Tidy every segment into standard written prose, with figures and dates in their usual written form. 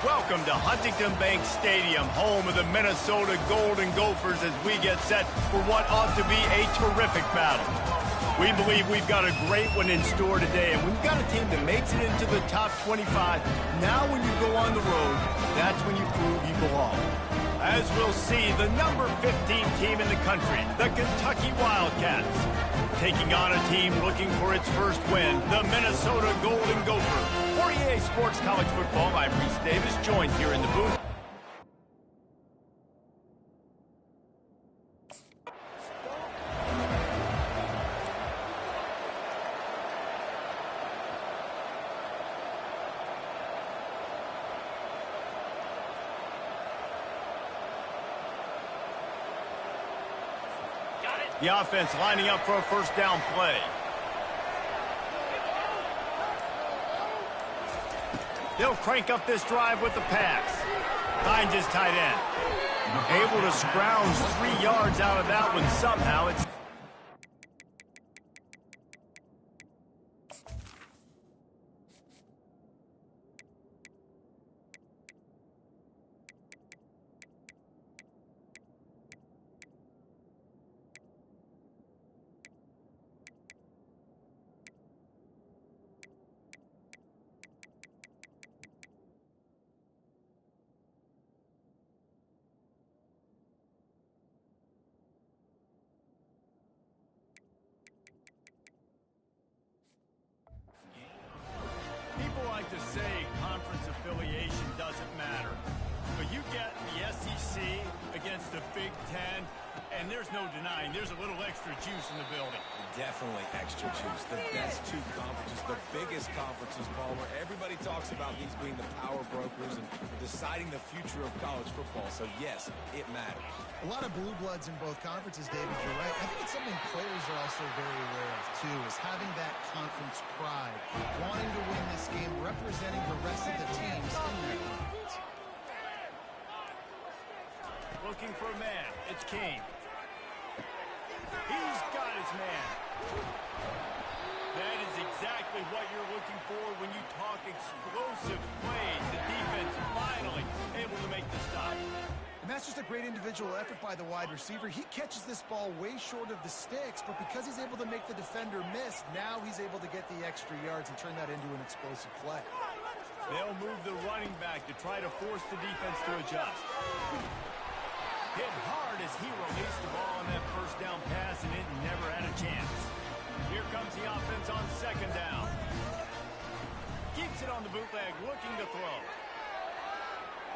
Welcome to Huntington Bank Stadium, home of the Minnesota Golden Gophers, as we get set for what ought to be a terrific battle. We believe we've got a great one in store today, and we've got a team that makes it into the top 25. Now when you go on the road, that's when you prove you belong. As we'll see, the number 15 team in the country, the Kentucky Wildcats, taking on a team looking for its first win, the Minnesota Golden Gophers. For EA Sports College Football, I'm Reese Davis, joined here in the booth. The offense lining up for a first down play. They'll crank up this drive with the pass. Finds his tight end. Able to scrounge 3 yards out of that one somehow. It's to say conference affiliation doesn't matter. But you get the SEC against the Big Ten, and there's no denying there's a little extra juice in the building. Definitely extra juice. The best two conferences, the biggest conferences, Paul, where everybody talks about these being the power brokers and deciding the future of college football. So, yes, it matters. A lot of blue bloods in both conferences, David. You're right. I think it's something players are also very aware of, too, is having that conference pride, wanting to win this game, representing the rest of the teams in their conference. Looking for a man. It's Kane. He's got his man. That is exactly what you're looking for when you talk explosive plays. The defense finally able to make the stop. And that's just a great individual effort by the wide receiver. He catches this ball way short of the sticks, but because he's able to make the defender miss, now he's able to get the extra yards and turn that into an explosive play. They'll move the running back to try to force the defense to adjust. Hit hard as he released the ball on that first down pass, and it never had a chance. Here comes the offense on second down. Keeps it on the bootleg, looking to throw.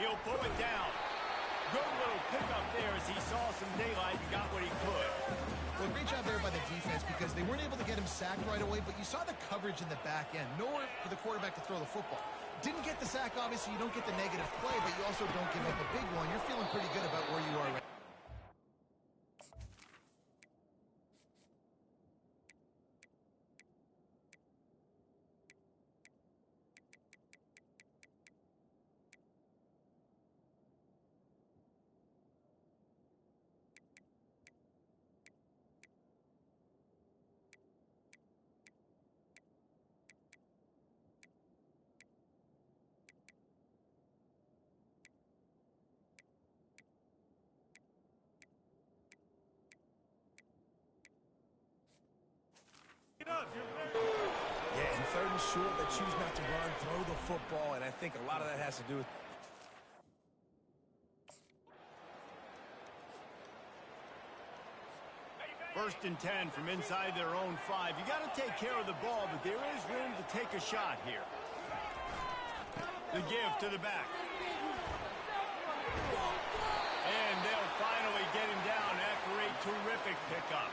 He'll pull it down. Good little pickup there as he saw some daylight and got what he could. Well, great job there by the defense because they weren't able to get him sacked right away, but you saw the coverage in the back end. Nowhere for the quarterback to throw the football. Didn't get the sack, obviously. You don't get the negative play, but you also don't give up a big one. You're feeling pretty good about where you are right now. Yeah, and third and short, they choose not to run, throw the football, and I think a lot of that has to do with... First and 10 from inside their own 5. You got to take care of the ball, but there is room to take a shot here. The give to the back. And they'll finally get him down after a terrific pickup.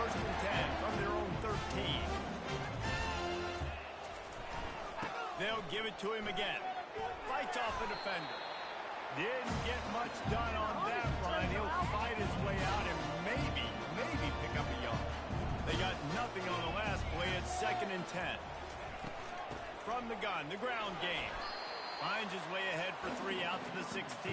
First and 10 from their own 13. They'll give it to him again. Fights off the defender. Didn't get much done on that run. He'll fight his way out and maybe pick up a yard. They got nothing on the last play. It's second and 10. From the gun, the ground game. Finds his way ahead for 3 out to the 16.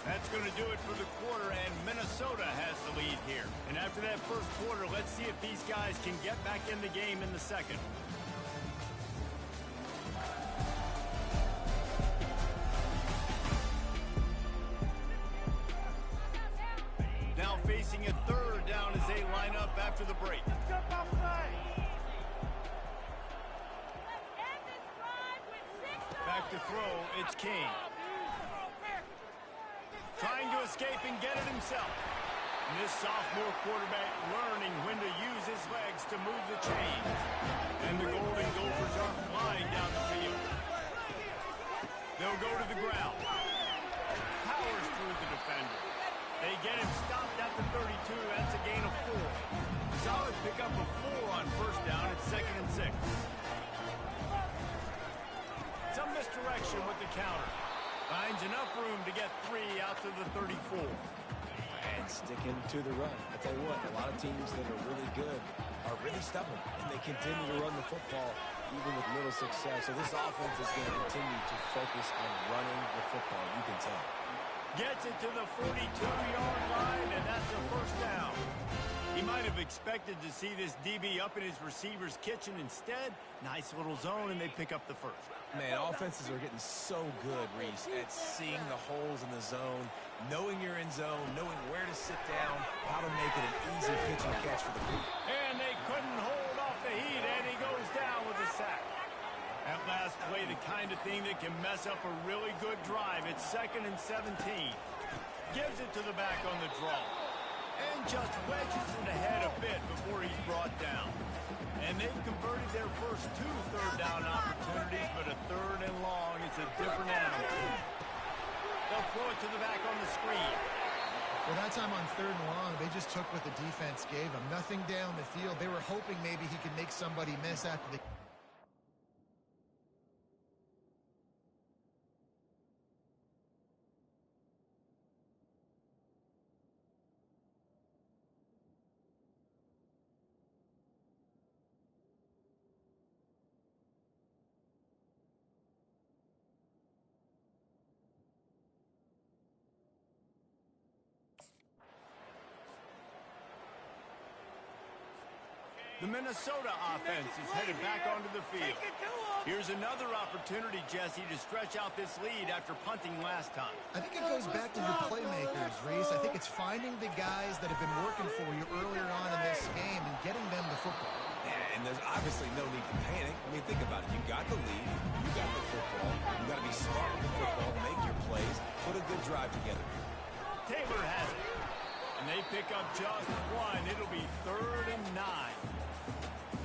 That's That's going to do it for the quarter, and Minnesota has the lead here. And after that first quarter, let's see if these guys can get back in the game in the second. Now facing a third down as they line up after the break. Back to throw, it's King. Trying to escape and get it himself. And this sophomore quarterback learning when to use his legs to move the chains. And the Golden Gophers are flying down the field. They'll go to the ground. Powers through the defender. They get him stopped at the 32. That's a gain of 4. Solid pickup of 4 on first down at 2nd and 6. Some misdirection with the counter. Finds enough room to get 3 out to the 34. And sticking to the run. I tell you what, a lot of teams that are really good are really stubborn, and they continue to run the football even with little success. So this offense is going to continue to focus on running the football. You can tell. Gets it to the 42-yard line, and that's a first down. He might have expected to see this DB up in his receiver's kitchen. Instead, nice little zone, and they pick up the first. Man, offenses are getting so good, Reese, at seeing the holes in the zone, knowing you're in zone, knowing where to sit down, how to make it an easy pitch and catch for the group. And they couldn't hold off the heat, and he goes down with a sack. That last play, the kind of thing that can mess up a really good drive. It's 2nd and 17. Gives it to the back on the draw. And just wedges it ahead a bit before he's brought down. And they've converted their first 2 third-down opportunities, but a 3rd and long is a different animal. They'll throw it to the back on the screen. Well, that time on 3rd and long, they just took what the defense gave them. Nothing down the field. They were hoping maybe he could make somebody miss after the... The Minnesota offense is headed back onto the field. Here's another opportunity, Jesse, to stretch out this lead after punting last time. I think it goes back to your playmakers, Reese. I think it's finding the guys that have been working for you earlier on in this game and getting them the football. Yeah, and there's obviously no need to panic. I mean, think about it. You got the lead. You got the football. You got to be smart with the football, make your plays, put a good drive together. Taylor has it. And they pick up just 1. It'll be 3rd and 9.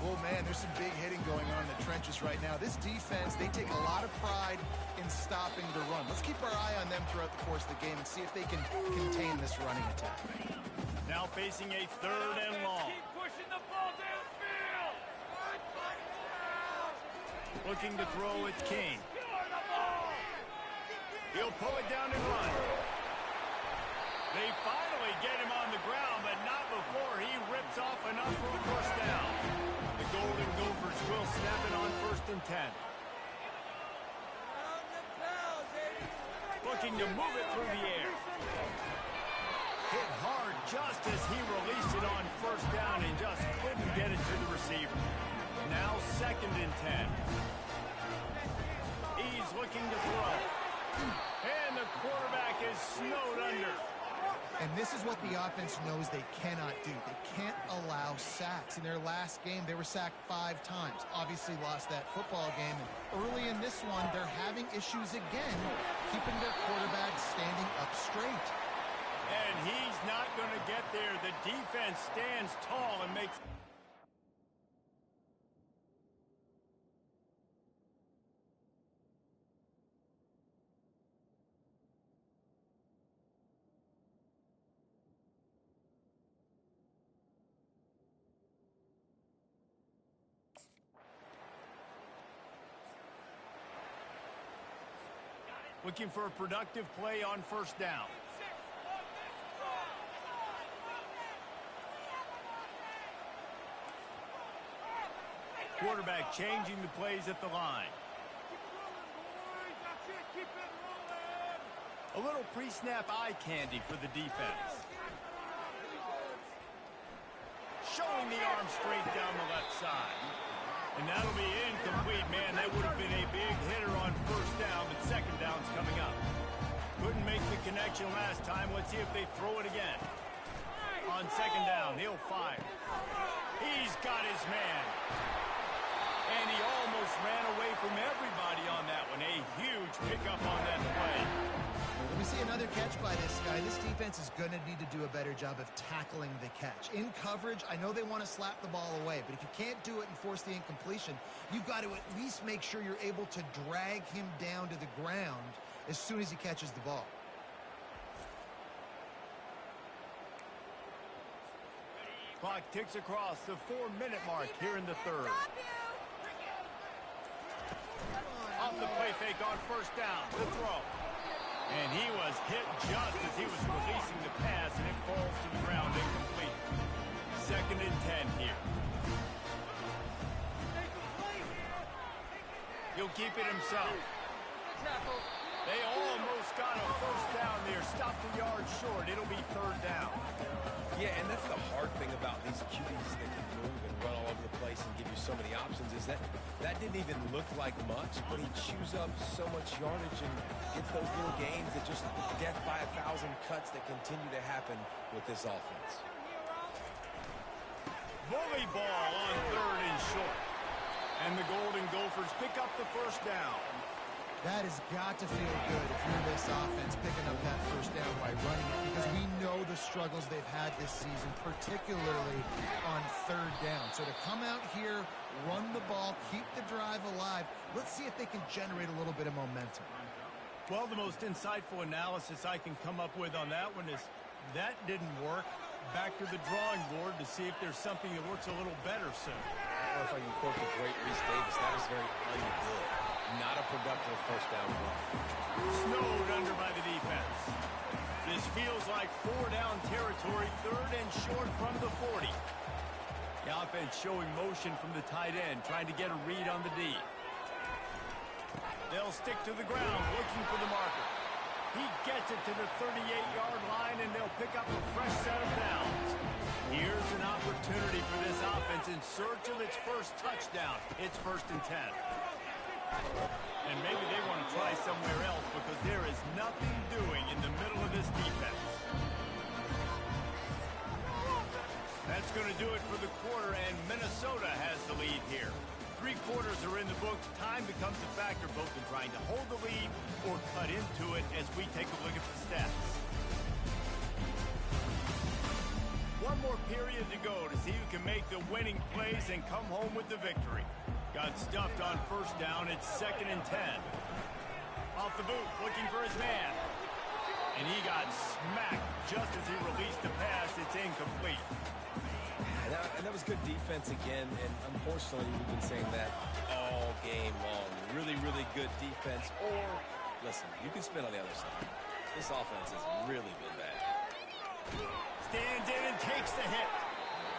Oh, man, there's some big hitting going on in the trenches right now. This defense, they take a lot of pride in stopping the run. Let's keep our eye on them throughout the course of the game and see if they can contain this running attack. Now facing a 3rd and long. Keep pushing the ball downfield. Looking to throw, it's King. He'll pull it down and run. They finally get him on the ground, but not before he rips off enough for a first down. The Golden Gophers will snap it on 1st and 10. Looking to move it through the air. Hit hard just as he released it on 1st down and just couldn't get it to the receiver. Now 2nd and 10. He's looking to throw. And the quarterback is snowed under. And this is what the offense knows they cannot do. They can't allow sacks. In their last game, they were sacked 5 times. Obviously lost that football game. And early in this one, they're having issues again, keeping their quarterback standing up straight. And he's not going to get there. The defense stands tall and makes... Looking for a productive play on 1st down. Quarterback changing the plays at the line. A little pre-snap eye candy for the defense. Showing the arm straight down the left side. And that'll be incomplete. Man, that would have been a big hitter on first down, but second down's coming up. Couldn't make the connection last time. Let's see if they throw it again. On second down, he'll fire. He's got his man. And he almost ran away from everybody on that one. A huge pickup on that play. Let me see another catch by this guy. This defense is going to need to do a better job of tackling the catch. In coverage, I know they want to slap the ball away, but if you can't do it and force the incompletion, you've got to at least make sure you're able to drag him down to the ground as soon as he catches the ball. Clock ticks across the 4-minute mark here in the third. Off the play fake on first down, the throw. And he was hit just as he was releasing the pass, and it falls to the ground incomplete. Second and 10 here. He'll keep it himself. They almost got a first down there. Stopped the yard short. It'll be third down. Yeah, and that's the hard thing about these QBs that can move and run all over the place and give you so many options is that didn't even look like much, but he chews up so much yardage and gets those little gains that just death by 1,000 cuts that continue to happen with this offense. Bully ball on third and short. And the Golden Gophers pick up the first down. That has got to feel good if you're this offense picking up that first down by running it, because we know the struggles they've had this season, particularly on third down. So to come out here, run the ball, keep the drive alive, let's see if they can generate a little bit of momentum. Well, the most insightful analysis I can come up with on that one is that didn't work. Back to the drawing board to see if there's something that works a little better soon. I don't know if I can quote the great Reese Davis. That was very ungood. Not a productive first down run. Snowed under by the defense. This feels like 4-down territory, third and short from the 40. The offense showing motion from the tight end, trying to get a read on the D. They'll stick to the ground, looking for the marker. He gets it to the 38-yard line, and they'll pick up a fresh set of downs. Here's an opportunity for this offense in search of its first touchdown. It's first and 10. And maybe they want to try somewhere else because there is nothing doing in the middle of this defense. That's going to do it for the quarter, and Minnesota has the lead here. 3 quarters are in the books. Time becomes a factor both in trying to hold the lead or cut into it as we take a look at the stats. One more period to go to see who can make the winning plays and come home with the victory. Got stuffed on first down. It's second and 10. Off the boot, looking for his man. And he got smacked just as he released the pass. It's incomplete. And that was good defense again, and unfortunately we've been saying that all game long. Really, really good defense. Or, listen, you can spin on the other side. This offense has really been bad. Stands in and takes the hit.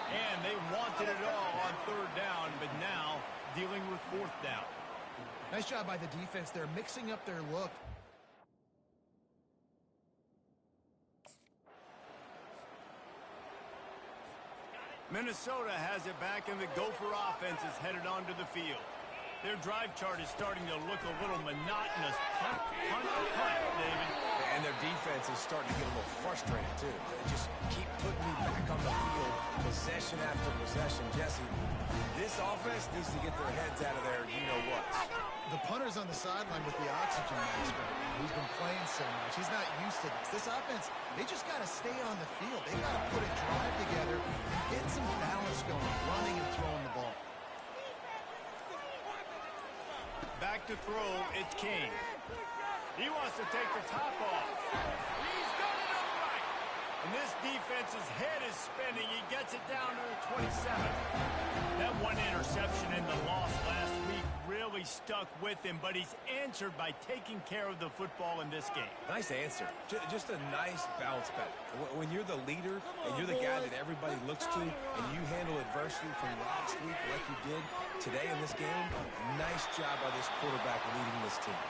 And they wanted it all on third down, but now dealing with fourth down. Nice job by the defense. They're mixing up their look. Minnesota has it back, and the Gopher offense is headed onto the field. Their drive chart is starting to look a little monotonous. Punt, punt, punt, David. And their defense is starting to get a little frustrated, too. They just keep putting me back on the field, possession after possession. Jesse, this offense needs to get their heads out of there, you-know-what. The punter's on the sideline with the oxygen mask on. He's been playing so much. He's not used to this. This offense, they just got to stay on the field. They got to put a drive together and get some balance going, running and throwing the ball. Back to throw, it's King. He wants to take the top off. He's got it upright. And this defense's head is spinning. He gets it down to the 27. That one interception in the loss last week really stuck with him, but he's answered by taking care of the football in this game. Nice answer. Just a nice bounce back. When you're the leader and you're the guy that everybody looks to and you handle adversity from last week like you did today in this game, nice job by this quarterback leading this team.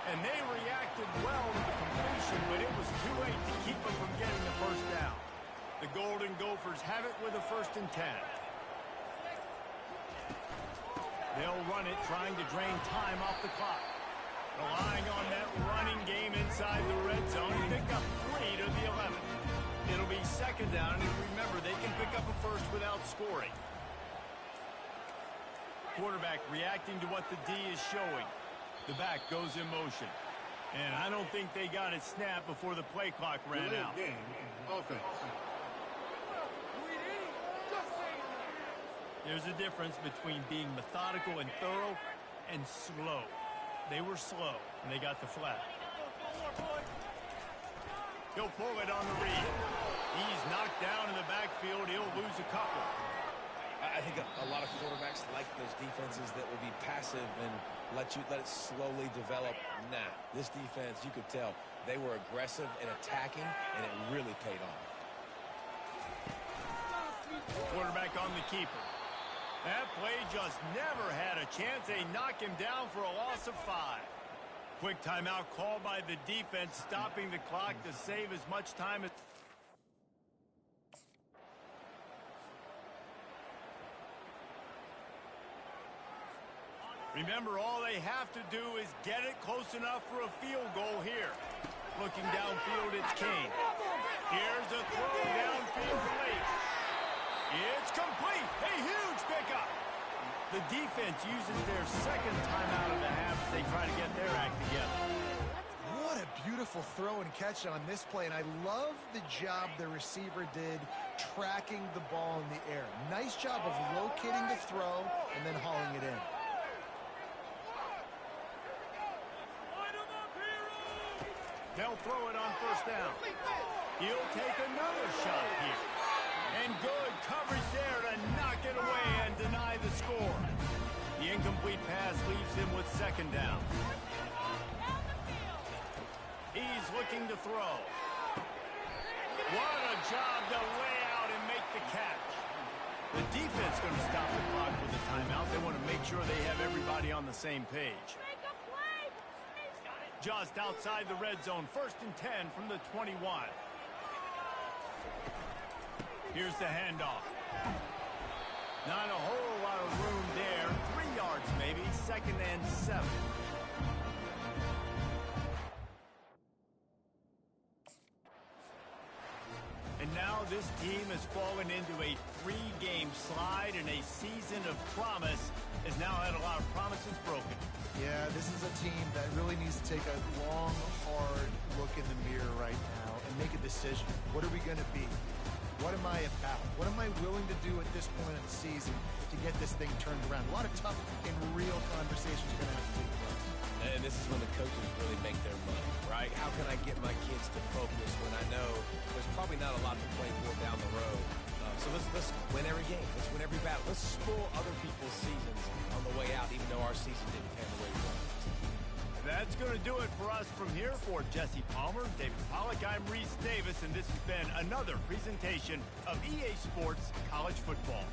And they reacted well to the completion, but it was too late to keep them from getting the first down. The Golden Gophers have it with a 1st and 10. They'll run it, trying to drain time off the clock. Relying on that running game inside the red zone. Pick up 3 to the 11. It'll be 2nd down, and remember, they can pick up a first without scoring. Quarterback reacting to what the D is showing. The back goes in motion. And I don't think they got it snapped before the play clock ran out. Game, offense. There's a difference between being methodical and thorough and slow. They were slow, and they got the flag. He'll pull it on the read. He's knocked down in the backfield. He'll lose a couple. I think a lot of quarterbacks like those defenses that will be passive and let it slowly develop. Nah, this defense, you could tell, they were aggressive and attacking, and it really paid off. Quarterback on the keeper. That play just never had a chance. They knock him down for a loss of 5. Quick timeout called by the defense, stopping the clock to save as much time as... Remember, all they have to do is get it close enough for a field goal here. Looking downfield, it's Kane. Here's a throw downfield late. It's complete. A huge pickup. The defense uses their 2nd timeout of the half as they try to get their act together. What a beautiful throw and catch on this play, and I love the job the receiver did tracking the ball in the air. Nice job of locating the throw and then hauling it in. They'll throw it on 1st down. He'll take another shot here. And good coverage there to knock it away and deny the score. The incomplete pass leaves him with 2nd down. He's looking to throw. What a job to lay out and make the catch. The defense going to stop the clock with a timeout. They want to make sure they have everybody on the same page. Just outside the red zone, 1st and 10 from the 21. Here's the handoff. Not a whole lot of room there. 3 yards maybe, 2nd and 7. And now this team has fallen into a 3-game slide, and a season of promise has now had a lot of promises broken. Yeah, this is a team that really needs to take a long, hard look in the mirror right now and make a decision. What are we going to be? What am I about? What am I willing to do at this point of the season to get this thing turned around? A lot of tough and real conversations are going to have to take place. And this is when the coaches really make their money, right? How can I get my kids to focus when I know there's probably not a lot to play for down the road? So let's win every game. Let's win every battle. Let's spoil other people's seasons on the way out, even though our season didn't pan the way we wanted. That's going to do it for us from here. For Jesse Palmer, David Pollack, I'm Reese Davis, and this has been another presentation of EA Sports College Football.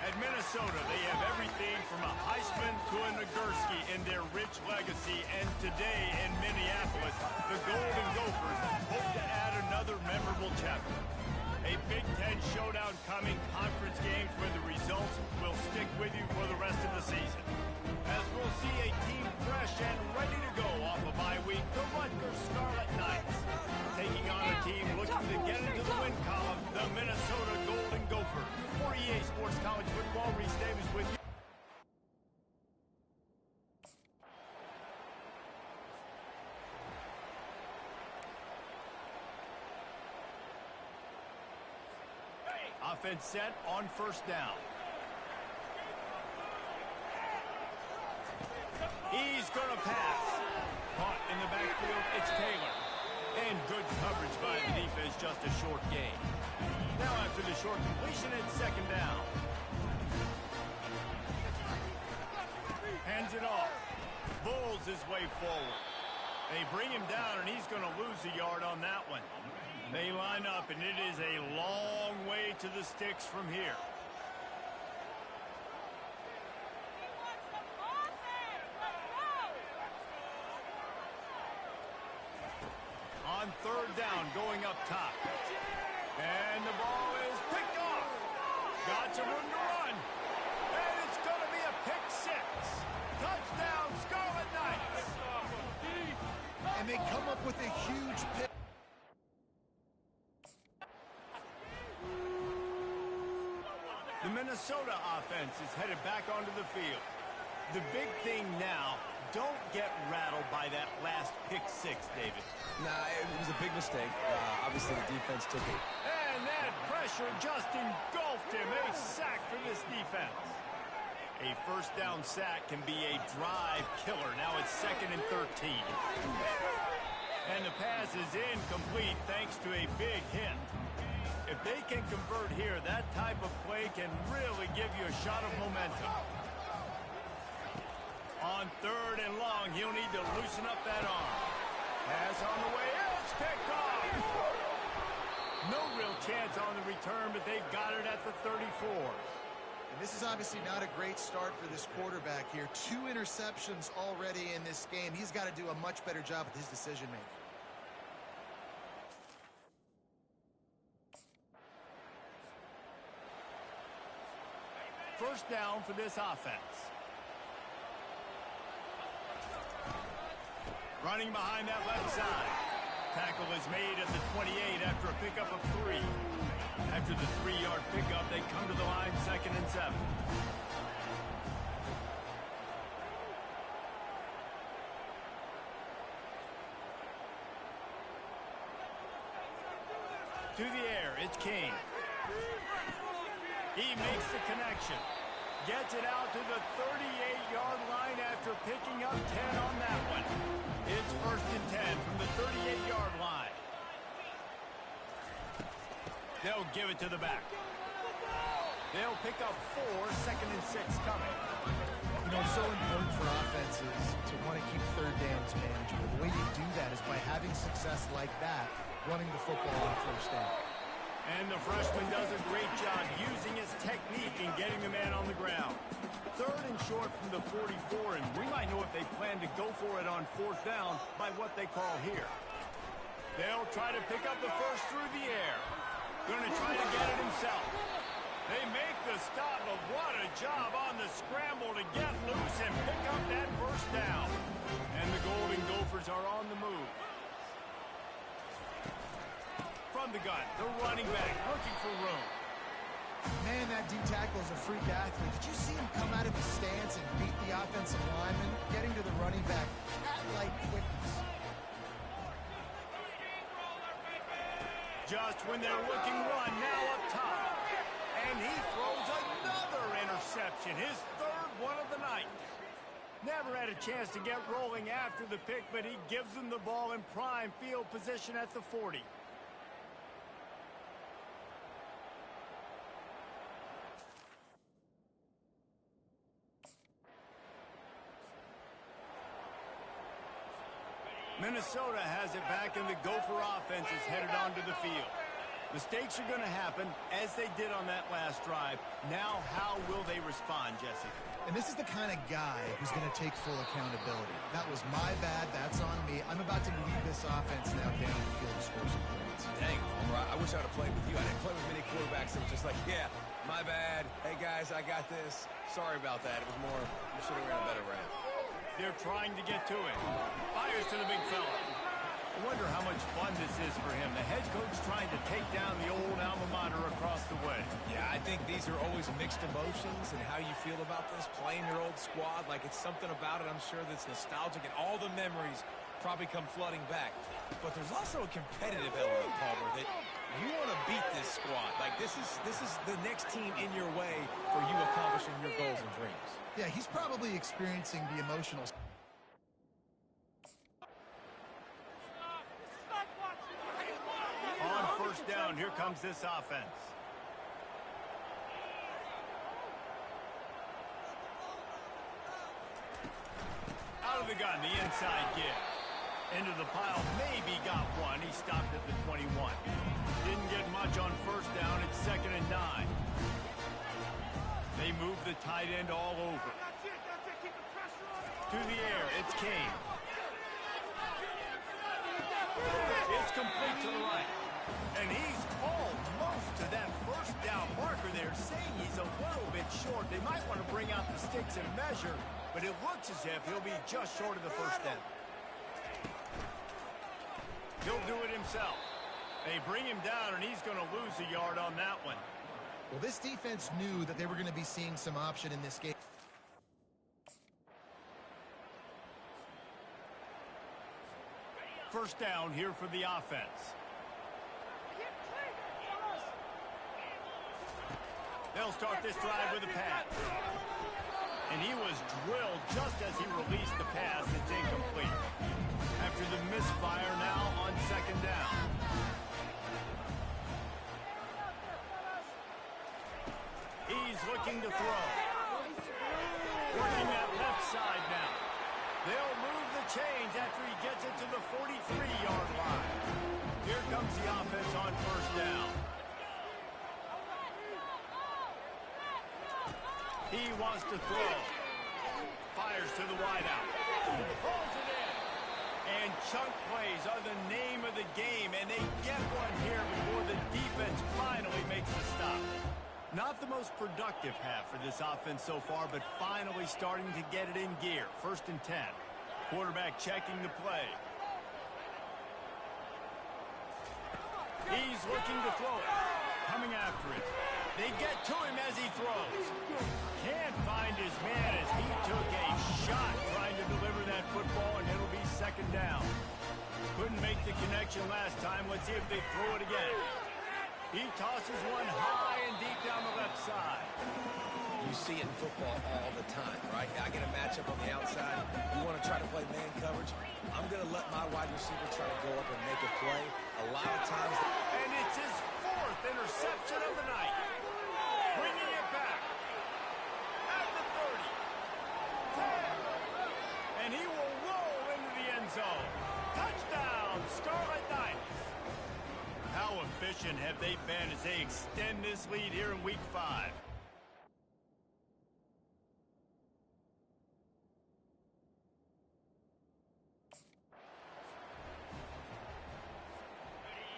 At Minnesota, they have everything from a Heisman to a Nagurski in their rich legacy. And today in Minneapolis, the Golden Gophers hope to add another memorable chapter. A Big Ten showdown coming, conference games where the results will stick with you for the rest of the season. As we'll see a team fresh and ready to go off a bye week, the Rutgers Scarlet Knights. Taking on a team looking to get into the win column, the Minnesota Golden Gophers. For EA Sports College Football, Reese Davis with you. Offense set on first down. He's going to pass. Caught in the backfield, it's Taylor. And good coverage by the defense, just a short gain. Now after the short completion, it's second down. Hands it off. Bulls his way forward. They bring him down, and he's going to lose a yard on that one. They line up, and it is a long way to the sticks from here. On third down, going up top. And the ball is picked off. Got some room to run. And it's going to be a pick six. Touchdown, Scarlet Knights. And they come up with a huge pick. The Minnesota offense is headed back onto the field. The big thing now, don't get rattled by that last pick six, David. Nah, it was a big mistake. Obviously, the defense took it. And that pressure just engulfed him. A sack for this defense. A first down sack can be a drive killer. Now it's 2nd and 13. And the pass is incomplete thanks to a big hit. If they can convert here, that type of play can really give you a shot of momentum. On third and long, he'll need to loosen up that arm. Pass on the way, it's picked off. No real chance on the return, but they've got it at the 34. And this is obviously not a great start for this quarterback here. 2 interceptions already in this game. He's got to do a much better job with his decision-making. First down for this offense. Running behind that left side. Tackle is made at the 28 after a pickup of 3. After the 3-yard pickup, they come to the line 2nd and 7. To the air, it's King. He makes the connection. Gets it out to the 38-yard line after picking up 10 on that one. It's 1st and 10 from the 38-yard line. They'll give it to the back. They'll pick up 4, 2nd and 6 coming. You know, it's so important for offenses to want to keep third downs manageable. The way you do that is by having success like that, running the football on first down. And the freshman does a great job using his technique and getting the man on the ground. 3rd and short from the 44, and we might know if they plan to go for it on 4th down by what they call here. They'll try to pick up the first through the air. Going to try to get it himself. They make the stop, but what a job on the scramble to get loose and pick up that first down. And the Golden Gophers are on the move. From the gun, the running back looking for room. Man, that D-tackle is a freak athlete. Did you see him come out of his stance and beat the offensive lineman, getting to the running back? Cat-like quickness. Just when they're looking run, now up top. And he throws another interception, his 3rd one of the night. Never had a chance to get rolling after the pick, but he gives them the ball in prime field position at the 40. Minnesota has it back, and the Gopher offense is headed onto the field. Mistakes are going to happen, as they did on that last drive. Now, how will they respond, Jesse? And this is the kind of guy who's going to take full accountability. That was my bad. That's on me. I'm about to lead this offense now down the field to score some points. Dang, Homer, I wish I would have played with you. I didn't play with many quarterbacks that were just like, yeah, my bad. Hey, guys, I got this. Sorry about that. It was more, we should have ran a better route. They're trying to get to it. Fires to the big fella. I wonder how much fun this is for him. The head coach trying to take down the old alma mater across the way. Yeah, I think these are always mixed emotions and how you feel about this, playing your old squad. Like, it's something about it, I'm sure, that's nostalgic, and all the memories probably come flooding back. But there's also a competitive element, Palmer, that you want to beat this squad. Like, this is the next team in your way for you accomplishing your goals and dreams. Yeah, he's probably experiencing the emotional... On first down, here comes this offense. Out of the gun, the inside give. Into the pile, maybe got one. He stopped at the 21. Didn't get much on first down. It's 2nd and 9. They move the tight end all over. To the air, it's Kane. It's complete to the right. And he's almost to that first down marker there, saying he's a little bit short. They might want to bring out the sticks and measure, but it looks as if he'll be just short of the first down. He'll do it himself. They bring him down, and he's going to lose a yard on that one. Well, this defense knew that they were going to be seeing some option in this game. First down here for the offense. They'll start this drive with a pass. And he was drilled just as he released the pass. It's incomplete. After the misfire, now on 2nd down. He's looking to throw. Working that left side now. They'll move the chains after he gets it to the 43-yard line. Here comes the offense on first down. He wants to throw. Fires to the wideout. Pulls it in. And chunk plays are the name of the game, and they get one here before the defense finally makes the stop. Not the most productive half for this offense so far, but finally starting to get it in gear. 1st and 10. Quarterback checking the play. He's looking to throw it. Coming after it. They get to him as he throws. Can't find his man as he took a shot trying to deliver that football, and it'll be 2nd down. Couldn't make the connection last time. Let's see if they throw it again. He tosses one high and deep down the left side. You see it in football all the time, right? I get a matchup on the outside. You want to try to play man coverage? I'm going to let my wide receiver try to go up and make a play. A lot of times... And it's his 4th interception of the night. Bringing it back. At the 30. And he will roll into the end zone. Touchdown, Scarlet Knights. How efficient have they been as they extend this lead here in Week 5?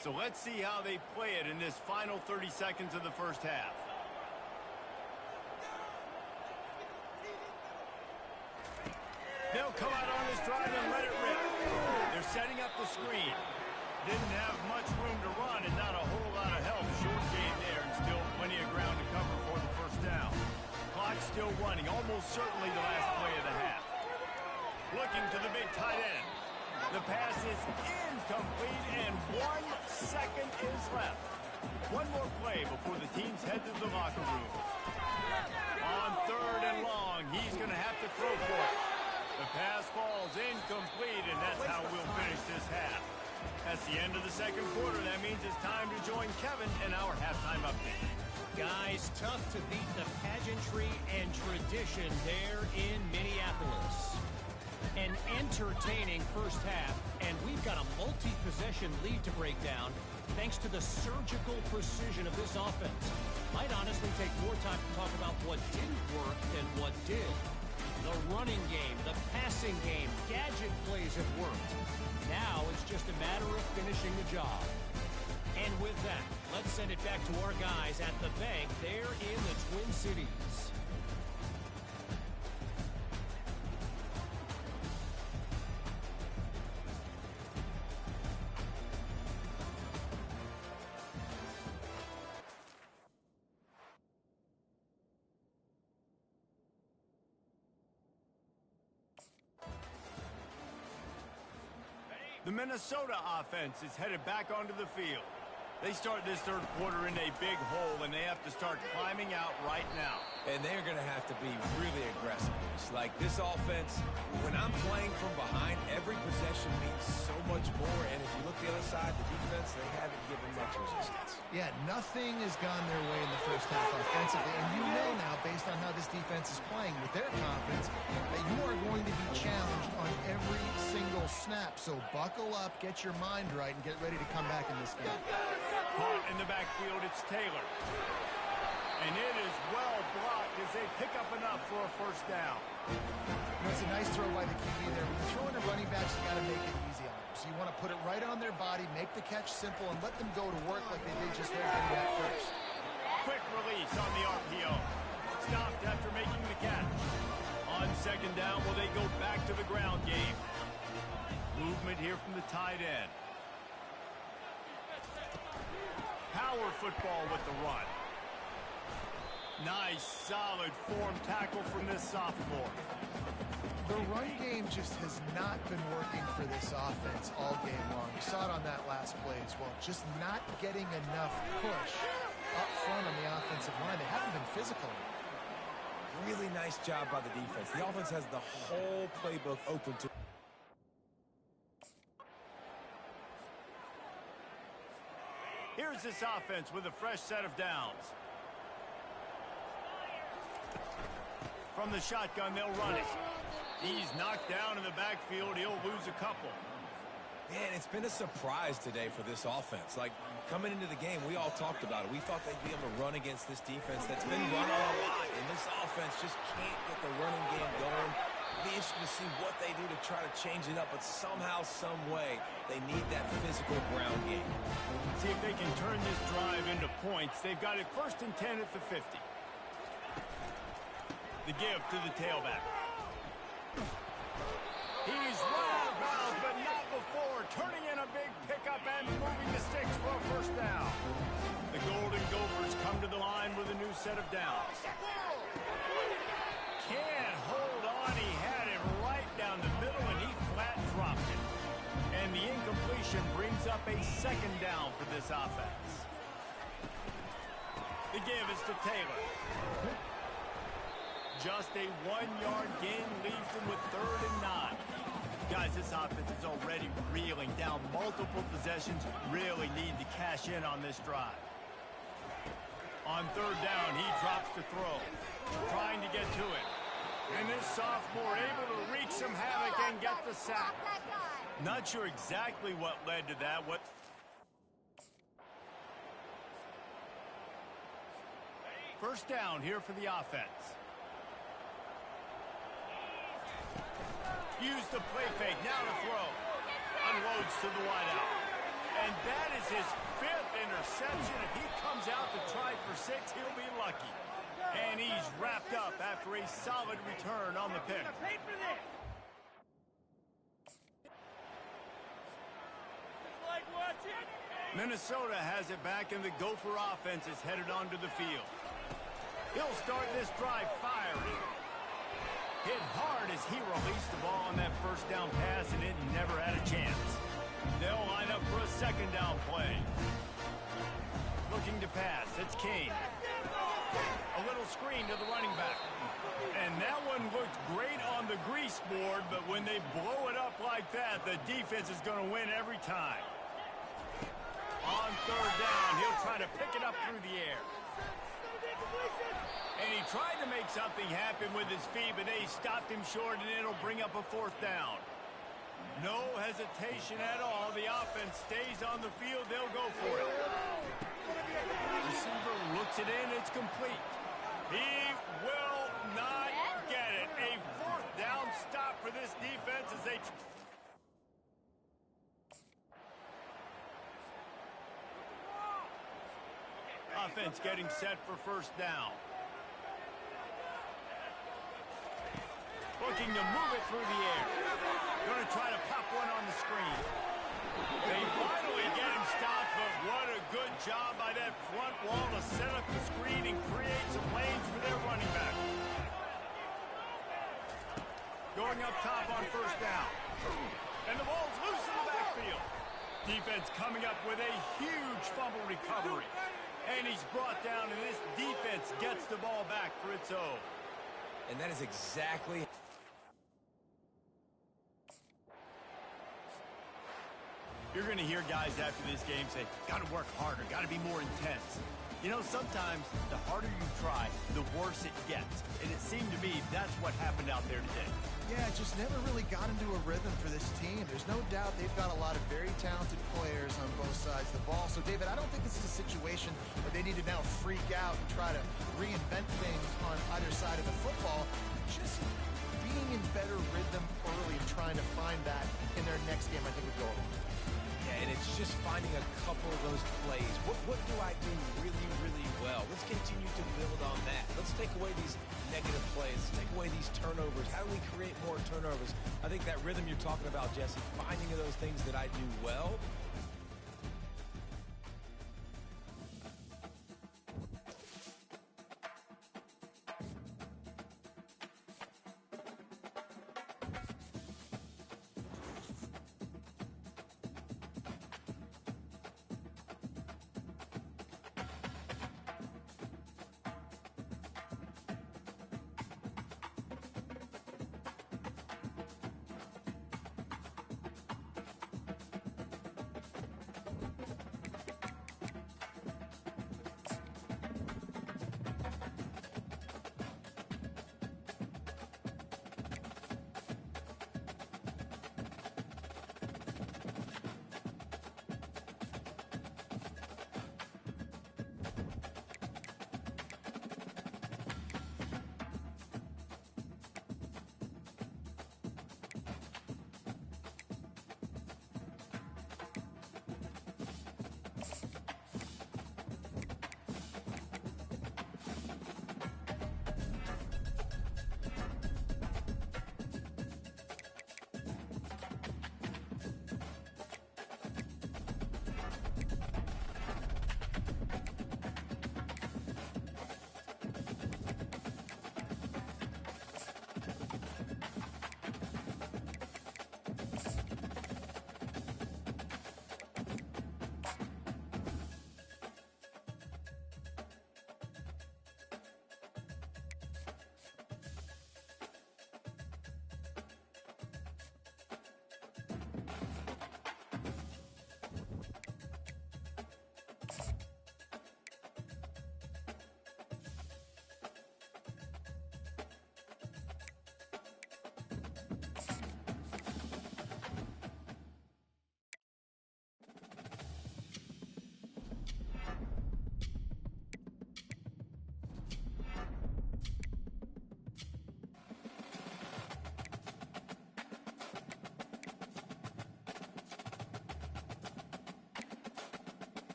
So let's see how they play it in this final 30 seconds of the first half. They'll come out on this drive and let it rip. They're setting up the screen. Didn't have much room to run and not a whole lot of help. Short gain there and still plenty of ground to cover for the first down. Clock still running, almost certainly the last play of the half. Looking to the big tight end. The pass is incomplete, and 1 second is left. One more play before the teams head to the locker room. On 3rd and long, he's going to have to throw for it. The pass falls incomplete, and that's how we'll finish this half. That's the end of the 2nd quarter. That means it's time to join Kevin in our halftime update. Guys, tough to beat the pageantry and tradition there in Minneapolis. An entertaining first half, and we've got a multi-possession lead to break down thanks to the surgical precision of this offense. Might honestly take more time to talk about what didn't work than what did. The running game, the passing game, gadget plays have worked. Now it's just a matter of finishing the job. And with that, let's send it back to our guys at the bank there in the Twin Cities. The Minnesota offense is headed back onto the field. They start this third quarter in a big hole, and they have to start climbing out right now. And they're going to have to be really aggressive. It's like this offense, when I'm playing from behind, every possession means so much more. And if you look the other side, the defense, they haven't given much resistance. Yeah, nothing has gone their way in the first half offensively. And you know now, based on how this defense is playing with their confidence, that you are going to be challenged on every single snap. So buckle up, get your mind right, and get ready to come back in this game. Caught in the backfield, it's Taylor. And it is well blocked as they pick up enough for a first down. It's a nice throw by the QB there. When you're throwing to running backs, you got to make it easy on them. So you want to put it right on their body, make the catch simple, and let them go to work like they did just there getting that first. Quick release on the RPO. Stopped after making the catch. On second down, will they go back to the ground game? Movement here from the tight end. Power football with the run. Nice, solid form tackle from this sophomore. The run game just has not been working for this offense all game long. You saw it on that last play as well. Just not getting enough push up front on the offensive line. They haven't been physical. Really nice job by the defense. The offense has the whole playbook open to. Here's this offense with a fresh set of downs. From the shotgun, they'll run it. He's knocked down in the backfield. He'll lose a couple. Man, it's been a surprise today for this offense. Like, coming into the game, we all talked about it. We thought they'd be able to run against this defense that's been run on a lot, and this offense just can't get the running game going. It'll be interesting to see what they do to try to change it up, but somehow, some way, they need that physical ground game. See if they can turn this drive into points. They've got it 1st and 10 at the 50. The give to the tailback. He's run out of bounds, but not before. Turning in a big pickup and moving the sticks for a first down. The Golden Gophers come to the line with a new set of downs. Can't hold on. He had it right down the middle, and he flat dropped it. And the incompletion brings up a second down for this offense. The give is to Taylor. Just a 1-yard gain leaves them with 3rd and 9. Guys, this offense is already reeling down multiple possessions. Really need to cash in on this drive. On 3rd down, he drops the throw. Trying to get to it. And this sophomore able to wreak some havoc and get the sack. Not sure exactly what led to that. First down here for the offense. Use the play fake, now to throw. Unloads to the wideout. And that is his 5th interception. If he comes out to try for 6, he'll be lucky. And he's wrapped up after a solid return on the pick. Minnesota has it back, and the Gopher offense is headed onto the field. He'll start this drive firing. Hit hard as he released the ball on that first down pass, and it never had a chance. They'll line up for a second down play. Looking to pass, it's Kane. A little screen to the running back. And that one looked great on the grease board, but when they blow it up like that, the defense is going to win every time. On 3rd down, he'll try to pick it up through the air. And he tried to make something happen with his feet, but they stopped him short, and it'll bring up a fourth down. No hesitation at all. The offense stays on the field. They'll go for it. Receiver looks it in. It's complete. He will not get it. A fourth down stop for this defense as they... Offense getting set for first down. Looking to move it through the air. Going to try to pop one on the screen. They finally get him stopped, but what a good job by that front wall to set up the screen and create some lanes for their running back. Going up top on first down. And the ball's loose in the backfield. Defense coming up with a huge fumble recovery. And he's brought down, and this defense gets the ball back for its own. And that is exactly... You're going to hear guys after this game say, got to work harder, got to be more intense. You know, sometimes the harder you try, the worse it gets. And it seemed to me that's what happened out there today. Yeah, it just never really got into a rhythm for this team. There's no doubt they've got a lot of very talented players on both sides of the ball. So, David, I don't think this is a situation where they need to now freak out and try to reinvent things on either side of the football. Just being in better rhythm early and trying to find that in their next game, I think would go a long way. Yeah, and it's just finding a couple of those plays. What do I do really, really well? Let's continue to build on that. Let's take away these negative plays. Let's take away these turnovers. How do we create more turnovers? I think that rhythm you're talking about, Jesse, finding those things that I do well.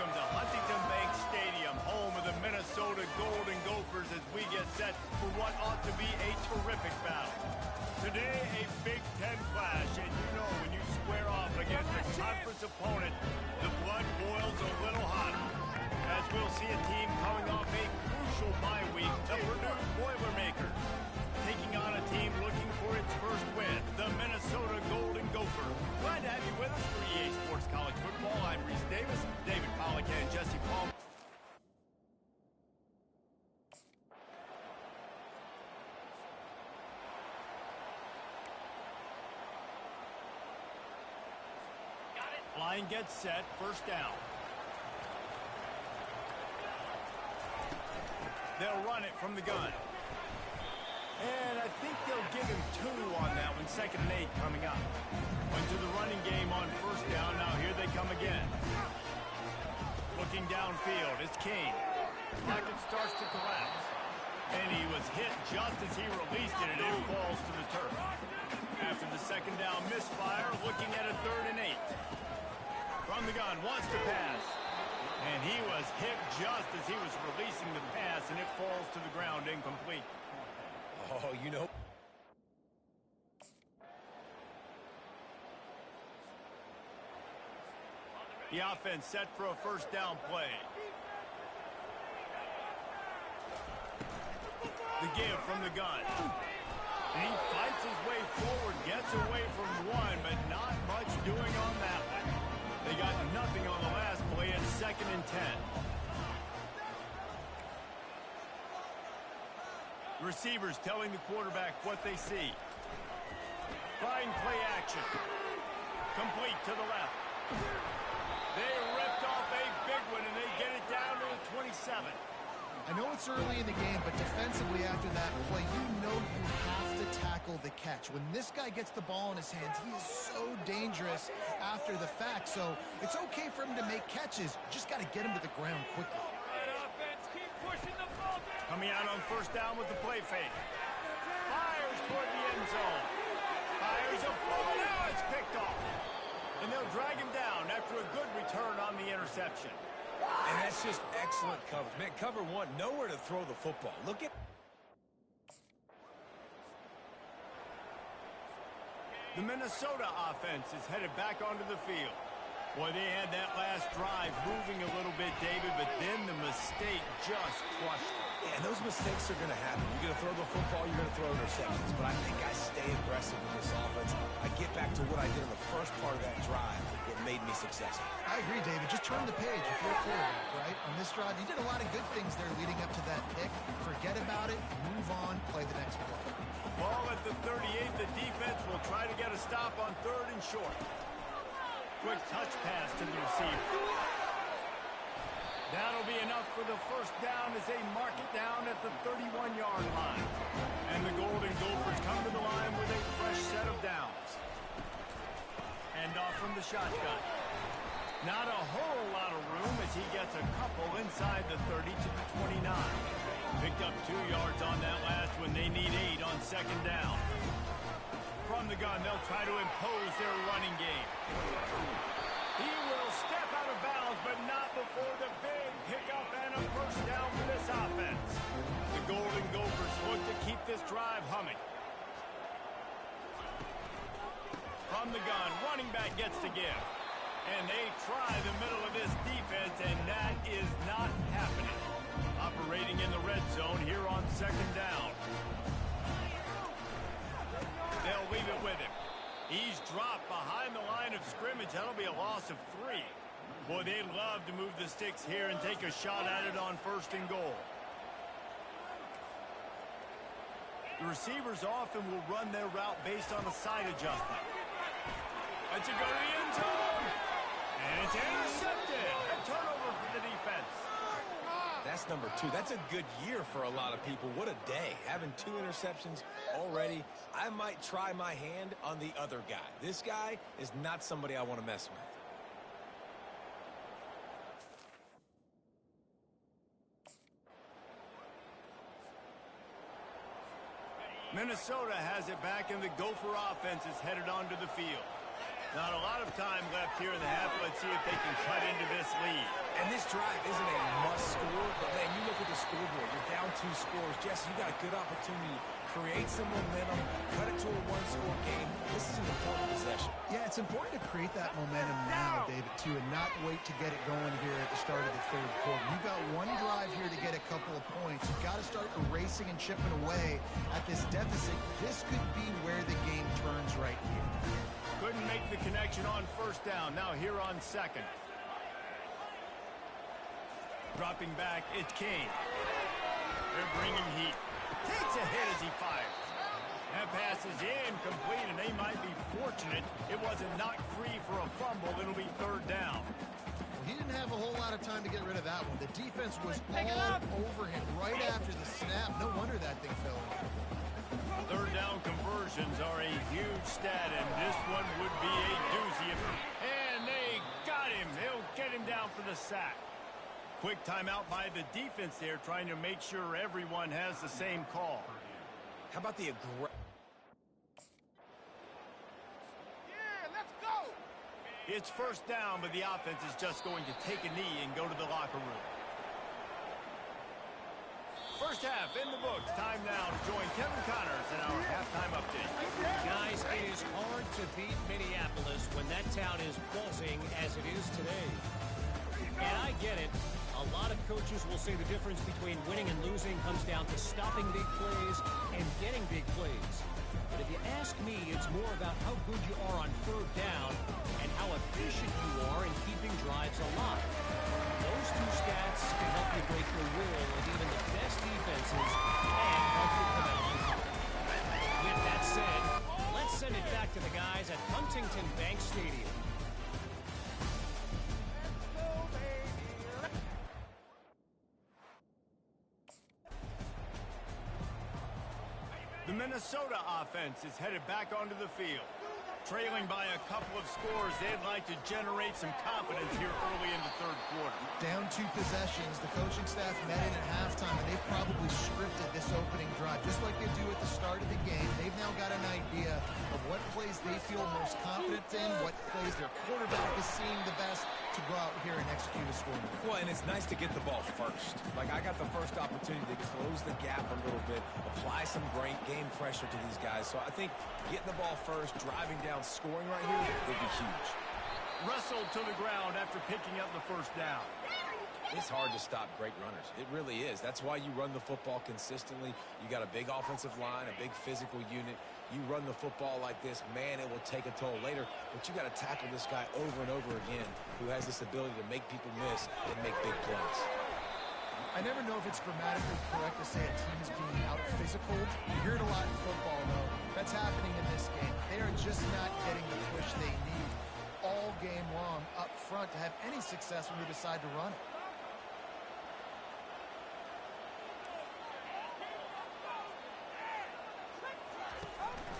Welcome to Huntington Bank Stadium, home of the Minnesota Golden Gophers, as we get set for what ought to be a terrific battle. Today, a Big Ten clash, and you know when you square off against a conference opponent, the blood boils a little hotter. As we'll see a team coming off a crucial bye week, the Purdue Boilermakers, taking on a team looking for its first win, the Minnesota Golden Gophers. Glad to have you with us for EA Sports College Football. I'm Reese Davis, David Pollack, and Jesse Palmer. Line gets set, first down. They'll run it from the gun. And I think they'll give him 2 on that one, 2nd and 8 coming up. Went to the running game on first down, now here they come again. Looking downfield, it's Kane. Pocket starts to collapse. And he was hit just as he released it, and it falls to the turf. After the 2nd down misfire, looking at a 3rd and 8. From the gun, wants to pass. And he was hit just as he was releasing the pass, and it falls to the ground incomplete. Oh, you know. The offense set for a first down play. The give from the gun. And he fights his way forward, gets away from one, but not much doing on that one. They got nothing on the last play at 2nd and 10. Receivers telling the quarterback what they see. Fine play action. Complete to the left. They ripped off a big one, and they get it down to the 27. I know it's early in the game, but defensively after that play, you know you have to tackle the catch. When this guy gets the ball in his hands, he is so dangerous after the fact. So it's okay for him to make catches. Just got to get him to the ground quickly. Offense, keep pushing the ball down. Coming out on first down with the play fake. Fires toward the end zone. Fires a ball, now it's picked off. And they'll drag him down after a good return on the interception. And that's just excellent coverage. Man, cover 1, nowhere to throw the football. Look at... The Minnesota offense is headed back onto the field. Boy, they had that last drive moving a little bit, David, but then the mistake just crushed them. Yeah, and those mistakes are going to happen. You're going to throw the football, you're going to throw interceptions. But I think I stay aggressive in this offense. I get back to what I did in the first part of that drive that made me successful. I agree, David. Just turn the page if you're a quarterback, right? On this drive, you did a lot of good things there leading up to that pick. Forget about it, move on, play the next play. Ball at the 38, the defense will try to get a stop on 3rd and short. Quick touch pass to the receiver. That'll be enough for the first down as they mark it down at the 31-yard line. And the Golden Gophers come to the line with a fresh set of downs. Hand off from the shotgun. Not a whole lot of room as he gets a couple inside the 30 to the 29. Picked up 2 yards on that last one. They need 8 on 2nd down. From the gun, they'll try to impose their running game. He will step out of bounds, but not before the big pickup and a first down for this offense. The Golden Gophers look to keep this drive humming. From the gun, running back gets to give. And they try the middle of this defense, and that is not happening. Operating in the red zone here on 2nd down. They'll leave it with him. He's dropped behind the line of scrimmage. That'll be a loss of 3. Boy, they'd love to move the sticks here and take a shot at it on 1st and goal. The receivers often will run their route based on a side adjustment. That's a go to the end zone. And it's intercepted. A turnover for the defense. That's number 2. That's a good year for a lot of people. What a day. Having 2 interceptions already. I might try my hand on the other guy. This guy is not somebody I want to mess with. Minnesota has it back, and the Gopher offense is headed onto the field. Not a lot of time left here in the half. Let's see if they can cut into this lead. And this drive isn't a must score, but man, you look at the scoreboard. You're down 2 scores. Jesse, you got a good opportunity. Create some momentum. Cut it to a 1-score game. This is an important possession. Yeah, it's important to create that momentum now, David, too, and not wait to get it going here at the start of the third quarter. You've got one drive here to get a couple of points. You've got to start erasing and chipping away at this deficit. This could be where the game turns right here. Couldn't make the connection on first down. Now here on second. Dropping back, it's Kane. They're bringing heat. Takes a hit as he fires. That pass is incomplete, and they might be fortunate it wasn't knocked free for a fumble. It'll be third down. Well, he didn't have a whole lot of time to get rid of that one. The defense was all over him right after the snap. No wonder that thing fell in. Third down conversions are a huge stat, and this one would be a doozy. And they got him. They'll get him down for the sack. Quick timeout by the defense there, trying to make sure everyone has the same call. How about the aggressive? Yeah, let's go! It's first down, but the offense is just going to take a knee and go to the locker room. First half in the books. Time now to join Kevin Connors in our halftime update. Guys, it is hard to beat Minneapolis when that town is buzzing as it is today. And I get it. A lot of coaches will say the difference between winning and losing comes down to stopping big plays and getting big plays. But if you ask me, it's more about how good you are on third down and how efficient you are in keeping drives alive. Those two stats can help you break the will of even the best defenses and help you come out on top. With that said, let's send it back to the guys at Huntington Bank Stadium. The Minnesota offense is headed back onto the field. Trailing by a couple of scores, they'd like to generate some confidence here early in the third quarter. Down 2 possessions. The coaching staff met in at halftime, and they've probably scripted this opening drive. Just like they do at the start of the game, they've now got an idea of what plays they feel most confident in, what plays their quarterback is seeing the best to go out here and execute a scoring. Well, and it's nice to get the ball first. Like, I got the first opportunity to close the gap a little bit, apply some great game pressure to these guys. So I think getting the ball first, driving down, scoring right here would be huge. Wrestled to the ground after picking up the first down. It's hard to stop great runners. It really is. That's why you run the football consistently. You got a big offensive line, a big physical unit. You run the football like this, man, it will take a toll later. But you got to tackle this guy over and over again who has this ability to make people miss and make big plays. I never know if it's grammatically correct to say a team is being out-physical. You hear it a lot in football, though. That's happening in this game. They are just not getting the push they need all game long up front to have any success when they decide to run it.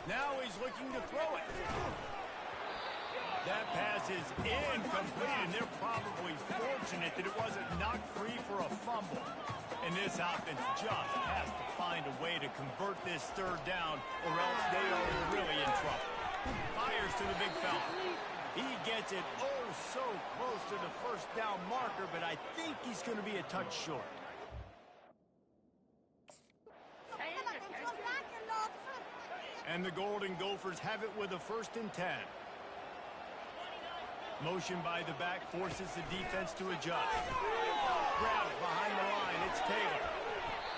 Now he's looking to throw it. That pass is incomplete, and they're probably fortunate that it wasn't knocked free for a fumble. And this offense just has to find a way to convert this third down, or else they are really in trouble. Fires to the big fella. He gets it oh so close to the first down marker, but I think he's going to be a touch short. And the Golden Gophers have it with a 1st and 10. Motion by the back forces the defense to adjust. Grab behind the line. It's Taylor.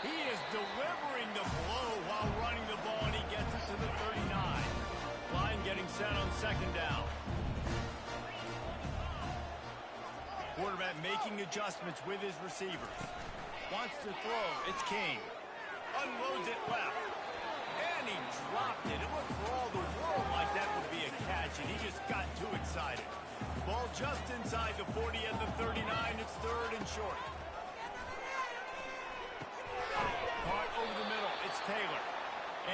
He is delivering the blow while running the ball, and he gets it to the 39. Line getting set on 2nd down. Quarterback making adjustments with his receivers. Wants to throw. It's King. Unloads it left. And he dropped it. It looked for all the world like that would be a catch, and he just got too excited. Ball just inside the 40 at the 39. It's 3rd and short. Caught over the middle. It's Taylor.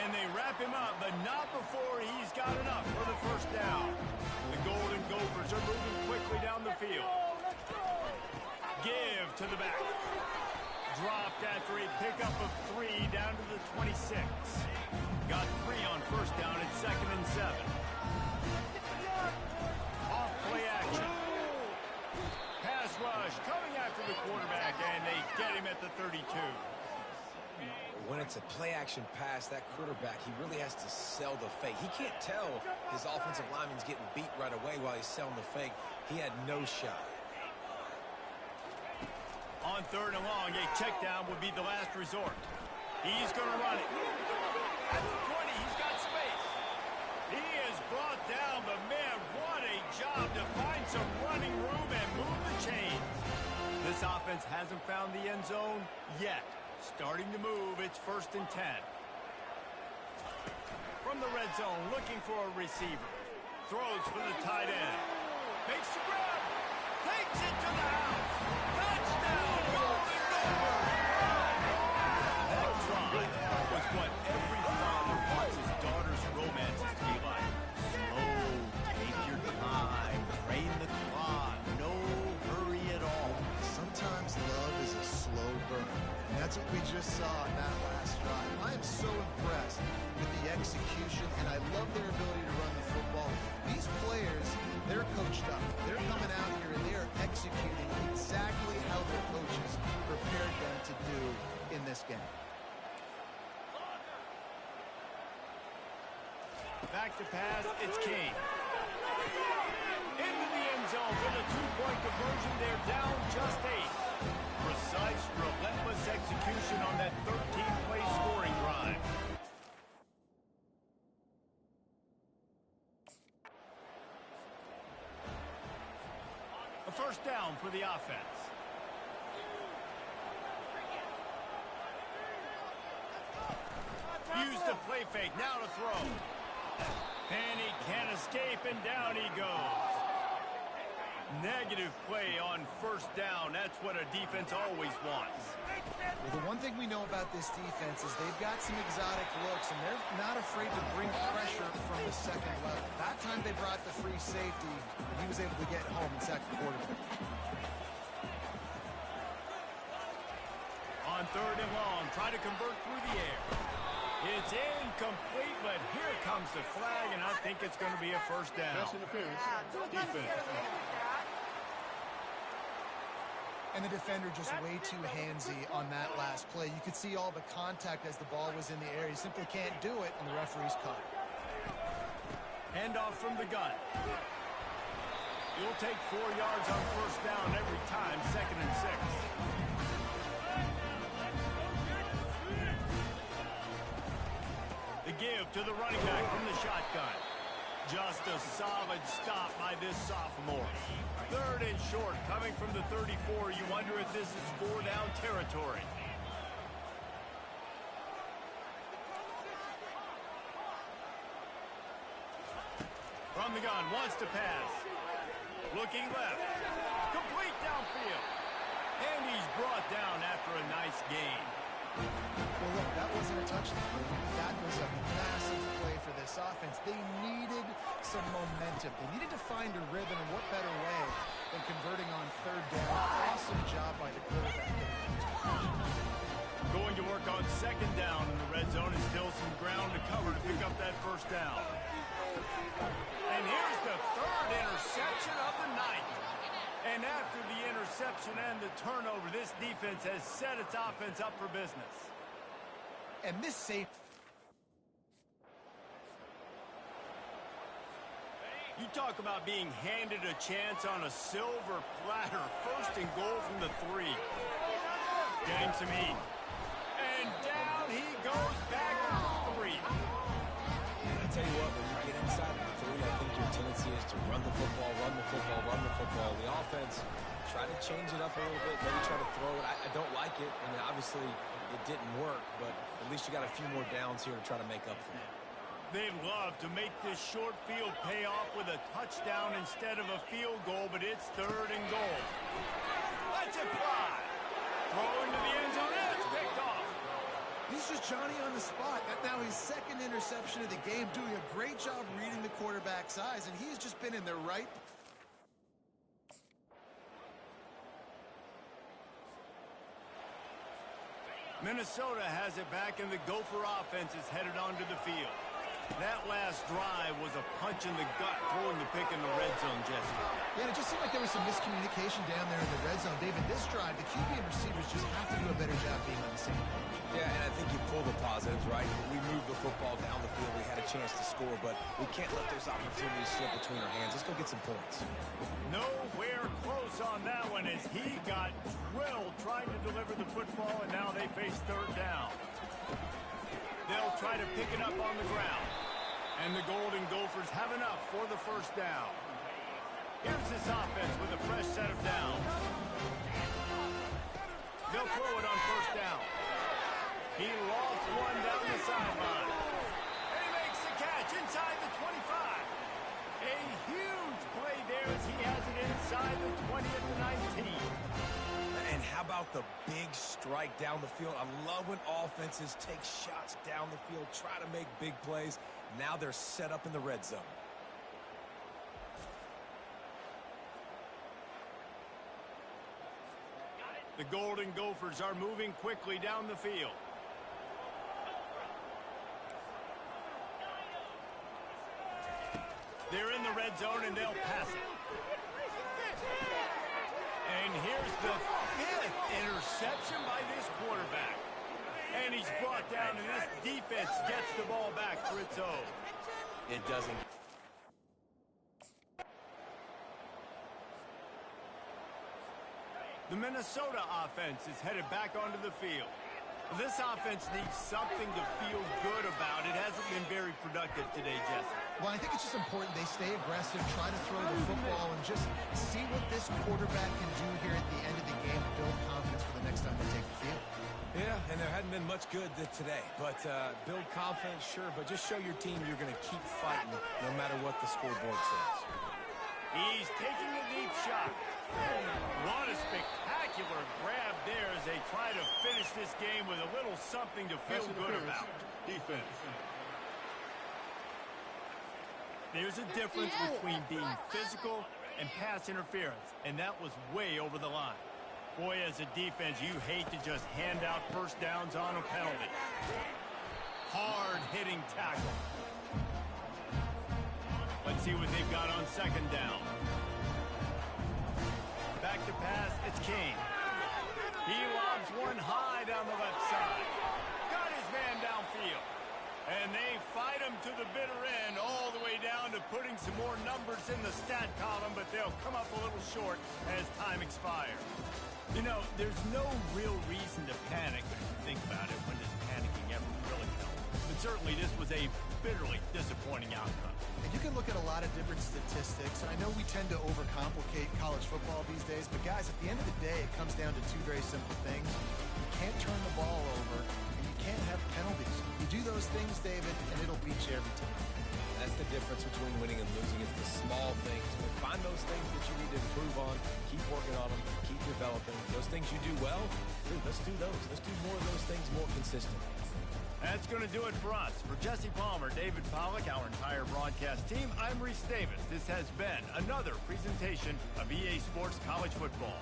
And they wrap him up, but not before he's got enough for the 1st down. The Golden Gophers are moving quickly down the field. Give to the back. Dropped after a pickup of 3 down to the 26. Got 3 on 1st down at 2nd and 7. rush coming after the quarterback, and they get him at the 32. When it's a play-action pass, that quarterback, he really has to sell the fake. He can't tell his offensive lineman's getting beat right away while he's selling the fake. He had no shot. On 3rd and long, a check down would be the last resort. He's going to run it. At the 20, he's got space. He is brought down, but man, what a job to find some running room and move the chains. This offense hasn't found the end zone yet. Starting to move, it's 1st and 10. From the red zone, looking for a receiver. Throws for the tight end. Makes the grab. Takes it to the house. Touchdown, Golden Gophers! That drive was what every father wants his daughter's romances to be like. Slow, take your time, rein the clock, no hurry at all. Sometimes love is a slow burn. And that's what we just saw in that last drive. I am so impressed with the execution, and I love their ability to run the football. These players, they're coached up. They're coming out here, and they are executing exactly how their coaches prepared them to do in this game. Back to pass, it's King. Into the end zone for the 2-point conversion. They're down just 8. Precise, relentless execution on that 13-play scoring drive. A 1st down for the offense. Use the play fake, now to throw. And he can't escape, and down he goes. Negative play on 1st down. That's what a defense always wants. Well, the one thing we know about this defense is they've got some exotic looks, and they're not afraid to bring pressure from the 2nd level. That time they brought the free safety, and he was able to get home and sack the quarterback. On 3rd and long, try to convert through the air. It's incomplete, but here comes the flag, and I think it's going to be a 1st down. Pass interference. Defense. And the defender just way too handsy on that last play. You could see all the contact as the ball was in the air. He simply can't do it, and the referee's caught it. Handoff from the gun. You'll take 4 yards on 1st down every time, 2nd and 6. The give to the running back from the shotgun. Just a solid stop by this sophomore. 3rd and short, coming from the 34. You wonder if this is 4-down territory. From the gun, wants to pass. Looking left. Complete downfield. And he's brought down after a nice gain. Well, look, that wasn't a touchdown. That was a massive play for this offense. They needed some momentum. They needed to find a rhythm, and what better way than converting on 3rd down. Awesome job by the quarterback. Going to work on 2nd down in the red zone, and still some ground to cover to pick up that 1st down. And here's the 3rd interception of the night. And after the interception and the turnover, this defense has set its offense up for business. And this safety. You talk about being handed a chance on a silver platter. 1st and goal from the 3. Getting some heat. And down he goes back to 3. And I tell you what, when you get inside of the 3, I think your tendency is to run the football, run the football, run the football. The offense, try to change it up a little bit, maybe try to throw it. I don't like it, and obviously it didn't work, but at least you got a few more downs here to try to make up for it. They'd love to make this short field pay off with a touchdown instead of a field goal, but it's 3rd and goal. Let's it fly. Throw into the end zone, and it's picked off. He's just Johnny on the spot. Now his 2nd interception of the game, doing a great job reading the quarterback's eyes, and he's just been in the right. Minnesota has it back, and the Gopher offense is headed onto the field. That last drive was a punch in the gut, throwing the pick in the red zone, Jesse. Yeah, and it just seemed like there was some miscommunication down there in the red zone. David, this drive, the QB and receivers just have to do a better job being on the same page. Yeah, and I think you pull the positives, right? We moved the football down the field. We had a chance to score, but we can't let those opportunities slip between our hands. Let's go get some points. Nowhere close on that one as he got drilled trying to deliver the football, and now they face third down. They'll try to pick it up on the ground. And the Golden Gophers have enough for the first down. Here's this offense with a fresh set of downs. They'll throw it on first down. He lofts one down the sideline. And he makes the catch inside the 25. A huge play there as he has it inside the 20 at the 19. And how about the big strike down the field? I love when offenses take shots down the field, try to make big plays. Now they're set up in the red zone. The Golden Gophers are moving quickly down the field. They're in the red zone and they'll pass it. And here's the 5th interception by this quarterback. And he's brought down, and this defense gets the ball back for its own. It doesn't. The Minnesota offense is headed back onto the field. This offense needs something to feel good about. It hasn't been very productive today, Jesse. Well, I think it's just important they stay aggressive, try to throw the football, and just see what this quarterback can do here at the end of the game to build confidence for the next time they take the field. Yeah, and there hadn't been much good today. But build confidence, sure, but just show your team you're going to keep fighting no matter what the scoreboard says. He's taking a deep shot. What a spectacular grab there as they try to finish this game with a little something to feel good about. Defense. There's a difference between being physical and pass interference, and that was way over the line. Boy, as a defense, you hate to just hand out first downs on a penalty. Hard-hitting tackle. Let's see what they've got on second down. Back to pass, it's King. He lobs one high down the left side. Got his man downfield. And they fight him to the bitter end, all the way down to putting some more numbers in the stat column, but they'll come up a little short as time expires. You know, there's no real reason to panic, but if you think about it, when does panicking ever really help? But certainly this was a bitterly disappointing outcome. And you can look at a lot of different statistics. I know we tend to overcomplicate college football these days, but guys, at the end of the day, it comes down to two very simple things. You can't turn the ball over, and you can't have penalties. You do those things, David, and it'll beat you every time. That's the difference between winning and losing. It's the small things. Find those things that you need to improve on. Keep working on them. Keep developing. Those things you do well, dude, let's do those. Let's do more of those things more consistently. That's going to do it for us. For Jesse Palmer, David Pollack, our entire broadcast team, I'm Reese Davis. This has been another presentation of EA Sports College Football.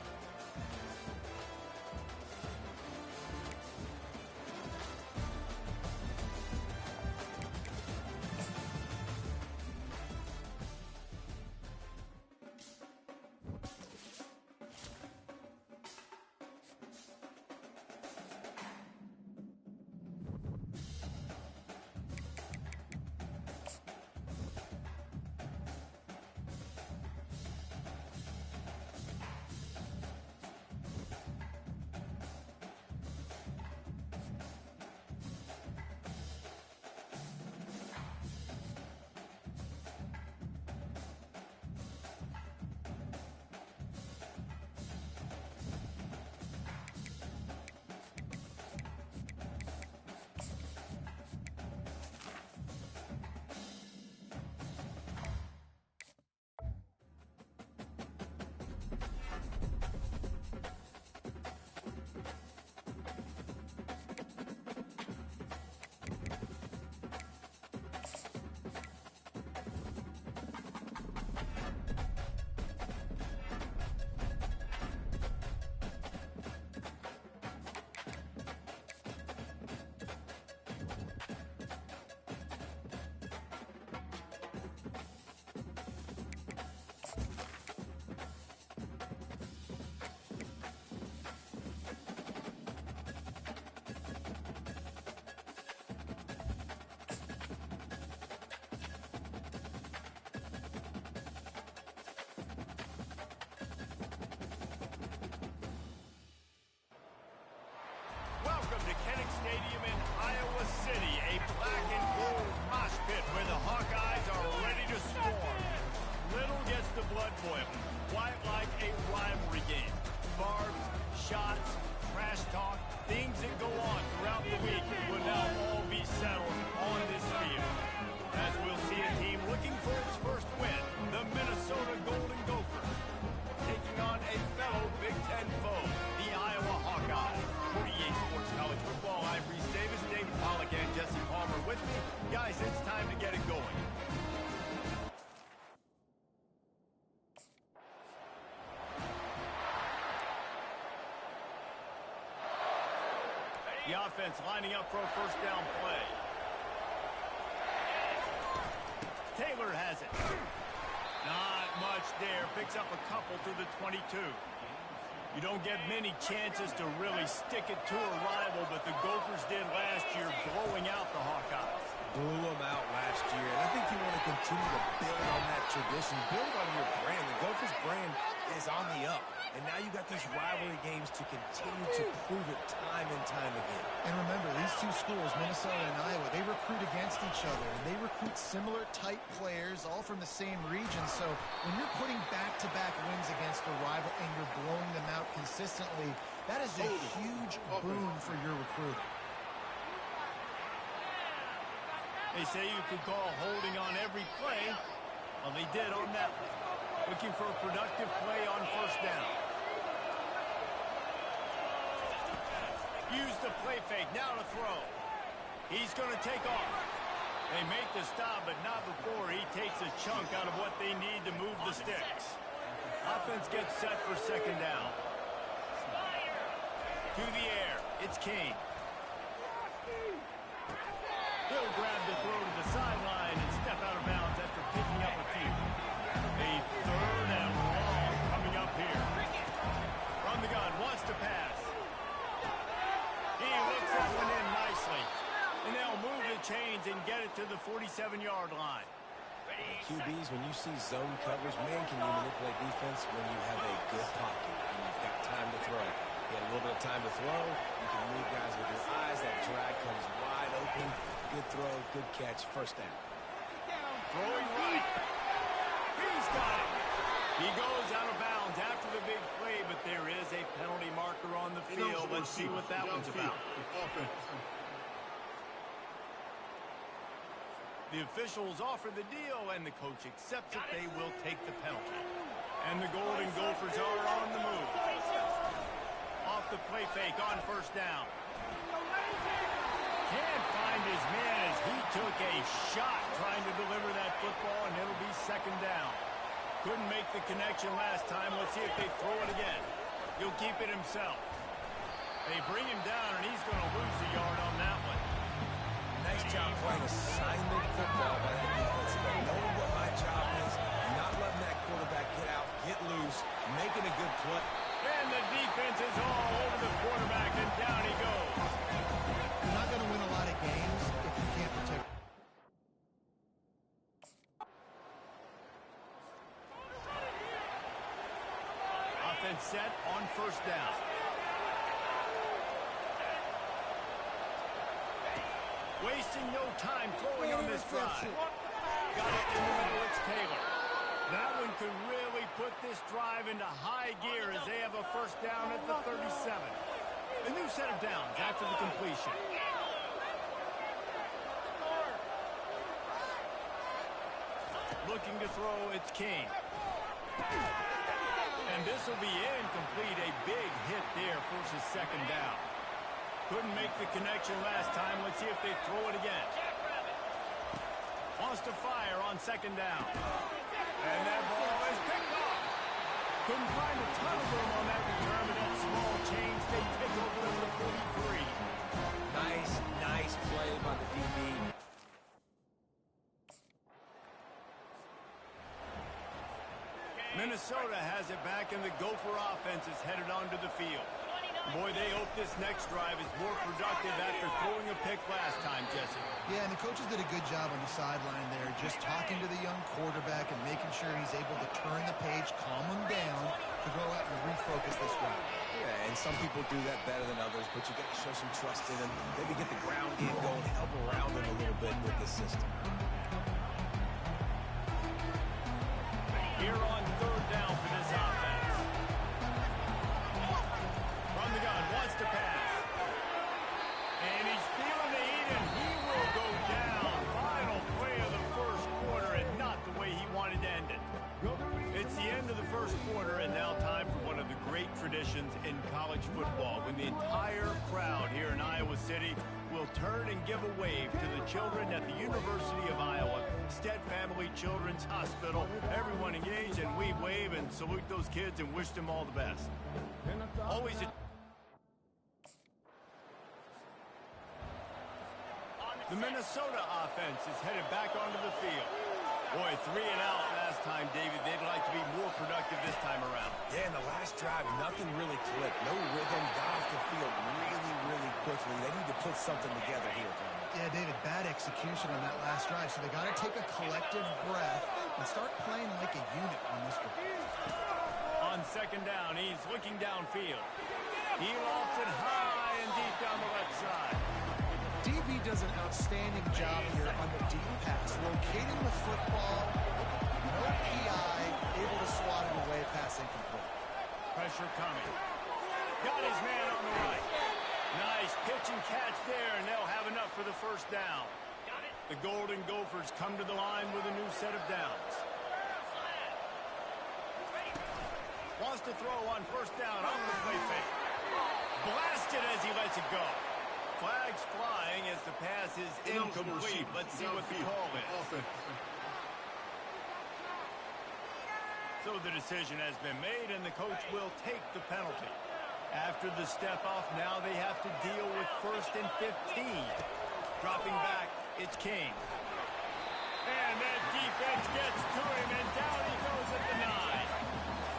realize it's time to get it going. The offense lining up for a first down play. Taylor has it. Not much there. Picks up a couple to the 22. You don't get many chances to really stick it to a rival, but the Gophers did last year, blowing out the Hawkeyes. Blew them out last year, and I think you want to continue to build on that tradition, build on your brand. The Gophers brand is on the up, and now you got these rivalry games to continue to prove it time and time again. And remember, these two schools, Minnesota and Iowa, they recruit against each other, and they recruit similar type players, all from the same region. So when you're putting back-to-back wins against a rival and you're blowing them out consistently, that is a huge boon for your recruiting. They say you could call holding on every play. Well, they did on that one. Looking for a productive play on first down. Use the play fake. Now to throw. He's going to take off. They make the stop, but not before he takes a chunk out of what they need to move the sticks. Offense gets set for second down. To the air. It's King. He'll grab the throw to the sideline and step out of bounds after picking up a few. A third and long coming up here. From the gun, wants to pass. He looks that one in nicely. And they'll move the chains and get it to the 47-yard line. QBs, when you see zone coverage, man, can you manipulate defense when you have a good pocket and you've got time to throw. You had a little bit of time to throw. You can move guys with your eyes. That drag comes wide open. Good throw, good catch, first down. Throwing right. He's got it. He goes out of bounds after the big play, but there is a penalty marker on the field. Let's see what that one's about. The officials offer the deal, and the coach accepts it. They will take the penalty. And the Golden Gophers are on the move. Off the play fake on first down. Can't find his man as he took a shot trying to deliver that football, and it'll be second down. Couldn't make the connection last time. Let's see if they throw it again. He'll keep it himself. They bring him down, and he's going to lose a yard on that one. Nice job playing assignment football by that defense. Knowing what my job is, not letting that quarterback get out, get loose, making a good play. And the defense is all over the quarterback, and down he goes. You're not going to win a lot of games if you can't protect. Offense set on first down. Wasting no time throwing on this drive. Got it in the middle, it's Taylor. That one could really put this drive into high gear as they have a first down at the 37. A new set of downs after the completion. Looking to throw, it's King. And this will be incomplete. A big hit there forces second down. Couldn't make the connection last time. Let's see if they throw it again. Wants to fire on second down. And that ball is picked off. Couldn't find a ton of room on that return, but that small change, they take over at the 43. Nice play by the DB. Minnesota has it back, and the Gopher offense is headed onto the field. Boy, they hope this next drive is more productive after throwing a pick last time, Jesse. Yeah, and the coaches did a good job on the sideline there, just talking to the young quarterback and making sure he's able to turn the page, calm him down, to go out and refocus this drive. Yeah, and some people do that better than others, but you got to show some trust in them. Maybe get the ground game going, help around them a little bit with the system. Here on third down for this offense. From the gun, wants to pass. And he's feeling the heat, and he will go down. Final play of the first quarter, and not the way he wanted to end it. It's the end of the first quarter, and now time for one of the great traditions in college college football when the entire crowd here in Iowa City will turn and give a wave to the children at the University of Iowa, Stead Family Children's Hospital. Everyone engaged, and we wave and salute those kids and wish them all the best. Always a... The Minnesota offense is headed back onto the field. Boy, 3 and out last time, David. They'd like to be more productive this time around. Yeah, in the last drive, nothing really clicked. No rhythm, got off the field really quickly. They need to put something together here, Tom. Yeah, David, bad execution on that last drive, so they got to take a collective breath and start playing like a unit on this one. On second down, he's looking downfield. He lofts it high and deep down the left side. DB does an outstanding job here on the deep pass, locating the football, no PI, able to swat it away, pass incomplete. Pressure coming. Got his man on the right. Nice pitch and catch there, and they'll have enough for the first down. The Golden Gophers come to the line with a new set of downs. Wants to throw on first down off the play fake. Blasted as he lets it go. Flags flying as the pass is incomplete. Let's see what the call is. So the decision has been made, and the coach will take the penalty. After the step-off, now they have to deal with 1st and 15. Dropping back, it's King. And that defense gets to him, and down he goes at the 9.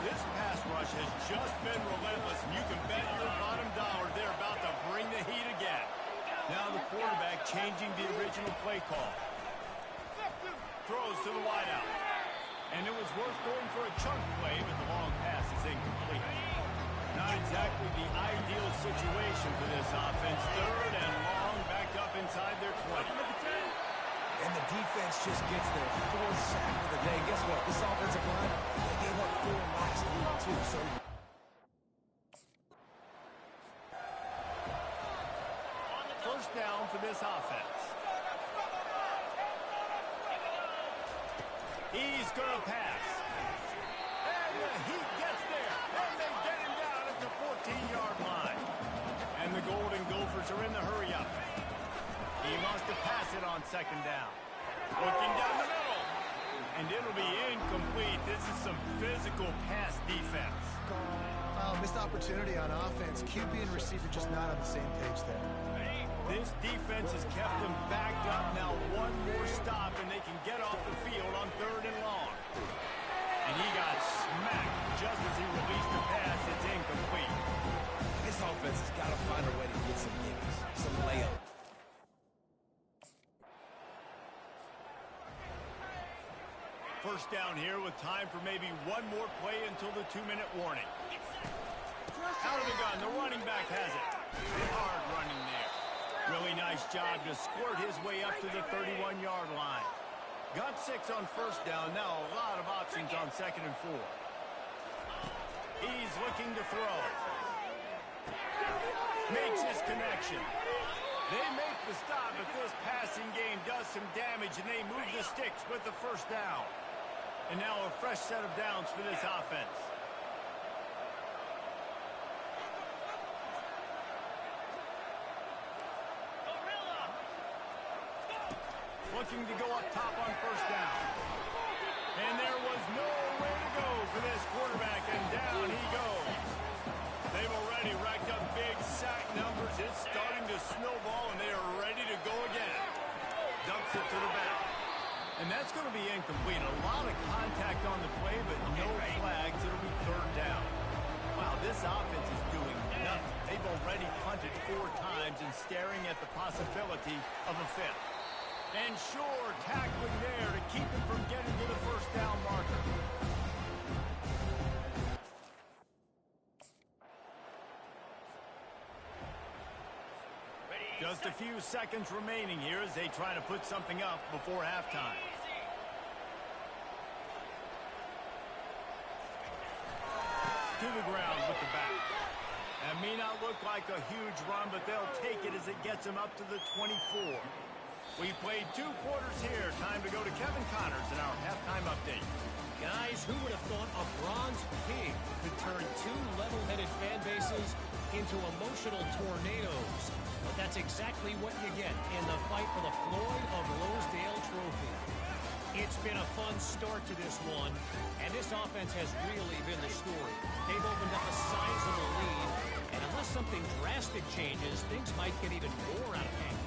This pass rush has just been relentless, and you can bet your bottom dollar they're about to bring the heat again. Now the quarterback changing the original play call. Throws to the wideout. And it was worth going for a chunk play, but the long pass is incomplete. Not exactly the ideal situation for this offense. 3rd and long, backed up inside their 20. And the defense just gets their 4th sack of the day. Guess what? This offensive line, they gave up 4 last week, too. So first down for this offense. He's going to pass. And the heat gets there. And they get him down at the 14-yard line. And the Golden Gophers are in the hurry-up. He wants to pass it on second down. Looking down the middle. And it'll be incomplete. This is some physical pass defense. Missed opportunity on offense. QB and receiver just not on the same page there. This defense has kept them backed up. Now one more stop, and they can get off the field on 3rd and long. And he got smacked just as he released the pass. It's incomplete. this offense has got to find a way to get some gimmies, some layup. First down here with time for maybe one more play until the 2-minute warning. Out of the gun, the running back has it. Hard running there. Really nice job to squirt his way up to the 31-yard line. Got 6 on first down, now a lot of options on 2nd and 4. He's looking to throw. Makes his connection. They make the stop, but this passing game does some damage, and they move the sticks with the first down. And now a fresh set of downs for this offense. Looking to go up top on first down. And there was nowhere to go for this quarterback, and down he goes. They've already racked up big sack numbers. It's starting to snowball, and they are ready to go again. Dumps it to the back. And that's going to be incomplete. A lot of contact on the play, but no flags. It'll be 3rd down. Wow, this offense is doing nothing. They've already punted 4 times and staring at the possibility of a 5th. And sure, tackling there to keep him from getting to the first down marker. Just a few seconds remaining here as they try to put something up before halftime. To the ground with the back. That may not look like a huge run, but they'll take it as it gets them up to the 24. We played 2 quarters here. Time to go to Kevin Connors in our halftime update. Guys, who would have thought a bronze pig could turn 2 level-headed fan bases into emotional tornadoes? But that's exactly what you get in the fight for the Floyd of Rosedale Trophy. It's been a fun start to this one, and this offense has really been the story. They've opened up a sizable lead, and unless something drastic changes, things might get even more out of hand.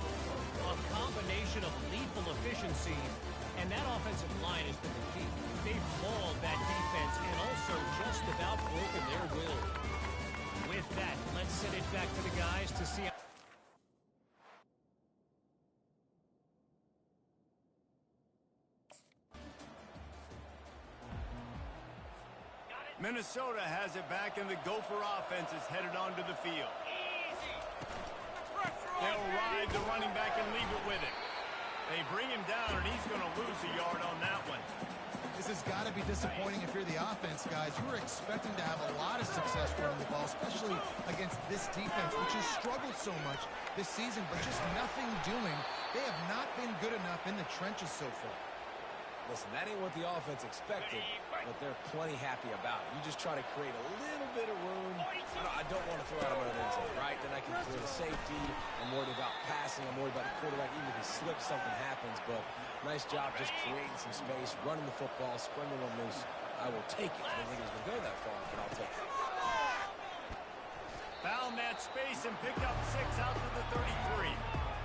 A combination of lethal efficiency, and that offensive line has been the key. They've mauled that defense and also just about broken their will. With that, let's send it back to the guys to see how... Minnesota has it back, and the Gopher offense is headed onto the field. They'll ride the running back and leave it with him. They bring him down, and he's going to lose a yard on that one. This has got to be disappointing if you're the offense, guys. You were expecting to have a lot of success running the ball, especially against this defense, which has struggled so much this season, but just nothing doing. They have not been good enough in the trenches so far. Listen, that ain't what the offense expected, but they're plenty happy about it. You just try to create a little bit of room. I don't want to throw out my own end zone, right? Then I can create a safety. I'm worried about passing. I'm worried about the quarterback. Even if he slips, something happens. But nice job just creating some space, running the football, springing one loose. I will take it. I didn't think it was going to go that far, but I'll take it. Found that space and picked up 6 out to the 33.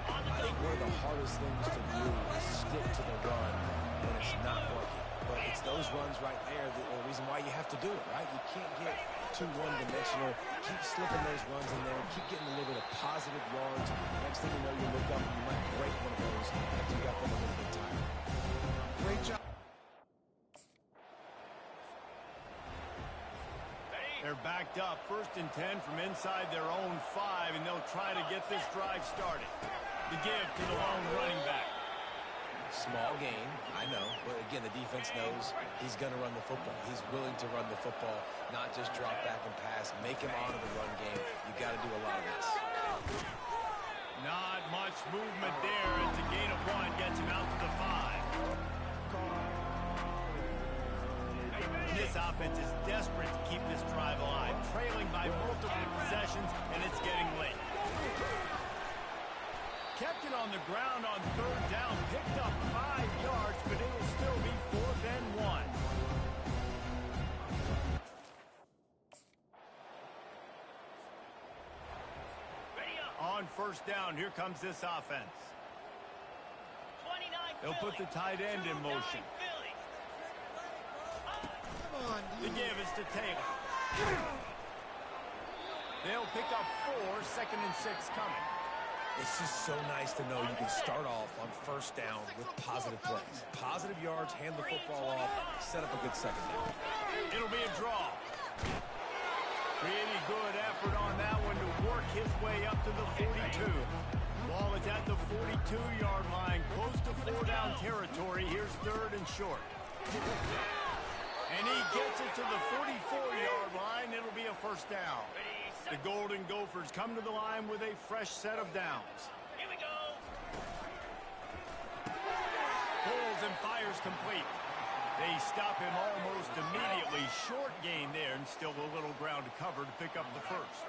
I think one of the hardest things to do is stick to the run when it's not working. But it's those runs right there the reason why you have to do it, right? You can't get too one-dimensional. Keep slipping those runs in there. Keep getting a little bit of positive yards. Next thing you know, you look up and you might break one of those after you got them a little bit tired. Great job. They're backed up, 1st and 10 from inside their own 5, and they'll try to get this drive started. The give to the lone running back. Small gain, I know, but again, the defense knows he's going to run the football. He's willing to run the football, not just drop back and pass, make him honor the run game. You got to do a lot of this. Not much movement there. It's a gain of 1, gets him out to the 5. This offense is desperate to keep this drive alive, trailing by multiple possessions, and it's getting late. Kept it on the ground on 3rd down, picked up 5 yards, but it will still be 4th and 1. On 1st down, here comes this offense. They'll put the tight end in motion. Come on, The give is to Taylor. They'll pick up 4, 2nd and 6 coming. It's just so nice to know you can start off on 1st down with positive plays. Positive yards, hand the football off, set up a good 2nd down. It'll be a draw. Pretty good effort on that one to work his way up to the 42. Ball is at the 42-yard line, close to 4-down territory. Here's 3rd and short. And he gets it to the 44-yard line. It'll be a 1st down. The Golden Gophers come to the line with a fresh set of downs. Here we go. Pulls and fires complete. They stop him almost immediately. Short gain there, and still a little ground to cover to pick up the 1st.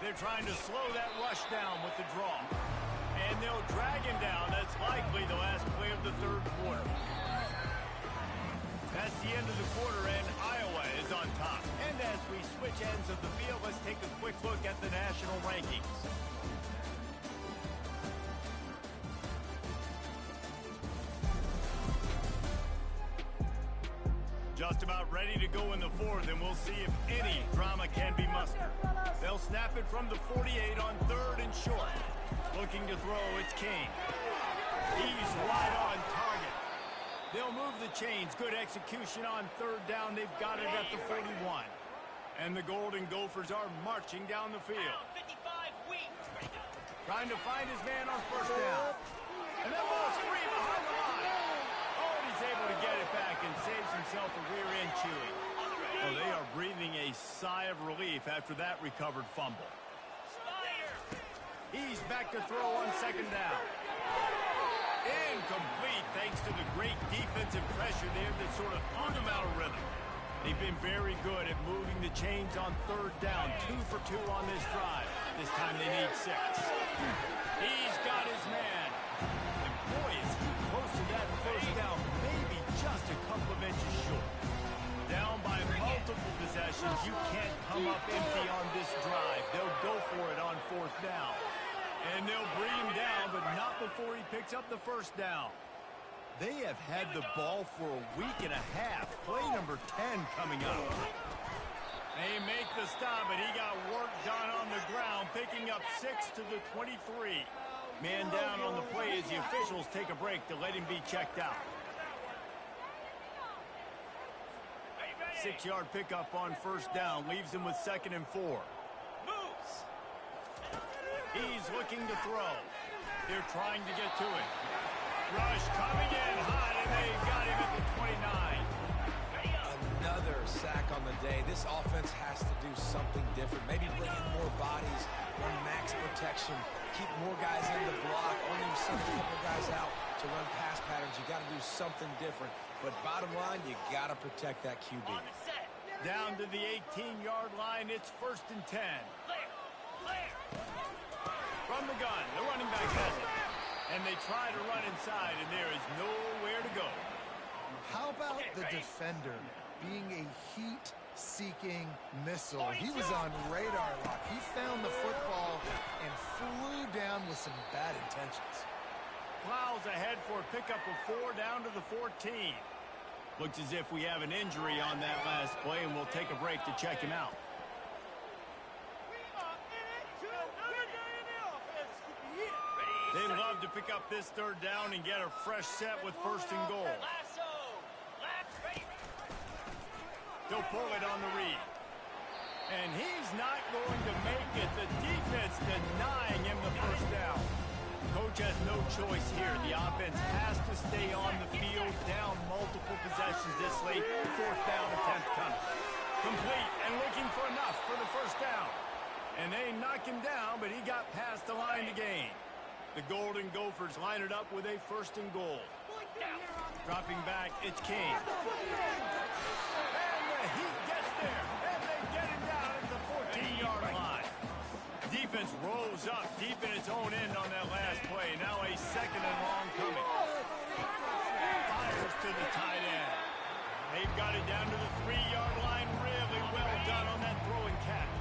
They're trying to slow that rush down with the draw. And they'll drag him down. That's likely the last play of the 3rd quarter. That's the end of the quarter, and Iowa is on top. And as we switch ends of the field, let's take a quick look at the national rankings. Just about ready to go in the 4th, and we'll see if any drama can be mustered. They'll snap it from the 48 on 3rd and short. Looking to throw, it's King. He's right on target. They'll move the chains. Good execution on 3rd down. They've got it at the 41. And the Golden Gophers are marching down the field. 55 weeks. Trying to find his man on 1st down. And that ball's free behind the line. Oh, and he's able to get it back and saves himself a rear end chewing. Oh, they are breathing a sigh of relief after that recovered fumble. He's back to throw on second down. Incomplete thanks to the great defensive pressure there that sort of threw them out of rhythm. They've been very good at moving the chains on third down. 2 for 2 on this drive. This time they need 6. He's got his man. And boy, is he close to that first down. Maybe just a couple of inches short. Down by multiple possessions. You can't come up empty on this drive. They'll go for it on fourth down. And they'll bring him down, but not before he picks up the first down. They have had the ball for a week and a half. Play number 10 coming up. They make the stop, but he got work done on the ground, picking up 6 to the 23. Man down on the play as the officials take a break to let him be checked out. 6-yard pickup on first down leaves him with 2nd and 4. He's looking to throw. They're trying to get to it. Rush coming in hot, and they've got him at the 29. Another sack on the day. This offense has to do something different. Maybe bring in more bodies, run max protection, keep more guys in the block, only send a couple guys out to run pass patterns. You got to do something different. But bottom line, you got to protect that QB. Down to the 18-yard line, it's 1st and 10. From the gun, the running back has it. And they try to run inside, and there is nowhere to go. How about the defender being a heat-seeking missile? He was on radar lock. He found the football and flew down with some bad intentions. Plows ahead for a pickup of 4 down to the 14. Looks as if we have an injury on that last play, and we'll take a break to check him out. They'd love to pick up this 3rd down and get a fresh set with 1st and goal. He'll pull it on the read. And he's not going to make it. The defense denying him the first down. Coach has no choice here. The offense has to stay on the field, down multiple possessions this late. 4th down attempt coming. Complete and looking for enough for the first down. And they knock him down, but he got past the line to gain. The Golden Gophers line it up with a 1st and goal. Dropping back, it's King. And the Heat gets there, and they get him down at the 14-yard line. Defense rose up deep in its own end on that last play. Now a 2nd and long coming. Fires to the tight end. They've got it down to the 3-yard line. Really well done on that throwing catch.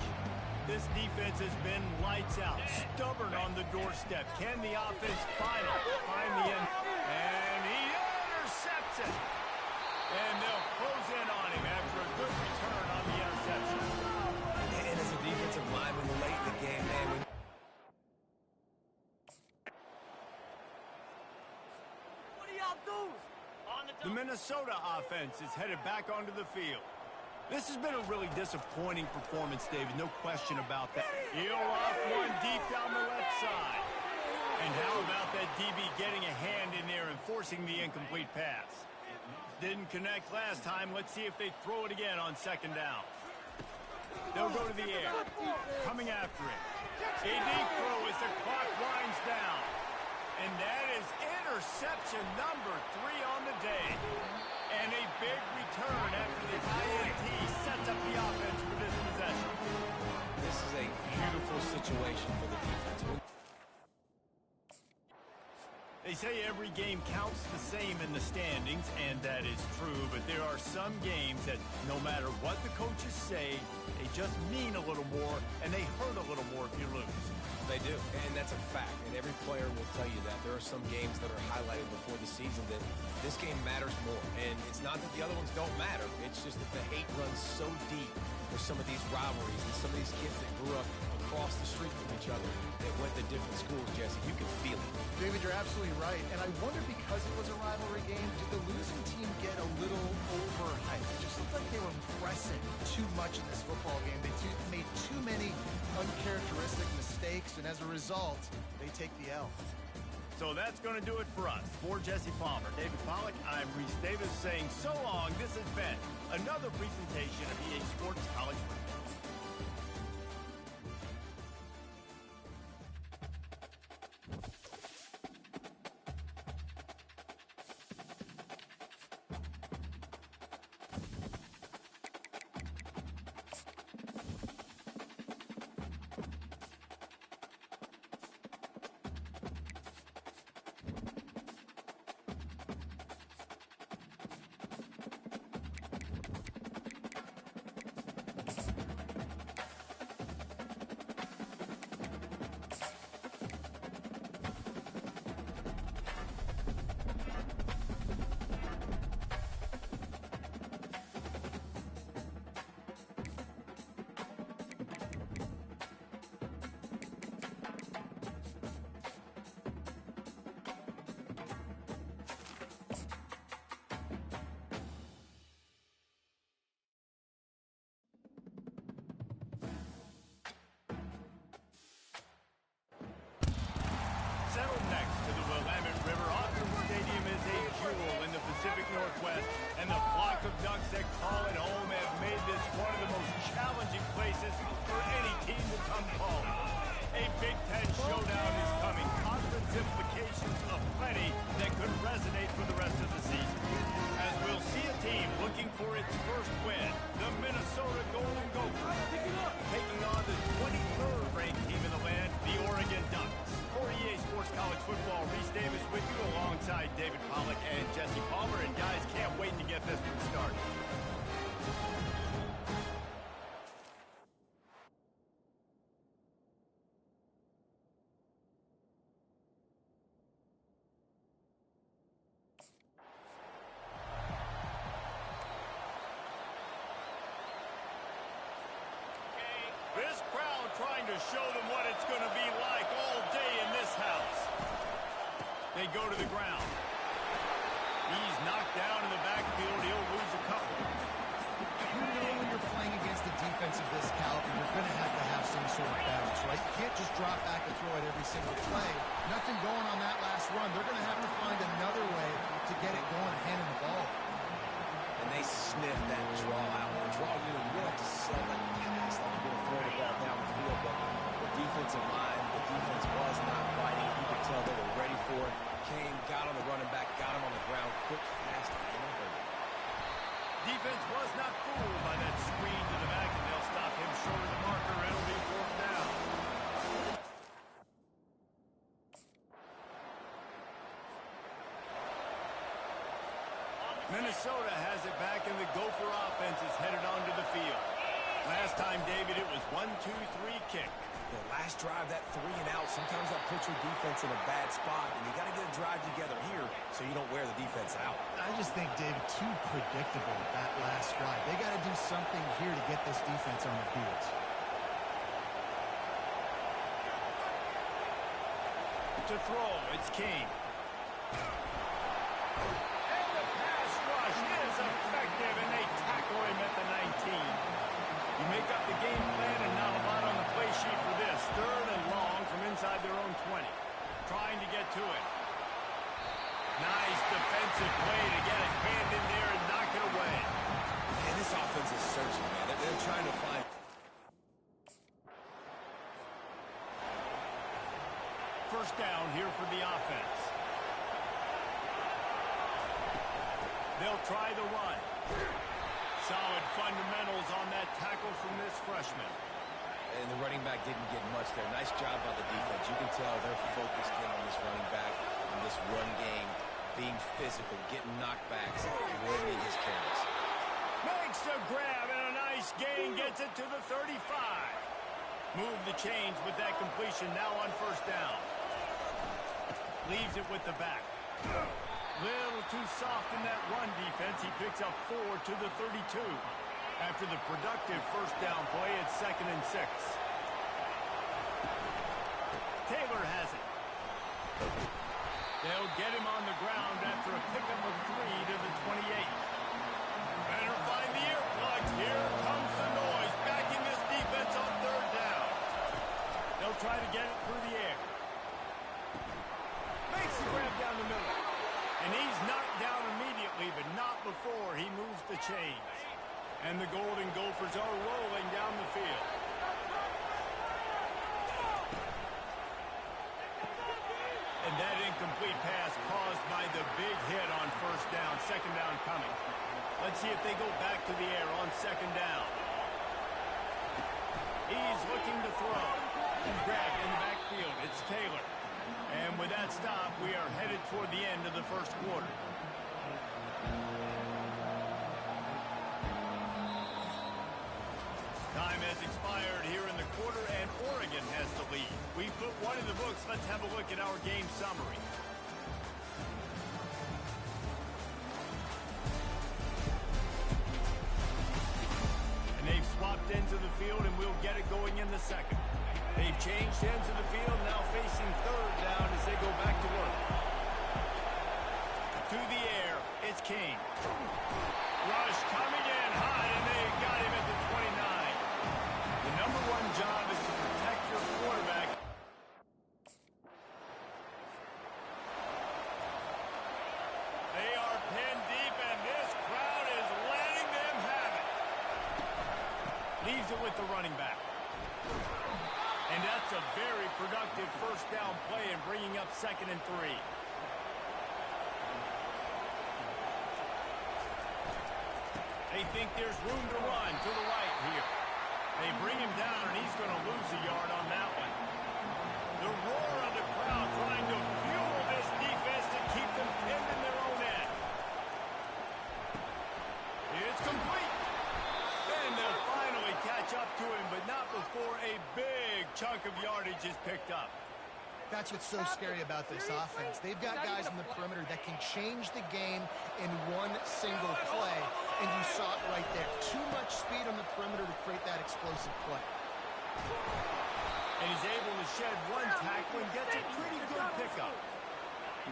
This defense has been lights out, stubborn on the doorstep. Can the offense find the end? And he intercepts it. And they'll close in on him after a good return on the interception. And as a defensive lineman late in the game, man. What do y'all do? The Minnesota offense is headed back onto the field. This has been a really disappointing performance, David. No question about that. He'll off one deep down the left side. And how about that DB getting a hand in there and forcing the incomplete pass? Didn't connect last time. Let's see if they throw it again on 2nd down. They'll go to the air. Coming after it. A deep throw as the clock winds down. And that is interception number 3 on the day. And a big return after the INT sets up the offense for this possession. This is a beautiful situation for the defense. They say every game counts the same in the standings, and that is true, but there are some games that no matter what the coaches say, they just mean a little more, and they hurt a little more if you lose. They do, and that's a fact, and every player will tell you that. There are some games that are highlighted before the season that this game matters more, and it's not that the other ones don't matter. It's just that the hate runs so deep for some of these rivalries and some of these kids that grew up across the street from each other that went to different schools, Jesse. You can feel it. David, you're absolutely right. And I wonder, because it was a rivalry game, did the losing team get a little overhyped? It just looked like they were pressing too much in this football game. They made too many uncharacteristic mistakes, and as a result, they take the L. So that's going to do it for us. For Jesse Palmer, David Pollack, I'm Reese Davis saying so long. This has been another presentation of EA Sports College Football. Minnesota Golden Gophers. Taking on the 23rd ranked team in the land, the Oregon Ducks. For EA Sports College Football, Reese Davis with you alongside David Pollack and Jesse Palmer. And guys, can't wait to get this one started. This crowd trying to show them what it's going to be like all day in this house. They go to the ground. He's knocked down in the backfield. He'll lose a couple. You know when you're playing against a defense of this caliber, you're going to have some sort of balance, right? You can't just drop back and throw it every single play. Nothing going on that last run. They're going to have to find another way to get it going, handing the ball. And they sniffed that draw out. The draw unit really like to sell that pass, like you're going to throw the ball down the field. But the defensive line, the defense was not biting. You could tell they were ready for it. Came, got on the running back, got him on the ground, quick, fast, and Defense was not fooled by that screen to the back, and they'll stop him short of the marker. It'll be fourth down. Minnesota has it back, and the Gopher offense is headed onto the field. Last time, David, it was 1-2-3 kick. the last drive, that 3 and out, sometimes that puts your defense in a bad spot, and you got to get a drive together here so you don't wear the defense out. I just think, David, too predictable that last drive. They got to do something here to get this defense on their heels. To throw, it's King. And the pass rush is effective, and they tackle him at the 19. You make up the game plan, and not a lot on the play sheet for this. Third and long from inside their own 20. Trying to get to it. Nice defensive play to get a hand in there and knock it away. And this offense is searching, man. They're trying to find... First down here for the offense. They'll try the run. Solid fundamentals on that tackle from this freshman. And the running back didn't get much there. Nice job by the defense. You can tell they're focused in on this running back, on this run game, being physical, getting knockbacks, and winning his carries. Makes a grab and a nice gain, gets it to the 35. Move the chains with that completion now on first down. Leaves it with the back. Little too soft in that run defense. He picks up 4 to the 32. After the productive first down play, it's 2nd and 6. Taylor has it. They'll get him on the ground after a pickup of 3 to the 28. Better find the earplugs. Here comes the noise. Backing this defense on third down. They'll try to get it through the air. Makes the grab down the middle. And he's knocked down immediately, but not before he moves the chains. And the Golden Gophers are rolling down the field. And that incomplete pass caused by the big hit on first down. Second down coming. Let's see if they go back to the air on second down. He's looking to throw. Grabbed in the backfield. It's Taylor. And with that stop, we are headed toward the end of the first quarter. Time has expired here in the quarter, and Oregon has the lead. We put one in the books. Let's have a look at our game summary. And they've swapped ends of the field, and we'll get it going in the second. They've changed ends of the field, now facing third down as they go back to work. To the air, it's King. Rush coming in high, and they got him at the 29. The number one job is to protect your quarterback. They are pinned deep, and this crowd is letting them have it. Leaves it with the running back. And that's a very productive first down play and bringing up 2nd and 3. They They think there's room to run to the right here. They bring him down, and he's going to lose a yard on that one. The roar of the crowd trying to fuel this defense to keep them pinned in their own end. It's complete. And they'll finally catch up to him, but not before a big chunk of yardage is picked up. That's what's so scary about this offense. They've got guys in the perimeter that can change the game in one single play, and you saw it right there. Too much speed on the perimeter to create that explosive play. And he's able to shed one tackle and gets a pretty good pickup.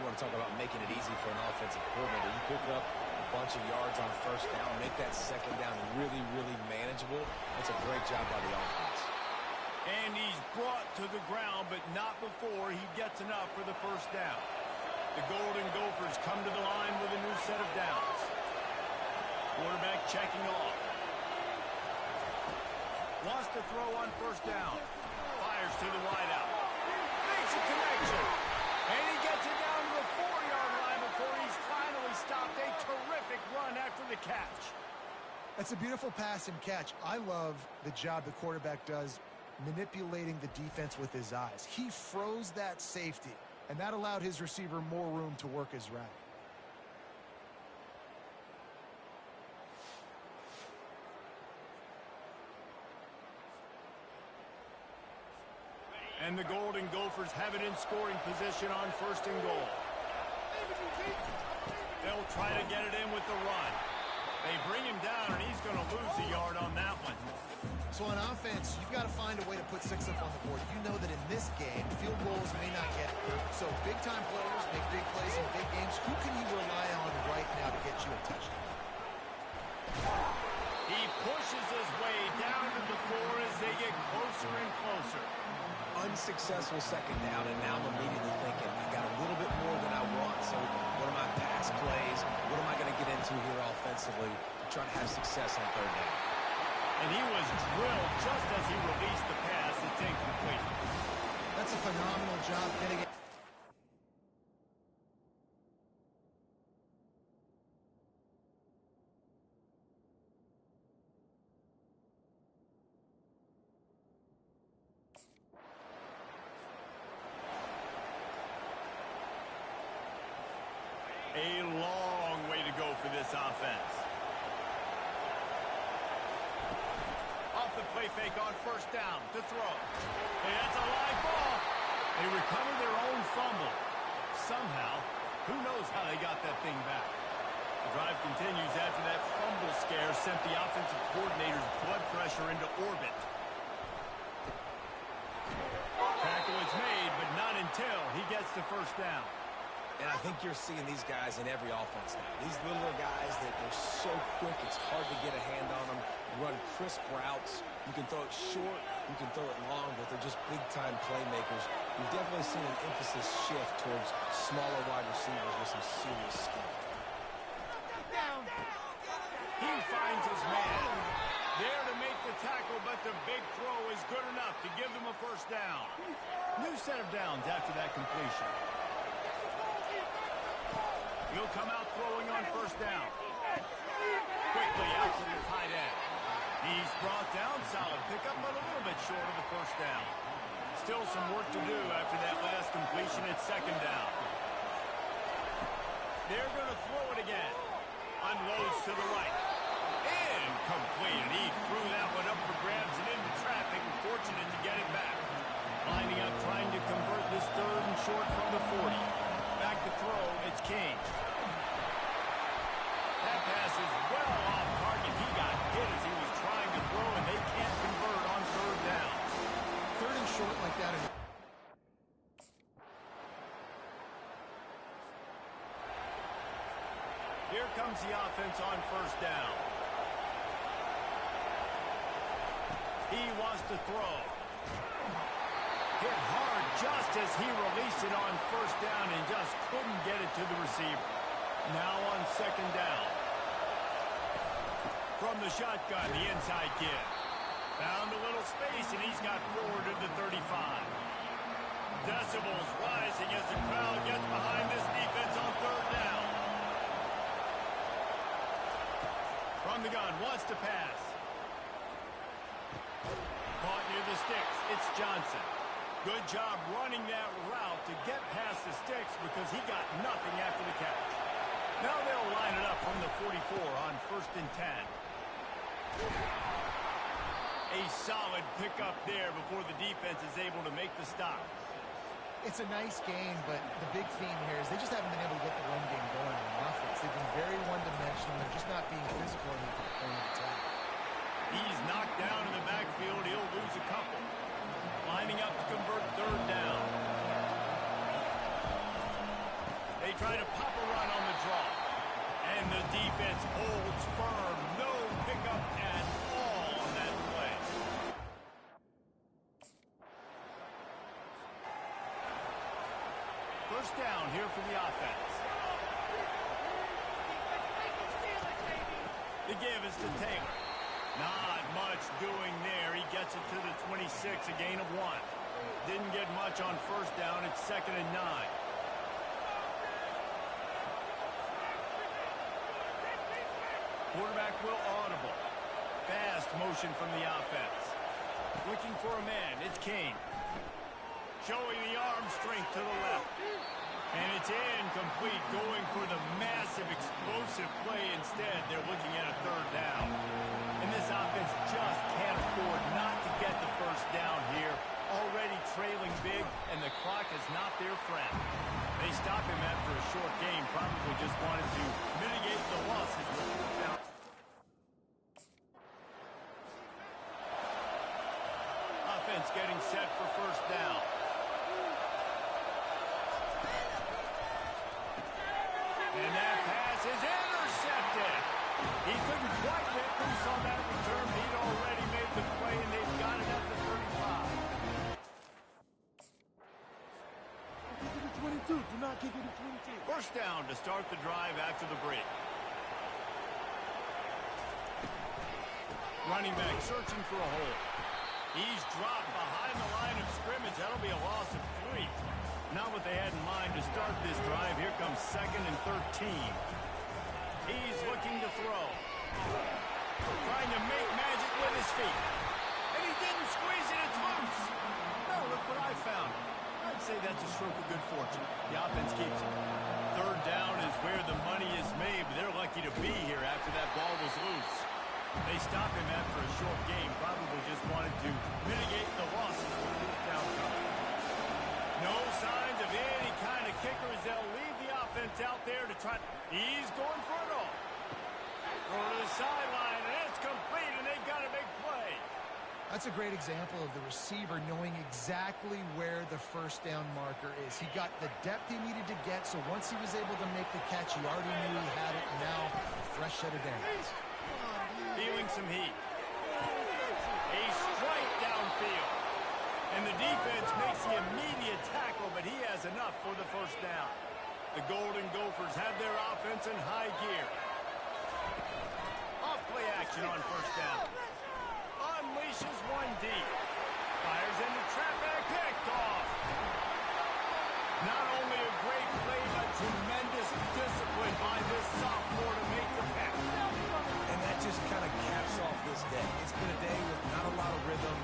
You want to talk about making it easy for an offensive coordinator. You pick up a bunch of yards on first down, make that second down really, really manageable. That's a great job by the offense. And he's brought to the ground, but not before he gets enough for the first down. The Golden Gophers come to the line with a new set of downs. Quarterback checking off. Wants to throw on first down. Fires to the wideout. Makes a connection. And he gets it down to the 4-yard line before he's finally stopped. A terrific run after the catch. That's a beautiful pass and catch. I love the job the quarterback does manipulating the defense with his eyes. He froze that safety, and that allowed his receiver more room to work his route. And the Golden Gophers have it in scoring position on first and goal. They'll try to get it in with the run. They bring him down, and he's going to lose a yard on that one. So on offense, you've got to find a way to put 6 up on the board. You know that in this game, field goals may not get it. So big-time players make big plays in big games. Who can you rely on right now to get you a touchdown? He pushes his way down to the floor as they get closer and closer. Unsuccessful second down, and now I'm immediately thinking, I got a little bit more than I want, so what are my pass plays? What am I going to get into here offensively to try to have success on third down? And he was drilled just as he released the pass. It's incomplete. That's a phenomenal job getting it. A long way to go for this offense. Off the play fake on first down to throw. And that's a live ball. They recover their own fumble. Somehow, who knows how they got that thing back. The drive continues after that fumble scare sent the offensive coordinator's blood pressure into orbit. Tackle is made, but not until he gets the first down. And I think you're seeing these guys in every offense now. These littler guys that they're so quick, it's hard to get a hand on them. Run crisp routes. You can throw it short, you can throw it long, but they're just big-time playmakers. We've definitely seen an emphasis shift towards smaller wide receivers with some serious skill. He finds his man. There to make the tackle, but the big throw is good enough to give them a first down. New set of downs after that completion. He'll come out throwing on first down. Quickly out to the tight end. He's brought down, solid pickup, but a little bit short of the first down. Still some work to do after that last completion at second down. They're going to throw it again. Unloads to the right. Incomplete. And he threw that one up for grabs and into traffic, and fortunate to get it back. Lining up, trying to convert this third and short from the 40. Back to throw, it's King. That pass is well off target. He got hit as he was trying to throw, and they can't convert on third down. Third and short like that. Here comes the offense on first down. He wants to throw. Hit hard just as he released it on first down and just couldn't get it to the receiver. Now on second down. From the shotgun, the inside give. Found a little space, and he's got forward to the 35. Decibels rising as the crowd gets behind this defense on third down. From the the gun, wants to pass. Caught near the sticks. It's Johnson. Good job running that route to get past the sticks because he got nothing after the catch. Now they'll line it up from the 44 on 1st and 10. A solid pickup there before the defense is able to make the stop. It's a nice game, but the big theme here is they just haven't been able to get the run game going on offense. They've been very one-dimensional. They're just not being physical enough at the point of attack. He's knocked down in the backfield. He'll lose a couple. Lining up to convert 3rd down. They try to pop a run on the draw. And the defense holds firm. No pickup at all on that play. First down here for the offense. The give is to Taylor. Not much doing there. He gets it to the 26, a gain of 1. Didn't get much on 1st down. It's 2nd and 9. Quarterback will audible. Fast motion from the offense. Looking for a man. It's Kane. Showing the arm strength to the left. And it's incomplete, going for the massive explosive play instead. They're looking at a 3rd down. And this offense just can't afford not to get the 1st down here. Already trailing big, and the clock is not their friend. They stop him after a short game, probably just wanted to mitigate the losses with 4th down. Offense getting set for 1st down. And that pass is intercepted. He couldn't quite get loose on that return. He'd already made the play, and they've got it at the 35. Kick it to 22. Do not kick it to 22. First down to start the drive after the break. Running back searching for a hole. He's dropped behind the line of scrimmage. That'll be a loss of 3. Not what they had in mind to start this drive. Here comes 2nd and 13. He's looking to throw. Trying to make magic with his feet. And he didn't squeeze it. It's loose. No, look what I found. I'd say that's a stroke of good fortune. The offense keeps it. 3rd down is where the money is made, but they're lucky to be here after that ball was loose. They stop him after a short game. Probably just wanted to mitigate the losses with 4th down coming. No signs of any kind of kickers. They'll leave the offense out there to try. He's going for it all. Throw to the sideline, and it's complete, and they've got a big play. That's a great example of the receiver knowing exactly where the 1st down marker is. He got the depth he needed to get, so once he was able to make the catch, he already knew he had it, and now a fresh set of downs. Feeling some heat. A strike downfield. And the defense makes the immediate tackle, but he has enough for the 1st down. The Golden Gophers have their offense in high gear. Off play action on 1st down. Unleashes one deep. Fires into traffic. Picked off. Not only a great play, but tremendous discipline by this sophomore to make the pick. And that just kind of caps off this day. It's been a day with not a lot of rhythm.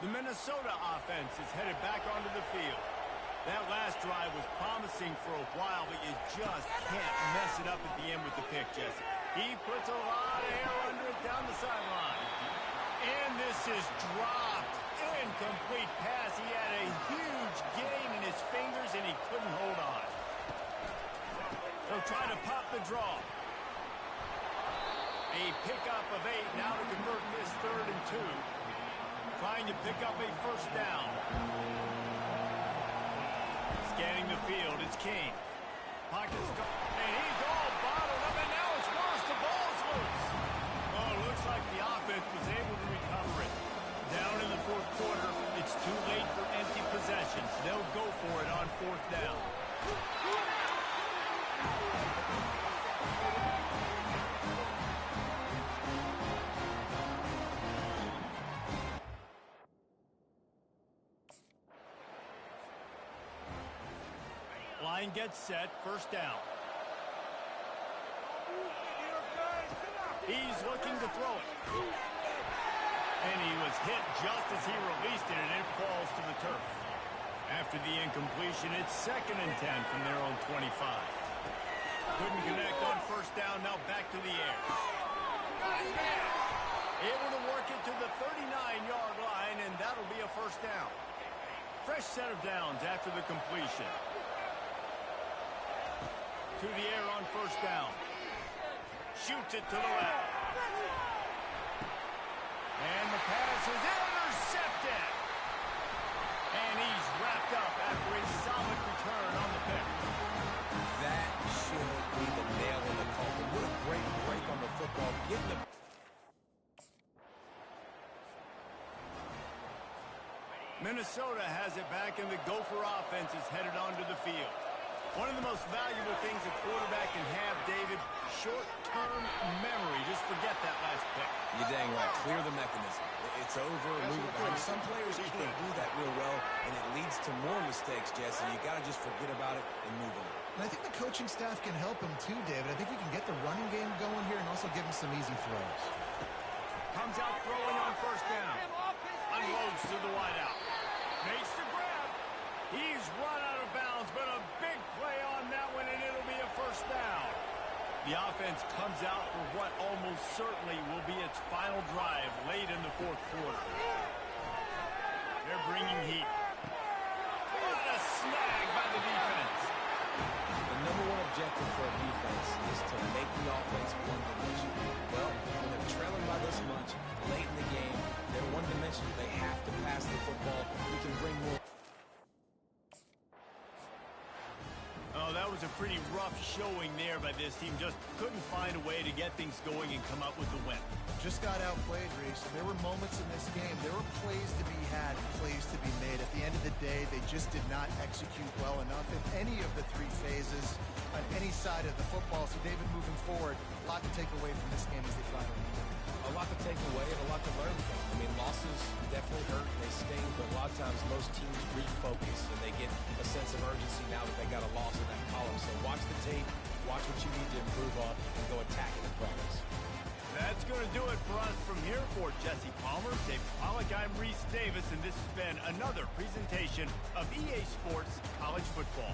The Minnesota offense is headed back onto the field. That last drive was promising for a while, but you just can't mess it up at the end with the pick, Jesse. He puts a lot of air under it down the sideline. And this is dropped. Incomplete pass. He had a huge gain in his fingers, and he couldn't hold on. They'll try to pop the draw. A pickup of 8 now to convert this 3rd and 2. Trying to pick up a 1st down. Scanning the field, it's King. Pockets, and he's all bottled up, and now it's worse. The ball's loose. Oh, it looks like the offense was able to recover it. Down in the 4th quarter, it's too late for empty possessions. They'll go for it on 4th down. Line gets set, first down. He's looking to throw it. And he was hit just as he released it, and it falls to the turf. After the incompletion, it's 2nd and 10 from their own 25. Couldn't connect on first down, now back to the air. Able to work it to the 39-yard line, and that'll be a first down. Fresh set of downs after the completion. To the air on first down. Shoots it to the left. And the pass is intercepted. And he's wrapped up after a solid return on the pick. That should be the nail in the coffin. What a great break on the football. Getting the... Minnesota has it back, and the Gopher offense is headed onto the field. One of the most valuable things a quarterback can have, David, short-term memory. Just forget that last pick. You're dang right. Clear the mechanism. It's over, move it behind. Some players can't do that real well, and it leads to more mistakes, Jesse. You got to just forget about it and move on. And I think the coaching staff can help him too, David. I think we can get the running game going here and also give him some easy throws. Comes out throwing on first down. Unloads to the wideout. Makes the grab. He's run out of bounds, but a big play on that one, and it'll be a first down. The offense comes out for what almost certainly will be its final drive late in the 4th quarter. They're bringing heat. What a snag by the defense. The number one objective for a defense is to make the offense one-dimensional. Well, when they're trailing by this much, late in the game, they're one-dimensional. They have to pass the football. We can bring more. Oh, that was a pretty rough showing there by this team. Just couldn't find a way to get things going and come up with the win. Just got outplayed, Reese. There were moments in this game. There were plays to be had, plays to be made. At the end of the day, they just did not execute well enough in any of the 3 phases on any side of the football. So, David, moving forward, a lot to take away from this game as they try to win. A lot to take away and a lot to learn from. I mean, losses definitely hurt, they sting, but a lot of times most teams refocus and they get a sense of urgency now that they got a loss in that column. So watch the tape, watch what you need to improve on, and go attack it in practice. That's going to do it for us from here. For Jesse Palmer, Dave Pollack, I'm Reese Davis, and this has been another presentation of EA Sports College Football.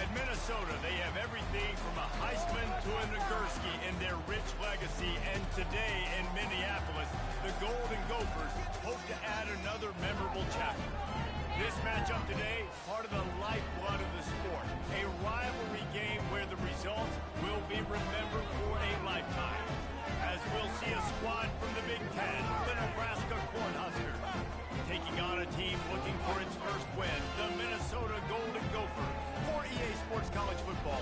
At Minnesota, they have everything from a Heisman to a Nagurski in their rich legacy. And today in Minneapolis, the Golden Gophers hope to add another memorable chapter. This matchup today, part of the lifeblood of the sport. A rivalry game where the results will be remembered for a lifetime. As we'll see a squad from the Big Ten, the Nebraska Cornhuskers, taking on a team looking for its first win, the Minnesota Golden Gophers. For EA Sports College Football,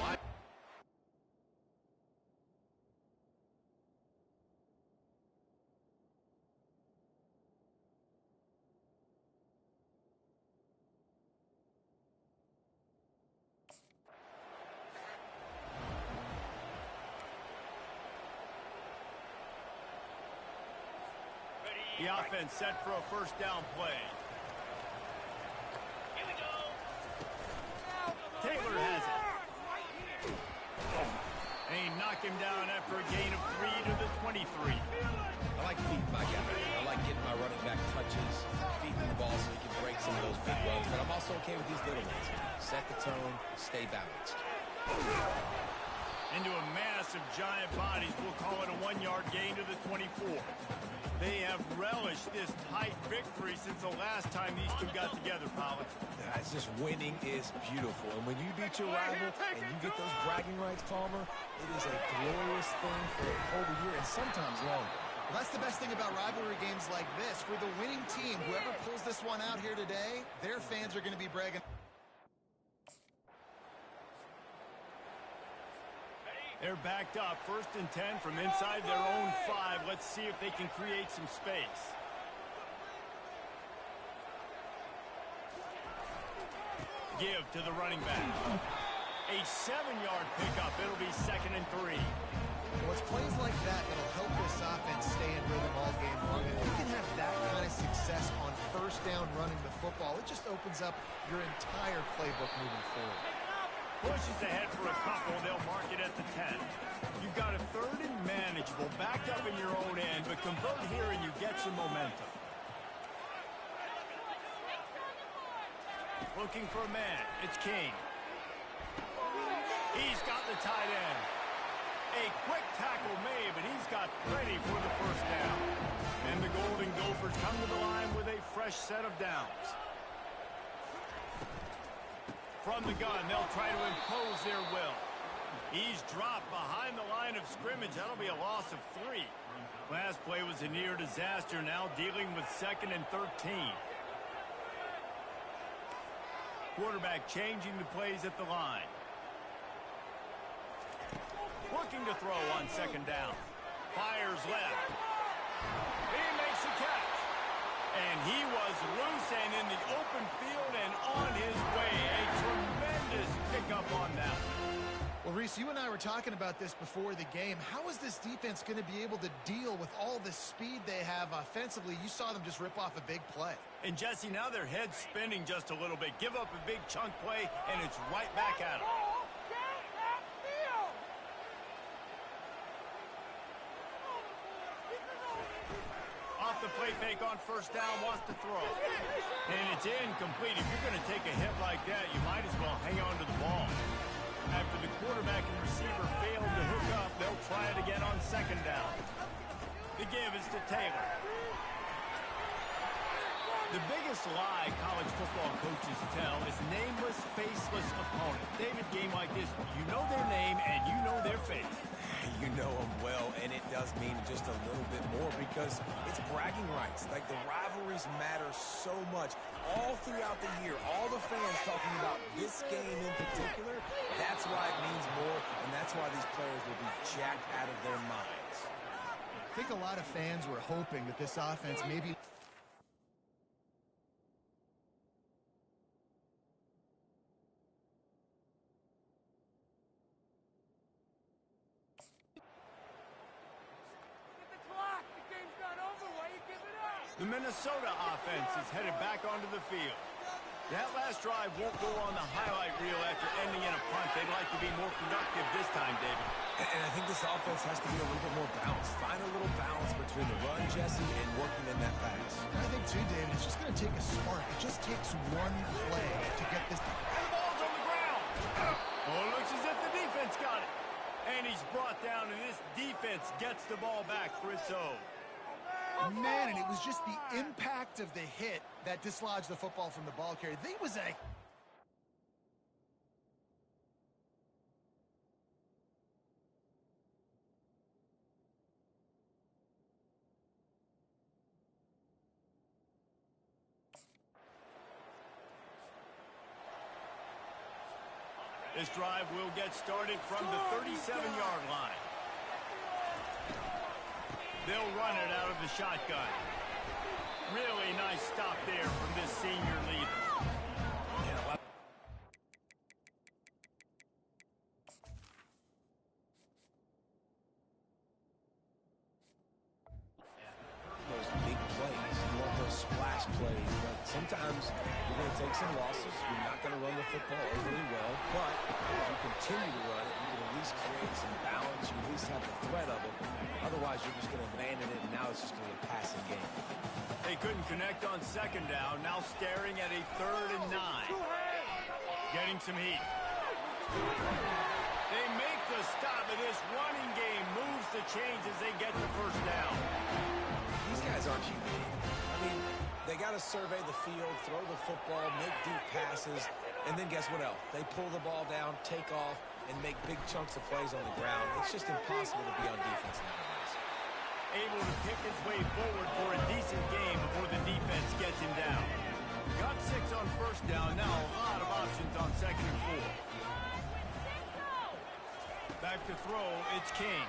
the offense set for a first down play. Here we go. Taylor has it. And he knocked him down after a gain of 3 to the 23. I like feeding my guy. I like getting my running back touches, feeding the ball so he can break some of those big runs. But I'm also okay with these little ones. Set the tone, stay balanced. Into a mass of giant bodies. We'll call it a 1-yard gain to the 24. They have relished this tight victory since the last time these two got together, Pollard. It's just winning is beautiful. And when you beat your rival and you get those bragging rights, Palmer, it is a glorious thing for a whole year and sometimes longer. Well, that's the best thing about rivalry games like this. For the winning team, whoever pulls this one out here today, their fans are going to be bragging. They're backed up. 1st and 10 from inside their own 5. Let's see if they can create some space. Give to the running back. A 7-yard pickup. It'll be 2nd and 3. Well, it's plays like that that'll help this offense stay in rhythm all game long. If you can have that kind of success on first down running the football, it just opens up your entire playbook moving forward. Pushes ahead for a couple. They'll mark it at the 10. You've got a 3rd and manageable, backed up in your own end, but convert here and you get some momentum. Looking for a man. It's King. He's got the tight end. A quick tackle made, but he's got plenty for the first down. And the Golden Gophers come to the line with a fresh set of downs. From the gun, they'll try to impose their will. He's dropped behind the line of scrimmage. That'll be a loss of 3. Last play was a near disaster, now dealing with 2nd and 13. Quarterback changing the plays at the line. Looking to throw on 2nd down. Fires left. He makes a catch. And he was loose and in the open field and on his way. A tremendous pickup on that one. Well, Reese, you and I were talking about this before the game. How is this defense going to be able to deal with all the speed they have offensively? You saw them just rip off a big play. And, Jesse, now their head's spinning just a little bit. Give up a big chunk play, and it's right back at them. Off the play fake on 1st down, wants to throw. And it's incomplete. If you're going to take a hit like that, you might as well hang on to the ball. After the quarterback and receiver failed to hook up, they'll try it again on 2nd down. The give is to Taylor. The biggest lie college football coaches tell is nameless, faceless opponent. David, game like this, you know their name and you know their face. You know them well, and it does mean just a little bit more because it's bragging rights. Like, the rivalries matter so much. All throughout the year, all the fans talking about this game in particular, that's why it means more, and that's why these players will be jacked out of their minds. I think a lot of fans were hoping that this offense maybe... The Minnesota offense is headed back onto the field. That last drive won't go on the highlight reel after ending in a punt. They'd like to be more productive this time, David. And I think this offense has to be a little bit more balanced. Find a little balance between the run, Jesse, and working in that pass. I think, too, David, it's just going to take a spark. It just takes one play to get this... And the ball's on the ground. Oh, it looks as if the defense got it. And he's brought down, and this defense gets the ball back for its own. Man, and it was just the impact of the hit that dislodged the football from the ball carrier. There was a... This drive will get started from the 37-yard line. They'll run it out of the shotgun. Really nice stop there from this senior leader. Those big plays, you want those splash plays, but sometimes you're going to take some losses. You're not going to run the football overly well, but if you continue to run it, you can at least create some balance. You at least have the threat of it. Otherwise, you're just going to abandon it, and now it's just going to be a passing game. They couldn't connect on second down, now staring at a 3rd and 9. Getting some heat. They make the stop, and this running game moves the chains as they get the first down. These guys aren't human. I mean, they got to survey the field, throw the football, make deep passes, and then guess what else? They pull the ball down, take off, and make big chunks of plays on the ground. It's just impossible to be on defense nowadays. Able to pick his way forward for a decent game before the defense gets him down. Got 6 on first down, now a lot of options on 2nd and 4. Back to throw, it's King.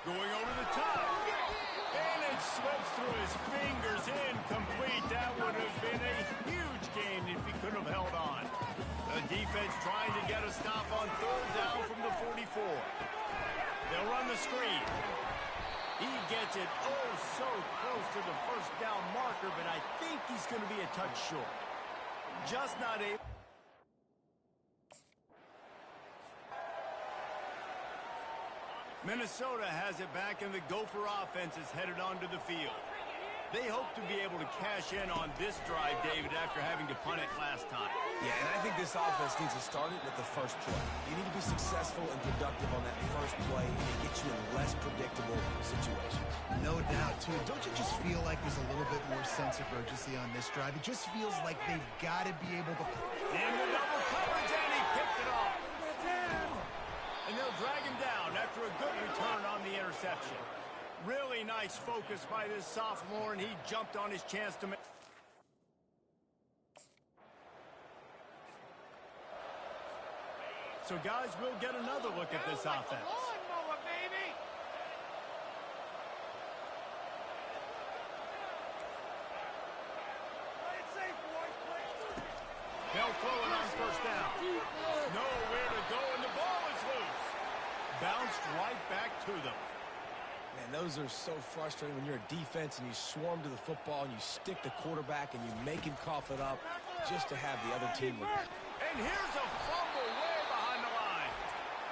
Going over the top. And it slips through his fingers, incomplete. That would have been a huge gain if he could have held on. The defense trying to get a stop on 3rd down from the 44. They'll run the screen. He gets it oh so close to the first down marker, but I think he's going to be a touch short. Just not able. Minnesota has it back, and the Gopher offense is headed onto the field. They hope to be able to cash in on this drive, David, after having to punt it last time. Yeah, and I think this offense needs to start it with the first play. You need to be successful and productive on that first play, and it gets you in less predictable situations. No doubt, too. Don't you just feel like there's a little bit more sense of urgency on this drive? It just feels like they've got to be able to... In the double coverage, and he picked it off. And they'll drag him down after a good return on the interception. Really nice focus by this sophomore, and he jumped on his chance to make... So, guys, we'll get another look at this offense. They'll throw it on first down. Nowhere to go, and the ball is loose. Bounced right back to them. Man, those are so frustrating when you're a defense and you swarm to the football and you stick the quarterback and you make him cough it up just to have the other team. And here's a fumble way behind the line.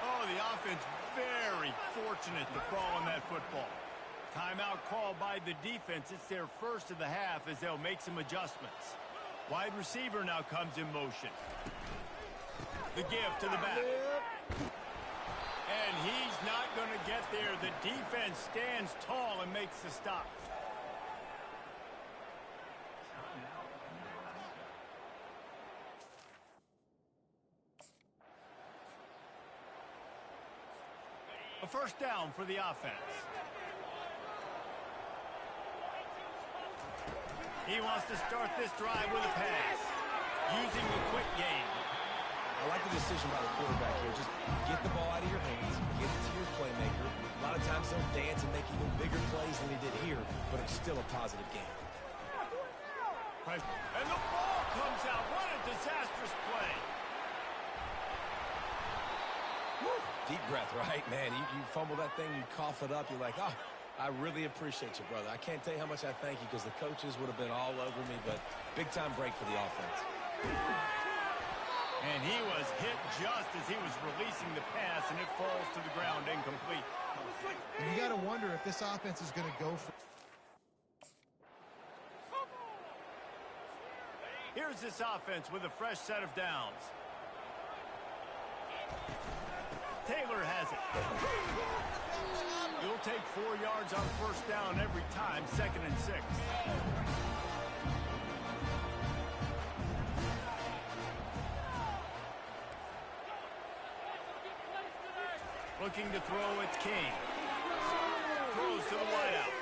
Oh, the offense very fortunate to fall on that football. Timeout called by the defense. It's their first of the half as they'll make some adjustments. Wide receiver now comes in motion. The give to the back. And he's not going to get there. The defense stands tall and makes the stop. A first down for the offense. He wants to start this drive with a pass, using the quick game. I like the decision by the quarterback here. Just get the ball out of your hands, get it to your playmaker. A lot of times they'll dance and make even bigger plays than he did here, but it's still a positive game. And the ball comes out. What a disastrous play. Woo. Deep breath, right? Man, you fumble that thing, you cough it up, you're like, oh, I really appreciate you, brother. I can't tell you how much I thank you because the coaches would have been all over me, but big-time break for the offense. And he was hit just as he was releasing the pass, and it falls to the ground incomplete. And you got to wonder if this offense is going to go for... Here's this offense with a fresh set of downs. Taylor has it. He'll take 4 yards on first down every time, 2nd and 6. Looking to throw, it's King. Throws to the wideout.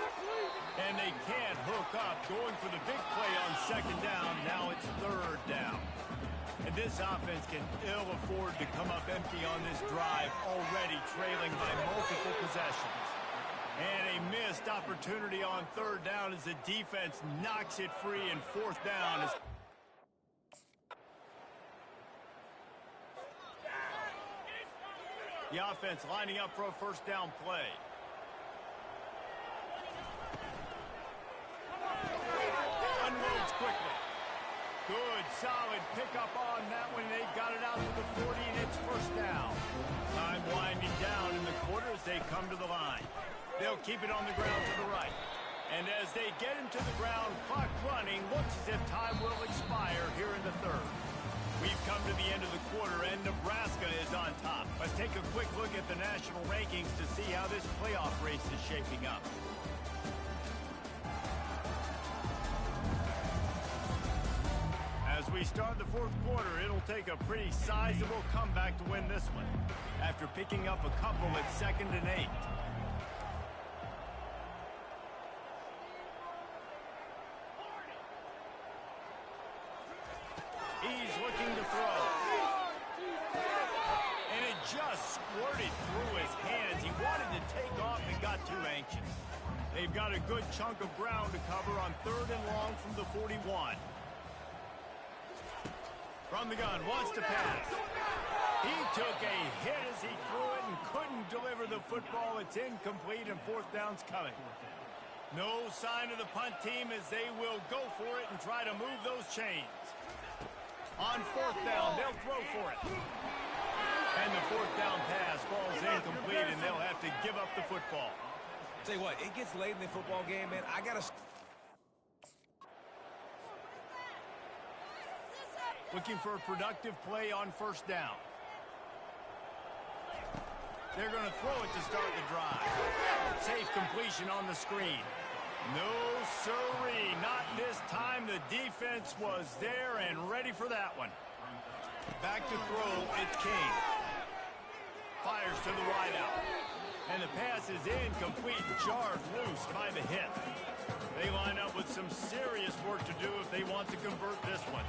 And they can't hook up. Going for the big play on 2nd down. Now it's 3rd down. And this offense can ill afford to come up empty on this drive, already trailing by multiple possessions. And a missed opportunity on 3rd down as the defense knocks it free, and 4th down is... The offense lining up for a first down play. Unloads quickly. Good, solid pickup on that one. They've got it out to the 40, and it's first down. Time winding down in the quarter as they come to the line. They'll keep it on the ground to the right. And as they get him to the ground, clock running, looks as if time will expire here in the 3rd. We've come to the end of the quarter, and Nebraska is on top. Let's take a quick look at the national rankings to see how this playoff race is shaping up. As we start the 4th quarter, it'll take a pretty sizable comeback to win this one, after picking up a couple at 2nd and 8. He's looking to throw. And it just squirted through his hands. He wanted to take off and got too anxious. They've got a good chunk of ground to cover on 3rd and long from the 41. From the gun, wants to pass. He took a hit as he threw it and couldn't deliver the football. It's incomplete, and 4th down's coming. No sign of the punt team as they will go for it and try to move those chains. On 4th down, they'll throw for it. And the 4th down pass falls incomplete, and they'll have to give up the football. Tell you what, it gets late in the football game, man. I got to... Looking for a productive play on first down. They're going to throw it to start the drive. Safe completion on the screen. No sirree, not this time. The defense was there and ready for that one. Back to throw, it's King. Fires to the wideout. And the pass is incomplete, jarred loose by the hit. They line up with some serious work to do if they want to convert this one.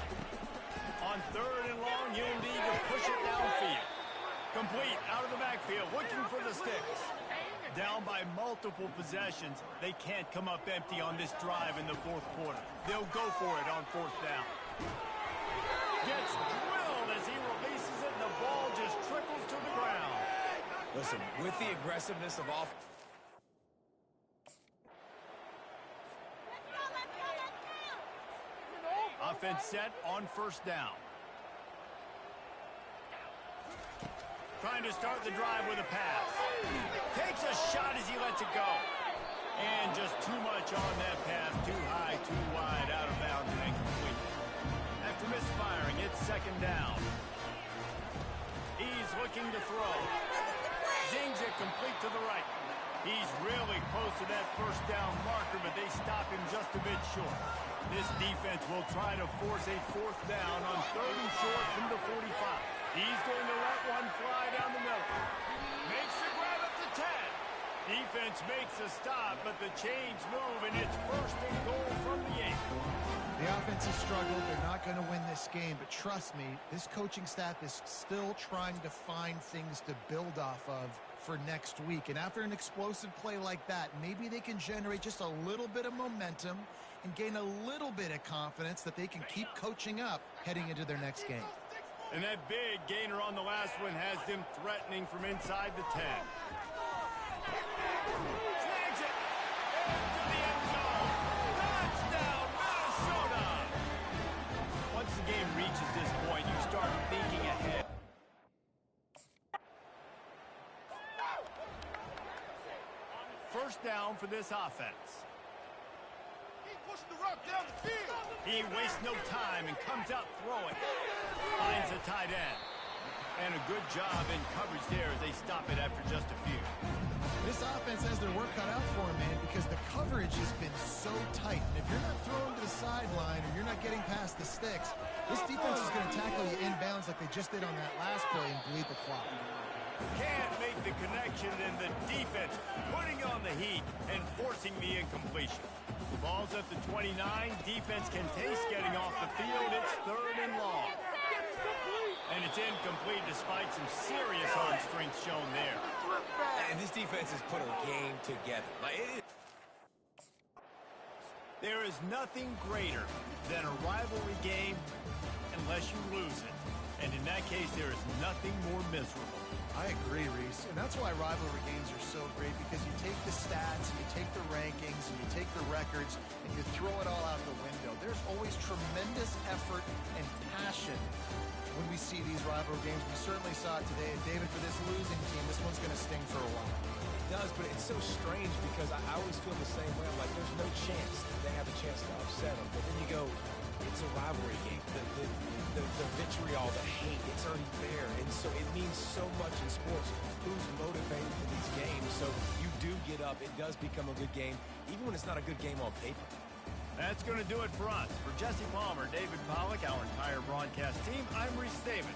On 3rd and long, you'll need to push it downfield. Complete, out of the backfield, looking for the sticks. Down by multiple possessions, they can't come up empty on this drive in the 4th quarter. They'll go for it on 4th down. Gets drilled as he releases it, and the ball just trickles to the ground. Listen, with the aggressiveness of off... Offense set on first down. Trying to start the drive with a pass. Takes a shot as he lets it go. And just too much on that pass. Too high, too wide, out of bounds, and incomplete. After misfiring, it's 2nd down. He's looking to throw. Zings it complete to the right. He's really close to that first down marker, but they stop him just a bit short. This defense will try to force a 4th down on 3rd and short from the 45. He's going to let one fly down the middle. Makes the grab at the 10. Defense makes a stop, but the chains move, and it's 1st and goal from the 8. The offense has struggled. They're not going to win this game, but trust me, this coaching staff is still trying to find things to build off of for next week. And after an explosive play like that, maybe they can generate just a little bit of momentum and gain a little bit of confidence that they can keep coaching up heading into their next game. And that big gainer on the last one has them threatening from inside the 10. Snags it into the end zone. Touchdown, Minnesota! Once the game reaches this point, you start thinking ahead. First down for this offense. He wastes no time and comes out throwing. Finds the tight end. And a good job in coverage there as they stop it after just a few. This offense has their work cut out for them, man, because the coverage has been so tight. And if you're not throwing to the sideline or you're not getting past the sticks, this defense is going to tackle you inbounds like they just did on that last play and bleed the clock. Can't make the connection, and the defense putting on the heat and forcing the incompletion. Ball's at the 29. Defense can taste getting off the field. It's 3rd and long. And it's incomplete despite some serious arm strength shown there. And this defense has put a game together. There is nothing greater than a rivalry game unless you lose it. And in that case, there is nothing more miserable. I agree, Reese. And that's why rivalry games are so great, because you take the stats, and you take the rankings, and you take the records, and you throw it all out the window. There's always tremendous effort and passion when we see these rivalry games. We certainly saw it today. And David, for this losing team, this one's going to sting for a while. It does, but it's so strange because I always feel the same way. I'm like, there's no chance that they have a chance to upset them. But then you go, it's a rivalry game. The vitriol, the hate, it's already there. And so it means so much in sports. Who's motivated for these games? So you do get up. It does become a good game, even when it's not a good game on paper. That's going to do it for us. For Jesse Palmer, David Pollack, our entire broadcast team, I'm Reese Davis.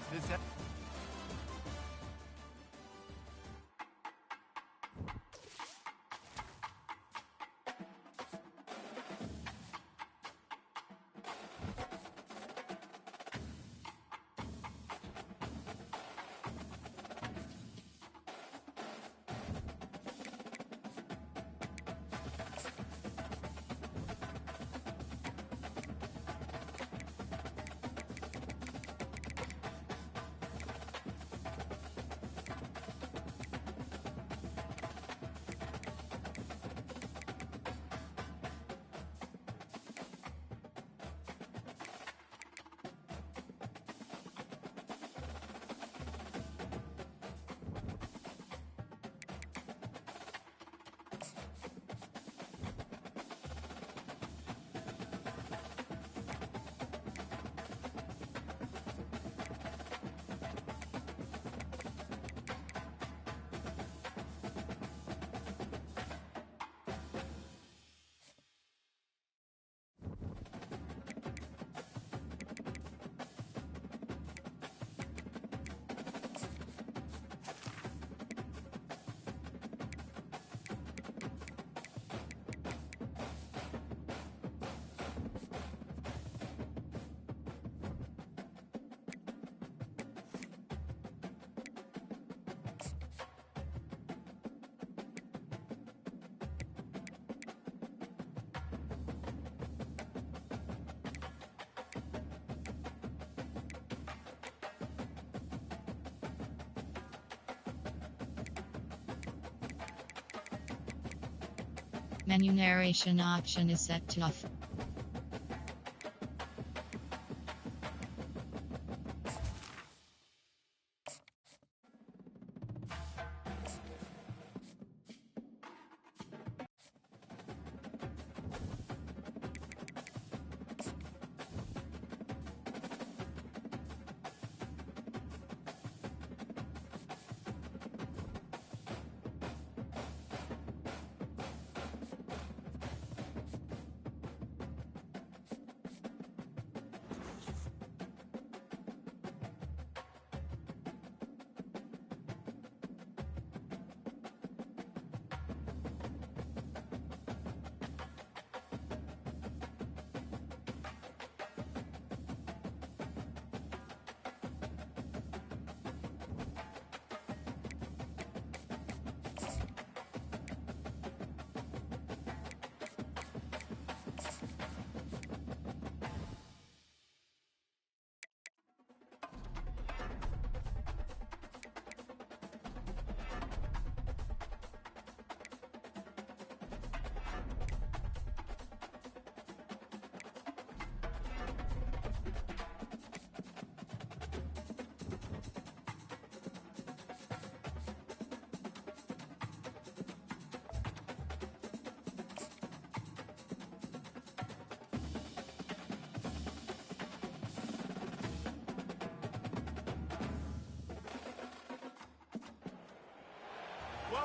Menu narration option is set to off.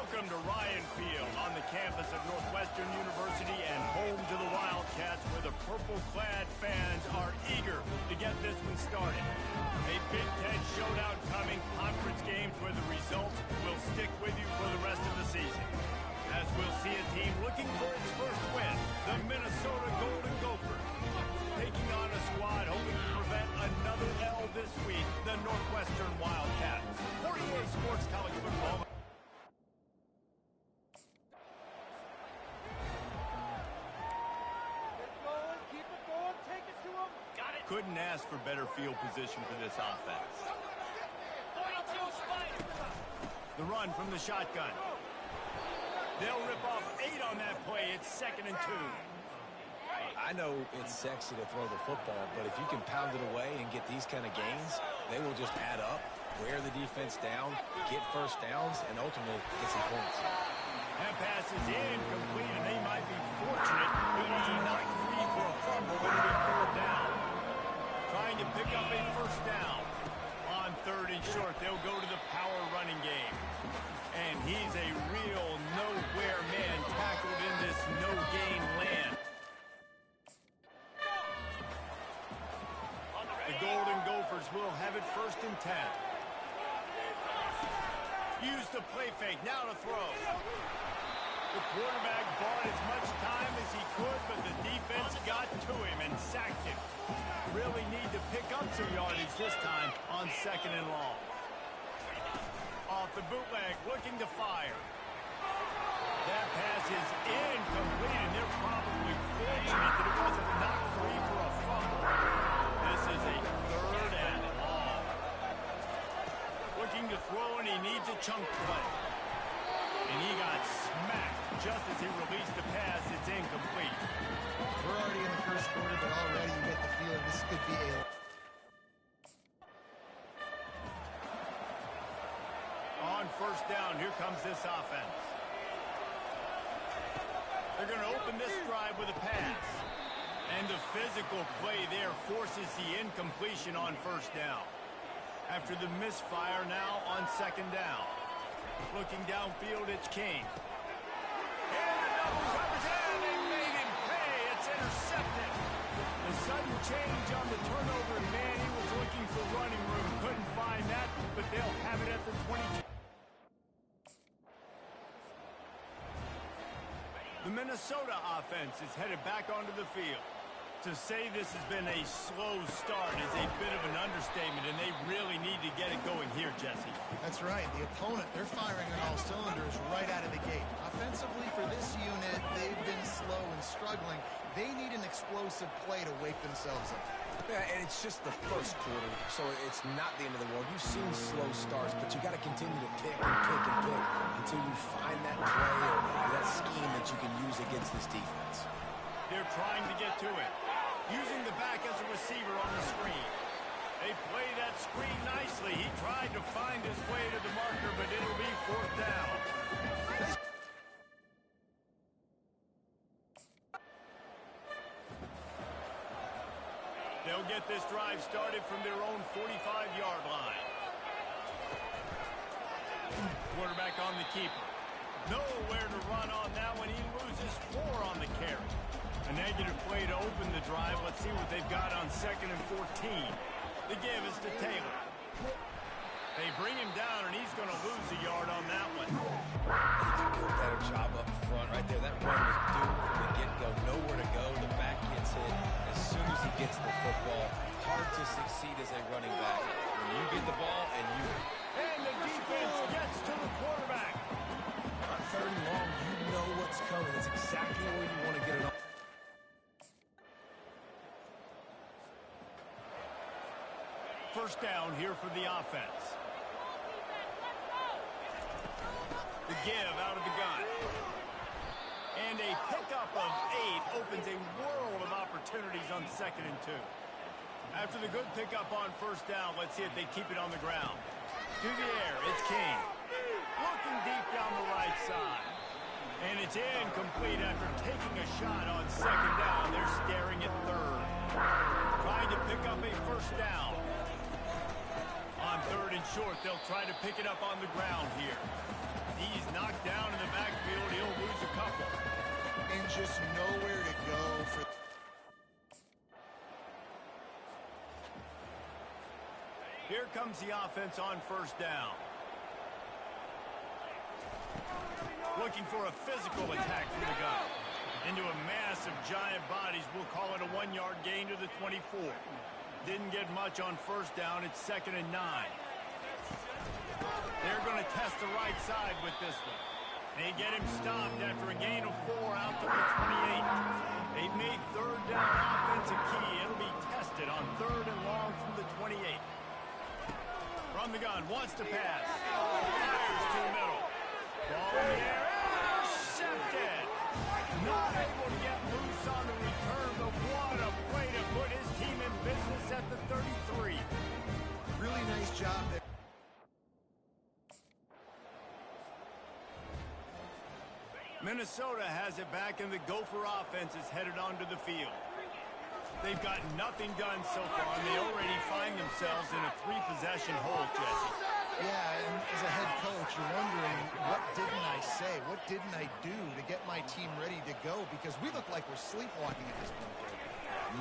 Welcome to Ryan Field on the campus of Northwestern University and home to the Wildcats, where the purple-clad fans are eager to get this one started. A Big Ten showdown coming, conference games where the results will stick with you for the rest of the season. As we'll see a team looking for its first win, the Minnesota Golden Gophers. Taking on a squad hoping to prevent another L this week, the Northwestern Wildcats. 48 Sports College Football. Couldn't ask for better field position for this offense. The run from the shotgun. They'll rip off 8 on that play. It's 2nd and 2. I know it's sexy to throw the football, but if you can pound it away and get these kind of gains, they will just add up, wear the defense down, get first downs, and ultimately get some points. That pass is incomplete, and they might be fortunate it wasn't knocked free for a fumble when it be 3rd down. Trying to pick up a first down. On 3rd and short, they'll go to the power running game. And he's a real nowhere man tackled in this no-gain land. The Golden Gophers will have it 1st and 10. Use the play fake, now to throw. The quarterback bought as much time as he could, but the defense got to him and sacked him. Really need to pick up some yardage this time on 2nd and long. Off the bootleg, looking to fire. That pass is incomplete, and they're probably fortunate that it wasn't knocked free for a fumble. This is a 3rd and long. Looking to throw, and he needs a chunk play. And he got smacked just as he released the pass. It's incomplete. We're already in the first quarter, but already you get the feeling this could be a... On 1st down, here comes this offense. They're going to open this drive with a pass. And the physical play there forces the incompletion on 1st down. After the misfire now on 2nd down. Looking downfield, it's King. And the double coverage, and they made him pay. It's intercepted. The sudden change on the turnover, man, he was looking for running room. Couldn't find that, but they'll have it at the 22. The Minnesota offense is headed back onto the field. To say this has been a slow start is a bit of an understatement, and they really need to get it going here, Jesse. That's right. The opponent, they're firing on all cylinders right out of the gate. Offensively, for this unit, they've been slow and struggling. They need an explosive play to wake themselves up. Yeah, and it's just the first quarter, so it's not the end of the world. You've seen slow starts, but you got to continue to pick and pick and pick until you find that play or that scheme that you can use against this defense. They're trying to get to it. Using the back as a receiver on the screen. They play that screen nicely. He tried to find his way to the marker, but it'll be 4th down. They'll get this drive started from their own 45-yard line. Quarterback on the keeper. Nowhere to run on that one. He loses 4 on the carry. A negative play to open the drive. Let's see what they've got on 2nd and 14. The give is to Taylor. They bring him down, and he's going to lose a yard on that one. A better job up front right there. That run was doomed from the get-go. Nowhere to go. The back gets hit as soon as he gets the football. Hard to succeed as a running back when you get the ball and you... And the defense gets to the quarterback. On 3rd and long, you know what's coming. It's exactly where you want to get it on. First down here for the offense. The give out of the gun. And a pickup of 8 opens a world of opportunities on 2nd and 2. After the good pickup on 1st down, let's see if they keep it on the ground. To the air, it's King. Looking deep down the right side. And it's incomplete after taking a shot on 2nd down. They're staring at 3rd. Trying to pick up a 1st down. On 3rd and short, they'll try to pick it up on the ground here. He's knocked down in the backfield. He'll lose a couple. And just nowhere to go for... Here comes the offense on first down. Looking for a physical attack from the gun. Into a mass of giant bodies, we'll call it a 1-yard gain to the 24. Didn't get much on first down. It's 2nd and 9. They're going to test the right side with this one. They get him stopped after a gain of 4 out to the 28. They've made third down offense a key. It'll be tested on 3rd and long from the 28. From the gun, wants to pass. Fires to the middle. Ball in the air. Intercepted. Not able to get loose on the return, but what a play to put his team in business at the 33. Really nice job there. Minnesota has it back, and the Gopher offense is headed onto the field. They've got nothing done so far, and they already find themselves in a 3-possession hole, Jesse. Yeah, and as a head coach, you're wondering, what didn't I say? What didn't I do to get my team ready to go? Because we look like we're sleepwalking at this point.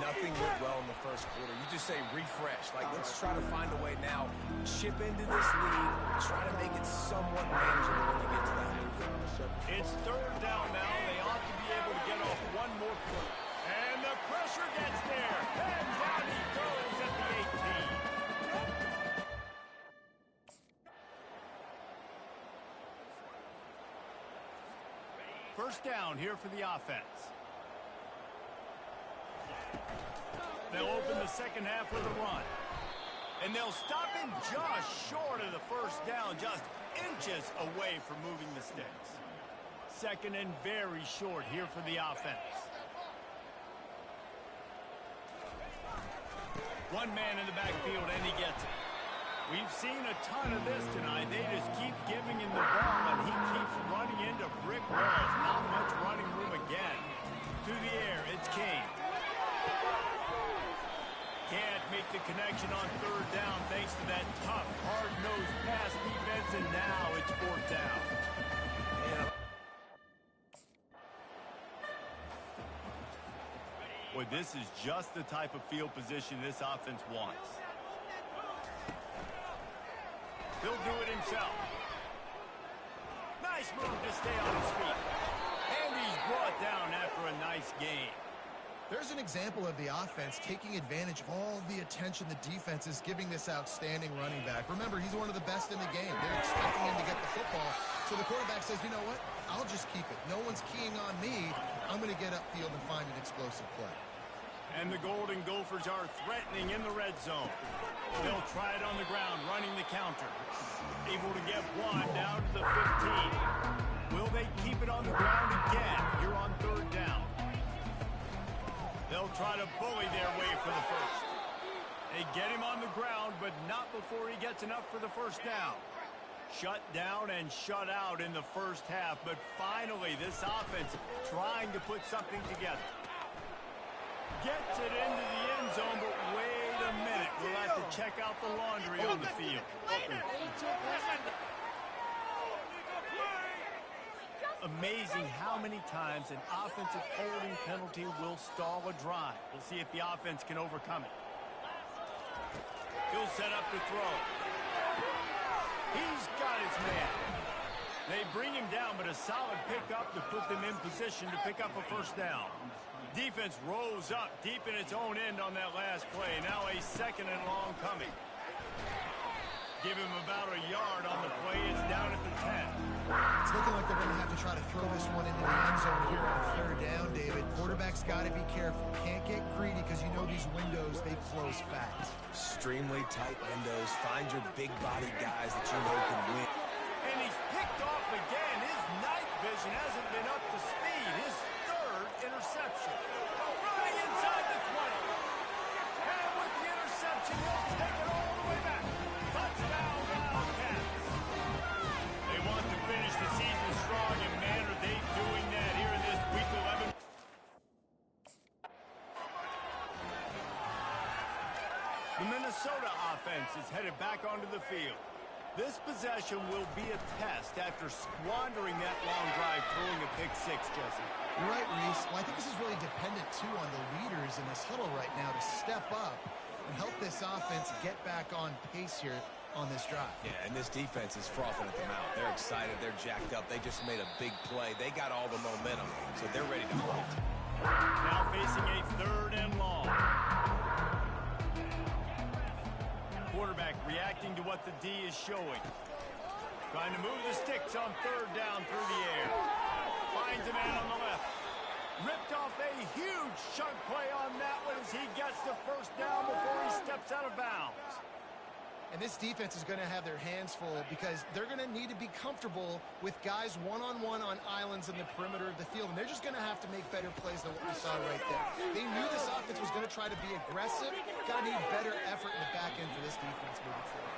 Nothing went well in the first quarter. You just say refresh. Like, let's try to find a way now. Chip into this lead. Try to make it somewhat manageable when you get to that. It's 3rd down now. They ought to be able to get off one more play. And the pressure gets there. And down he goes at the 18. First down here for the offense. They'll open the second half with a run. And they'll stop him just short of the first down, just inches away from moving the sticks. 2nd and very short here for the offense. One man in the backfield, and he gets it. We've seen a ton of this tonight. They just keep giving him the ball, and he keeps running into brick walls. Not much running room again. To the air, it's Kane. Can't make the connection on 3rd down thanks to that tough, hard-nosed pass defense, and now it's 4th down. Boy, this is just the type of field position this offense wants. He'll do it himself. Nice move to stay on his feet. And he's brought down after a nice gain. There's an example of the offense taking advantage of all the attention the defense is giving this outstanding running back. Remember, he's one of the best in the game. They're expecting him to get the football. So the quarterback says, you know what? I'll just keep it. No one's keying on me. I'm going to get upfield and find an explosive play. And the Golden Gophers are threatening in the red zone. They'll try it on the ground, running the counter. Able to get one down to the 15. Will they keep it on the ground again here on 3rd down? They'll try to bully their way for the first. They get him on the ground, but not before he gets enough for the first down. Shut down and shut out in the first half, but finally this offense trying to put something together. Gets it into the end zone, but wait a minute. We'll have to check out the laundry on the field. Amazing how many times an offensive holding penalty will stall a drive. We'll see if the offense can overcome it. He'll set up to throw. He's got his man. They bring him down, but a solid pickup to put them in position to pick up a first down. Defense rose up deep in its own end on that last play. Now a 2nd and long coming. Give him about a yard on the play. It's down at the 10. It's looking like they're going to have to try to throw this one into the end zone here on 3rd down, David. Quarterback's got to be careful. Can't get greedy because you know these windows, they close fast. Extremely tight windows. Find your big-body guys that you know can win. And he's picked off again. His night vision hasn't been up to speed. His 3rd interception. Running inside the 20. And with the interception, he'll take it all the way back. Touchdown, Wildcats. They want to finish the season strong, and man, are they doing that here in this Week 11. The Minnesota offense is headed back onto the field. This possession will be a test after squandering that long drive, throwing a pick six, Jesse. You're right, Reese. Well, I think this is really dependent, too, on the leaders in this huddle right now to step up and help this offense get back on pace here on this drive. Yeah, and this defense is frothing at the mouth. They're excited. They're jacked up. They just made a big play. They got all the momentum, so they're ready to hunt. Now facing a 3rd and long. Quarterback reacting to what the D is showing. Trying to move the sticks on 3rd down through the air. Finds a man on the left. Ripped off a huge chunk play on that one as he gets the 1st down before he steps out of bounds. And this defense is going to have their hands full because they're going to need to be comfortable with guys one-on-one on islands in the perimeter of the field. And they're just going to have to make better plays than what we saw right there. They knew this offense was going to try to be aggressive. Got to need better effort in the back end for this defense moving forward.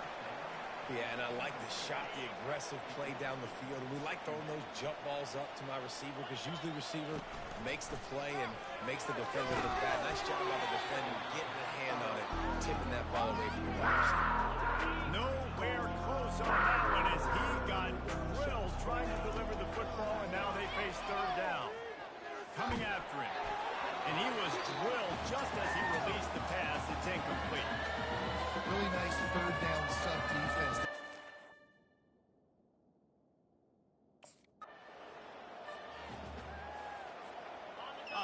Yeah, and I like the shot, the aggressive play down the field. And we like throwing those jump balls up to my receiver because usually receiver makes the play and makes the defender look bad. Nice job by the defender getting a hand on it, tipping that ball away from the wide receiver. Nowhere close on that one as he got drilled trying to deliver the football, and now they face 3rd down. Coming after him. And he was drilled just as he released the pass. It's incomplete. Really nice 3rd down sub-defense.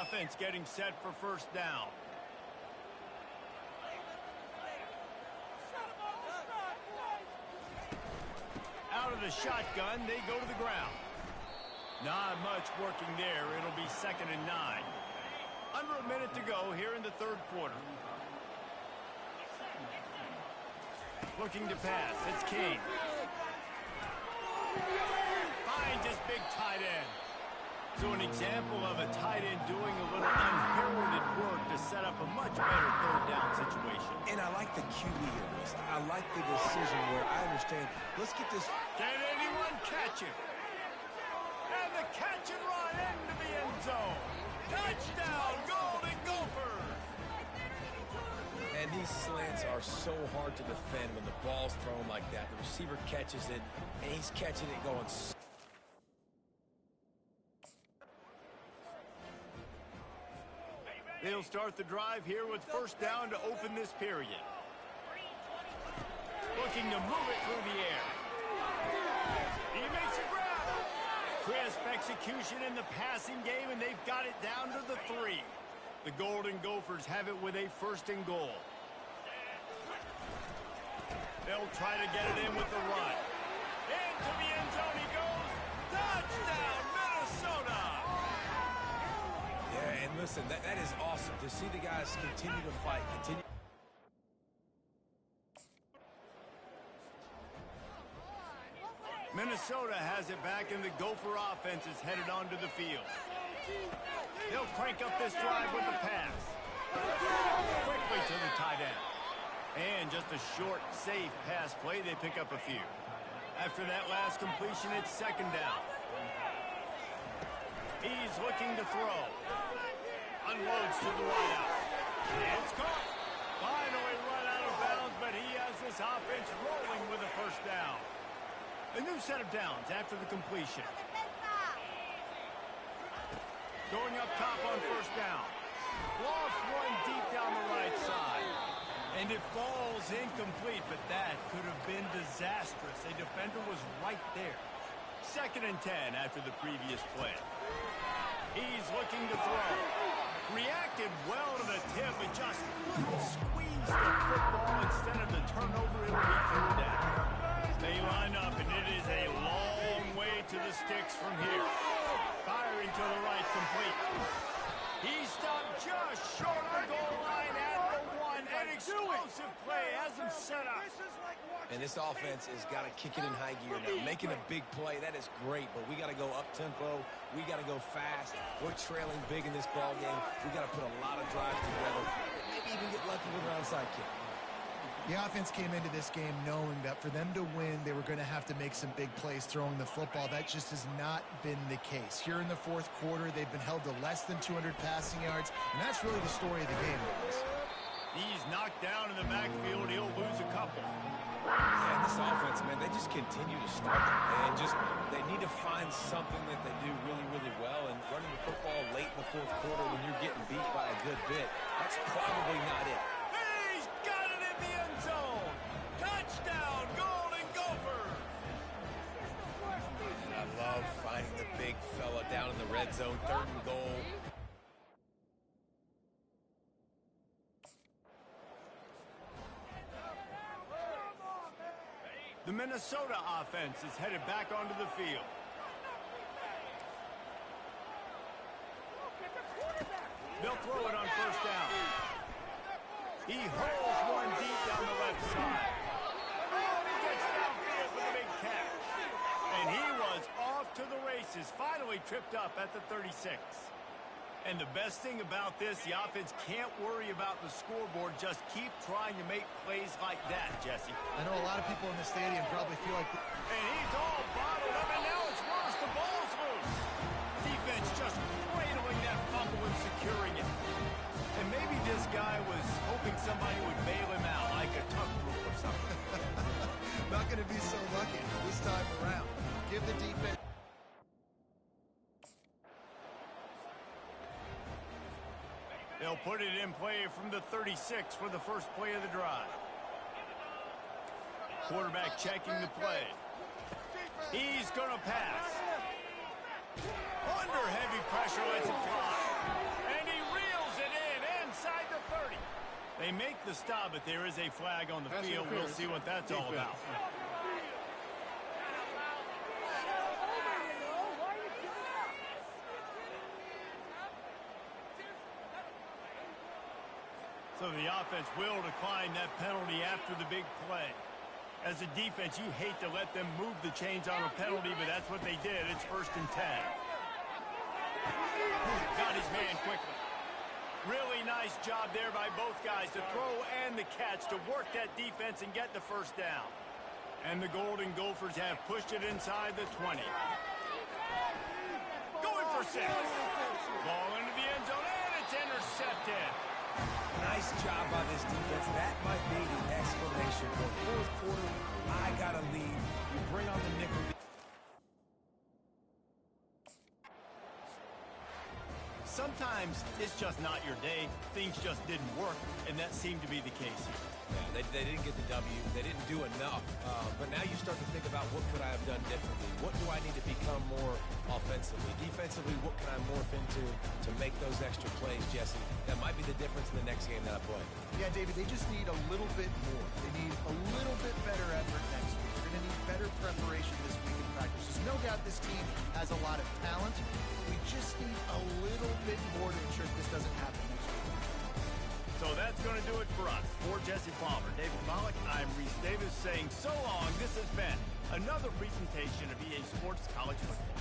Offense getting set for 1st down. Out of the shotgun, they go to the ground. Not much working there. It'll be 2nd and 9. Under a minute to go here in the 3rd quarter. Looking to pass. It's King. Finds his big tight end. So an example of a tight end doing a little unheralded work to set up a much better 3rd down situation. And I like the QB here, Reese. I like the decision where I understand. Let's get this. Can anyone catch him? And the catch and run into the end zone. Touchdown, Golden Gophers! And these slants are so hard to defend when the ball's thrown like that. The receiver catches it, and he's catching it going. They'll start the drive here with 1st down to open this period. Looking to move it through the air. He makes a grab. Crisp execution in the passing game, and they've got it down to the 3. The Golden Gophers have it with a 1st and goal. They'll try to get it in with the run. Into the end zone he goes. Touchdown, Minnesota! Yeah, and listen, that is awesome to see the guys continue to fight, continue. Minnesota has it back, and the Gopher offense is headed onto the field. They'll crank up this drive with the pass. Quickly to the tight end. And just a short, safe pass play, they pick up a few. After that last completion, it's 2nd down. He's looking to throw. Unloads to the wideout. And it's caught. Finally run out of bounds, but he has this offense rolling with a 1st down. A new set of downs after the completion. Going up top on 1st down. Lost one deep down the right side. And it falls incomplete, but that could have been disastrous. A defender was right there. 2nd and 10 after the previous play. He's looking to throw. Reacted well to the tip, but just couldn't squeeze the football instead of the turnover. It'll be 3rd down. They line up, and it is a long way to the sticks from here. Firing to the right, complete. He stopped just short of the goal line at the 1. An explosive play has him set up. And this offense has got to kick it in high gear now. Making a big play, that is great, but we got to go up-tempo. We got to go fast. We're trailing big in this ball game. We got to put a lot of drives together. Maybe even get lucky with an onside kick. The offense came into this game knowing that for them to win, they were going to have to make some big plays throwing the football. That just has not been the case. Here in the 4th quarter, they've been held to less than 200 passing yards, and that's really the story of the game, guys. He's knocked down in the backfield. He'll lose a couple. Yeah, and this offense, man, they just continue to struggle. And they need to find something that they do really, really well. And running the football late in the fourth quarter when you're getting beat by a good bit, that's probably not it. He's got it in the end zone. Touchdown, Golden Gophers. I love finding the big fella down in the red zone, 3rd and goal. The Minnesota offense is headed back onto the field. They'll throw it on 1st down. He holds one deep down the left side. Oh, he gets downfield with a big catch. And he was off to the races, finally tripped up at the 36. And the best thing about this, the offense can't worry about the scoreboard. Just keep trying to make plays like that, Jesse. I know a lot of people in the stadium probably feel like... And he's all bottled up, and now it's worse. The ball's loose. Defense just cradling that fumble and securing it. And maybe this guy was hoping somebody would bail him out, like a tuck rule or something. Not going to be so lucky this time around. Give the defense... They'll put it in play from the 36 for the first play of the drive. Quarterback checking the play. He's going to pass. Under heavy pressure, lets it fly. And he reels it in inside the 30. They make the stop, but there is a flag on the field. We'll see what that's all about. So the offense will decline that penalty after the big play. As a defense, you hate to let them move the chains on a penalty, but that's what they did. It's 1st and 10. Got his man quickly. Really nice job there by both guys, the throw and the catch, to work that defense and get the 1st down. And the Golden Gophers have pushed it inside the 20. Going for 6. Ball into the end zone, and it's intercepted. Nice job by this defense. That might be the explanation for 4th quarter. I got a lead. You bring on the nickel. Sometimes it's just not your day. Things just didn't work, and that seemed to be the case here. Yeah, they didn't get the W. They didn't do enough. But now you start to think about, what could I have done differently? What do I need to become more offensively? Defensively, what can I morph into to make those extra plays, Jesse? That might be the difference in the next game that I play. Yeah, David, they just need a little bit more. They need a little bit better effort next week. They're going to need better preparation this week in practice. There's no doubt this team has a lot of talent. We just need a little bit more to ensure this doesn't happen next week. So that's going to do it for us. For Jesse Palmer, David Pollock, I'm Reese Davis saying so long. This has been another presentation of EA Sports College Football.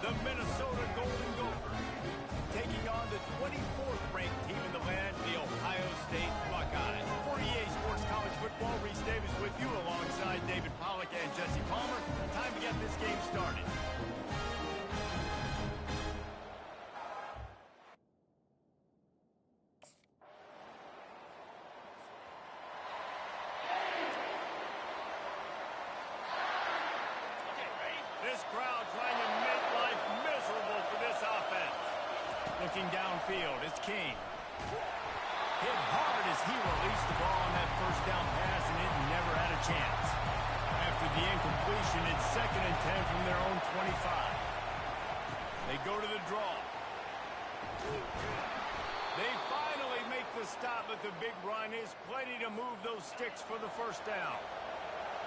the Minnesota Golden Gophers, taking on the 24th ranked team in the land, the Ohio State Buckeyes. For EA Sports College Football, Reese Davis with you alongside David Pollack and Jesse Palmer. Time to get this game started. This crowd trying to make life miserable for this offense. Looking downfield, it's King. Hit hard as he released the ball on that first down pass, and it never had a chance. After the incompletion, it's 2nd and 10 from their own 25. They go to the draw. They finally make the stop, but the big run is plenty to move those sticks for the first down.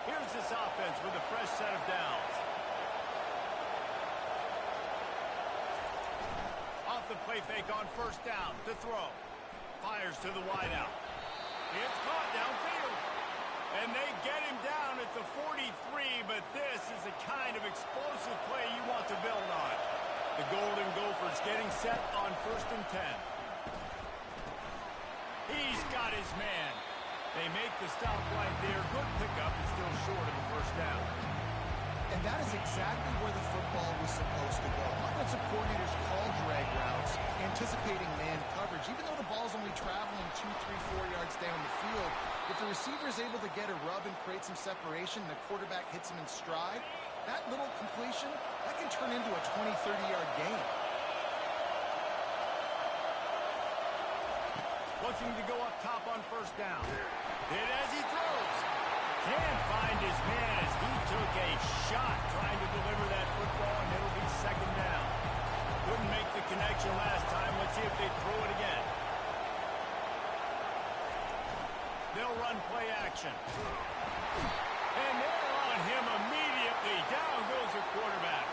Here's this offense with a fresh set of downs. Off the play fake on first down to throw. Fires to the wideout. It's caught downfield. And they get him down at the 43, but this is the kind of explosive play you want to build on. The Golden Gophers getting set on 1st and 10. He's got his man. They make the stop right there. Good pickup, but still short of the first down. And that is exactly where the football was supposed to go. Offensive coordinators call drag routes, anticipating man coverage. Even though the ball's only traveling 2, 3, 4 yards down the field, if the receiver is able to get a rub and create some separation, and the quarterback hits him in stride, that little completion, that can turn into a 20, 30-yard gain. Looking to go up top on first down. Hit as he throws. Can't find his man as he took a shot trying to deliver that football, and it'll be 2nd down. Couldn't make the connection last time. Let's see if they throw it again. They'll run play action. And they're on him immediately. Down goes the quarterback.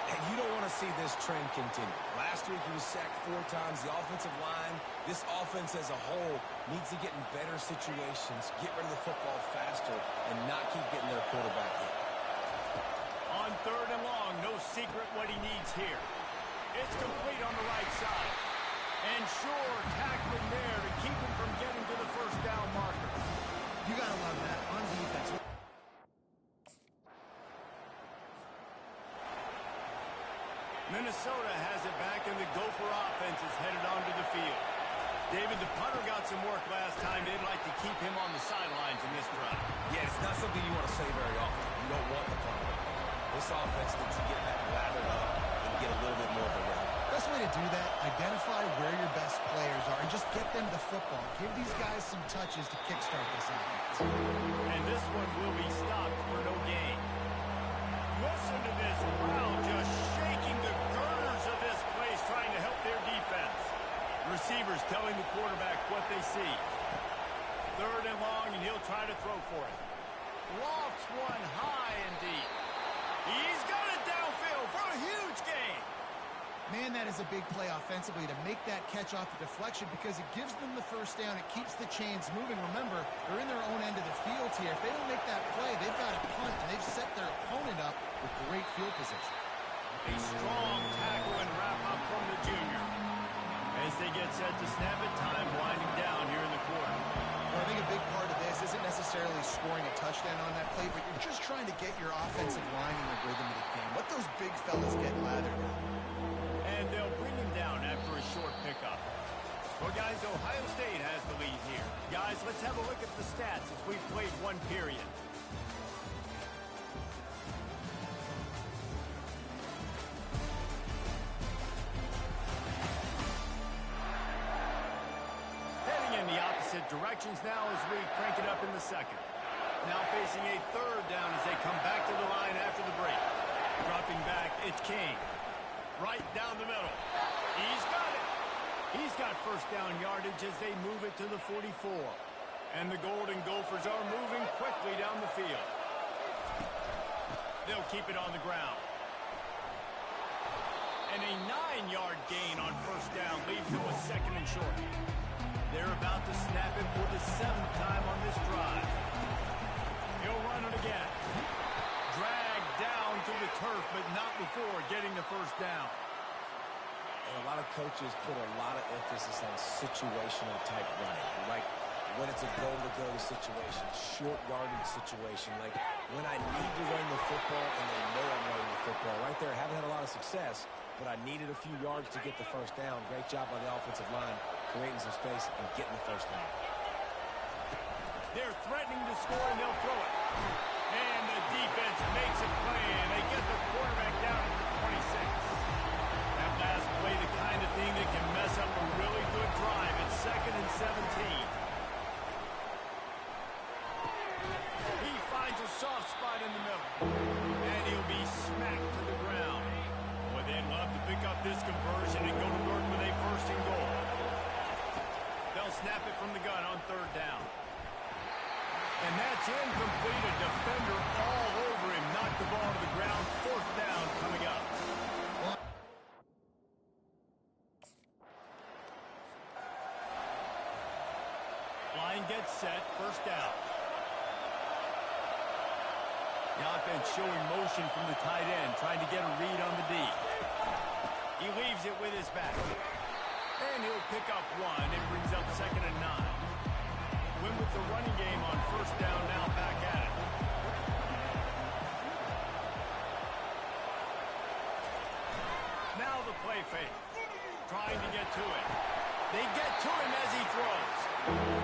And you don't want to see this trend continue. Last week he was sacked 4 times. The offensive line, this offense as a whole, needs to get in better situations, get rid of the football faster, and not keep getting their quarterback hit. On 3rd and long, no secret what he needs here. It's complete on the right side. And sure, tackling there to keep him from getting to the first down marker. You got to love that on defense. Minnesota has it back, and the Gopher offense is headed onto the field. David, the punter got some work last time. They'd like to keep him on the sidelines in this drive. Yeah, it's not something you want to say very often. You don't want the punter. This offense needs to get back lathered up and get a little bit more of a run. Best way to do that, identify where your best players are and just get them the football. Give these guys some touches to kickstart this offense. And this one will be stopped for no gain. Listen to this crowd just shaking the girders of this place, trying to help their defense. Receivers telling the quarterback what they see. 3rd and long, and he'll try to throw for it. Lofts one high and deep. He's got it downfield for a huge gain. Man, that is a big play offensively to make that catch off the deflection because it gives them the first down. It keeps the chains moving. Remember, they're in their own end of the field here. If they don't make that play, they've got to punt, and they've set their opponent up with great field position. A strong tackle and wrap-up from the junior. As they get set to snap it, time winding down here in the quarter. Well, I think a big part of this isn't necessarily scoring a touchdown on that play, but you're just trying to get your offensive line in the rhythm of the game. Let those big fellas get lathered up. And they'll bring him down after a short pickup. Well, guys, Ohio State has the lead here. Guys, let's have a look at the stats as we've played one period. Heading in the opposite directions now as we crank it up in the second. Now facing a 3rd down as they come back to the line after the break. Dropping back, it's King. Right down the middle. He's got it. He's got first down yardage as they move it to the 44. And the Golden Gophers are moving quickly down the field. They'll keep it on the ground. And a 9-yard gain on first down leaves them with 2nd and short. They're about to snap it for the 7th time on this drive. He'll run it again. Dragged down to the turf, but not before getting the first down. And a lot of coaches put a lot of emphasis on situational type running. Like when it's a goal-to-go situation, short yardage situation. Like when I need to run the football and they know I'm running the football. Right there, I haven't had a lot of success, but I needed a few yards to get the first down. Great job by the offensive line, creating some space and getting the first down. They're threatening to score, and they'll throw it. And the defense makes a play, and they get the quarterback down at the 26. That last play, the kind of thing that can mess up a really good drive. It's 2nd and 17. He finds a soft spot in the middle, and he'll be smacked to the ground. Boy, they'd love to pick up this conversion and go to work with a 1st and goal. They'll snap it from the gun on 3rd down. And that's incomplete. A defender all over him. Knocked the ball to the ground. 4th down coming up. Line gets set. 1st down. The offense showing motion from the tight end, trying to get a read on the D. He leaves it with his back. And he'll pick up 1 and brings up 2nd and 9. Win with the running game on 1st down, now back at it. Now the play fake. Trying to get to it. They get to him as he throws.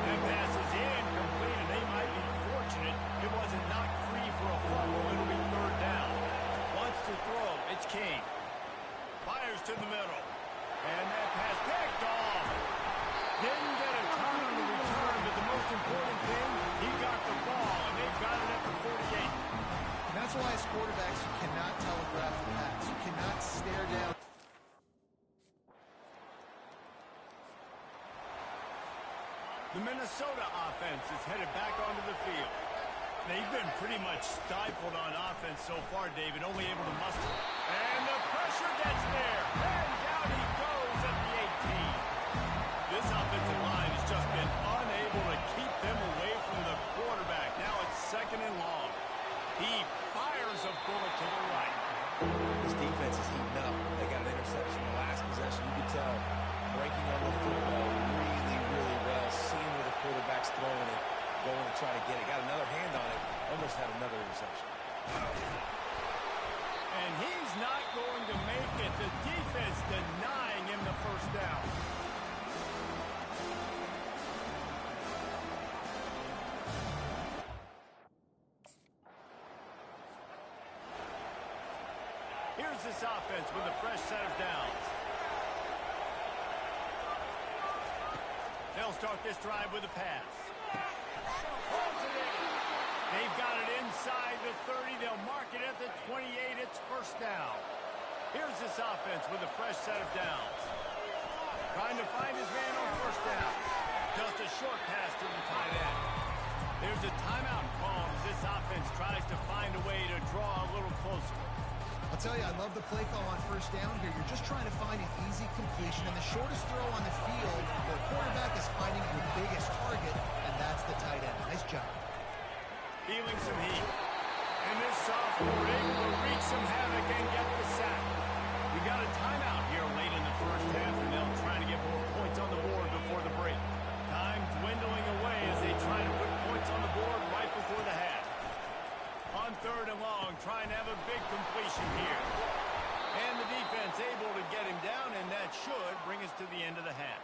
That pass is incomplete, and they might be fortunate it wasn't knocked free for a fumble. It'll be 3rd down. Wants to throw. It's King. Fires to the middle. And that pass picked off. Didn't get a ton on the return, but the most important thing, he got the ball, and they've got it at the 48. And that's why as quarterbacks, you cannot telegraph the pass. You cannot stare down. The Minnesota offense is headed back onto the field. They've been pretty much stifled on offense so far, David, only able to muster. And the pressure gets there. And down he goes at the 18. This offensive line has just been unable to keep them away from the quarterback. Now it's 2nd and long. He fires a bullet to the right. This defense is heating up. They got an interception in the last possession. You could tell breaking on the football really, really well. Seeing where the quarterback's throwing it, going to try to get it. Got another hand on it. Almost had another interception. And he's not going to make it. The defense denying him the 1st down. Here's this offense with a fresh set of downs. They'll start this drive with a pass. They've got it inside the 30. They'll mark it at the 28. It's 1st down. Here's this offense with a fresh set of downs. Trying to find his man on 1st down. Just a short pass to the tight end. There's a timeout call as this offense tries to find a way to draw a little closer. I'll tell you, I love the play call on 1st down here. You're just trying to find an easy completion, and the shortest throw on the field, the quarterback is finding your biggest target, and that's the tight end. Nice job. Feeling some heat. And this sophomore able to wreak some havoc and get the sack. We got a timeout here late in the 1st half, and they'll try to get more points on the board before the break. Time dwindling away as they try to put points on the board right before the half. On 3rd and long, trying to have a big completion here. And the defense able to get him down, and that should bring us to the end of the half.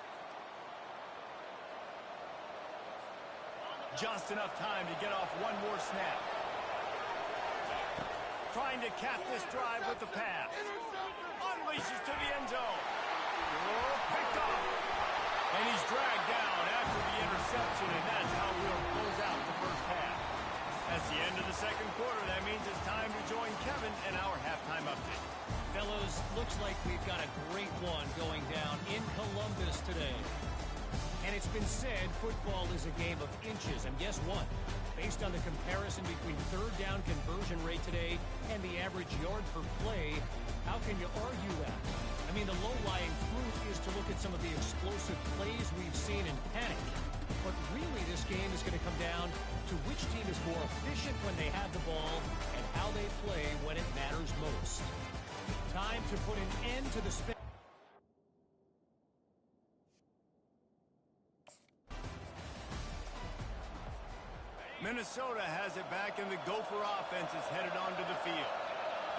Just enough time to get off one more snap. Trying to cap this drive with the pass. Unleashes to the end zone. Oh, picked off. And he's dragged down after the interception, and that's how we'll close out the 1st half. That's the end of the 2nd quarter. That means it's time to join Kevin and our halftime update. Fellas, looks like we've got a great one going down in Columbus today. And it's been said football is a game of inches, and guess what? Based on the comparison between 3rd down conversion rate today and the average yard per play, how can you argue that? I mean, the low-lying fruit is to look at some of the explosive plays we've seen in panic. But really, this game is going to come down to which team is more efficient when they have the ball and how they play when it matters. matters most. Time to put an end to the spin. Minnesota has it back, and the Gopher offense is headed onto the field.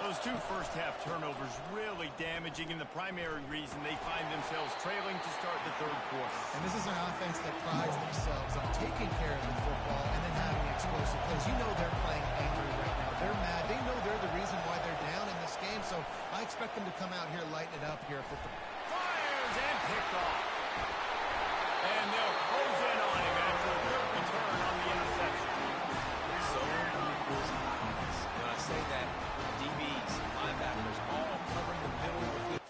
Those two first-half turnovers really damaging, and the primary reason they find themselves trailing to start the third quarter. And this is an offense that prides themselves on taking care of the football and then having explosive plays. You know they're playing angry right now. They're mad. They know they're the reason why they're down in this game, so I expect them to come out here, lighten it up here. Fires and picked off. And they'll close in on him after a good return on the interception. So equals eyes. When I say that, DBs, linebackers, all covering the middle of the field.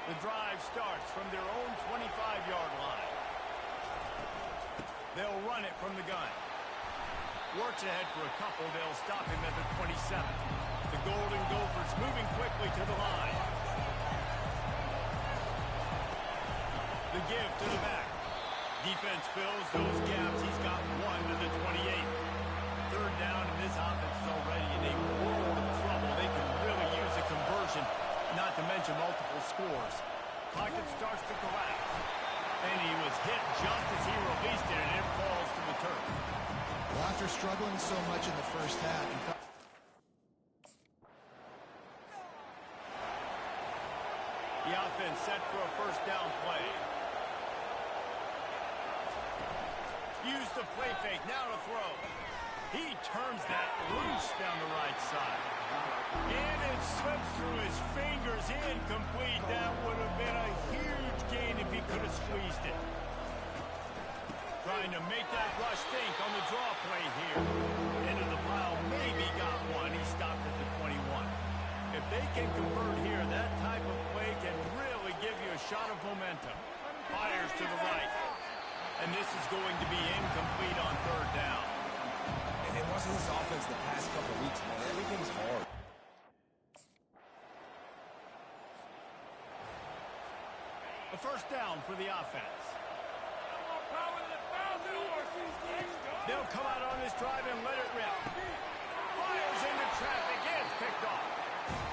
The drive starts from their own 25-yard line. They'll run it from the gun. Works ahead for a couple. They'll stop him at the 27. The Golden Gophers moving quickly to the line. The give to the back. Defense fills those gaps. He's got one to the 28. Third down, and this offense is already in a world of trouble. They could really use a conversion, not to mention multiple scores. Pocket starts to collapse. And he was hit just as he released it, and it falls to the turf. Well, after struggling so much in the first half, he thought the offense set for a first down play. Use the play fake, now to throw. He turns that loose down the right side. And it slips through his fingers, incomplete. That would have been a huge gain if he could have squeezed it. Trying to make that rush think on the draw play here. Into the pile, maybe got one. He stopped at the 21. If they can convert here, that type of play can really give you a shot of momentum. Fires to the right. And this is going to be incomplete on third down. And watching this offense the past couple of weeks, man, everything's hard. A first down for the offense. They'll come out on this drive and let it rip. Fires into traffic, gets picked off.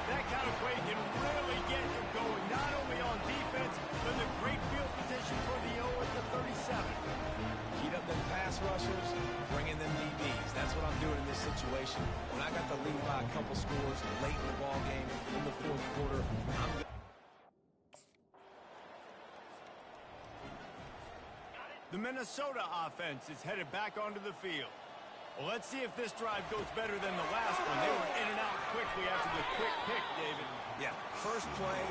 That kind of play can really get you going, not only on defense, but the great field position for the O at the 37. Heat up them pass rushers, bring in them DBs. That's what I'm doing in this situation. When I got the lead by a couple scores late in the ball game in the fourth quarter, The Minnesota offense is headed back onto the field. Well, let's see if this drive goes better than the last one. They were in and out quickly after the quick pick, David. Yeah, first play,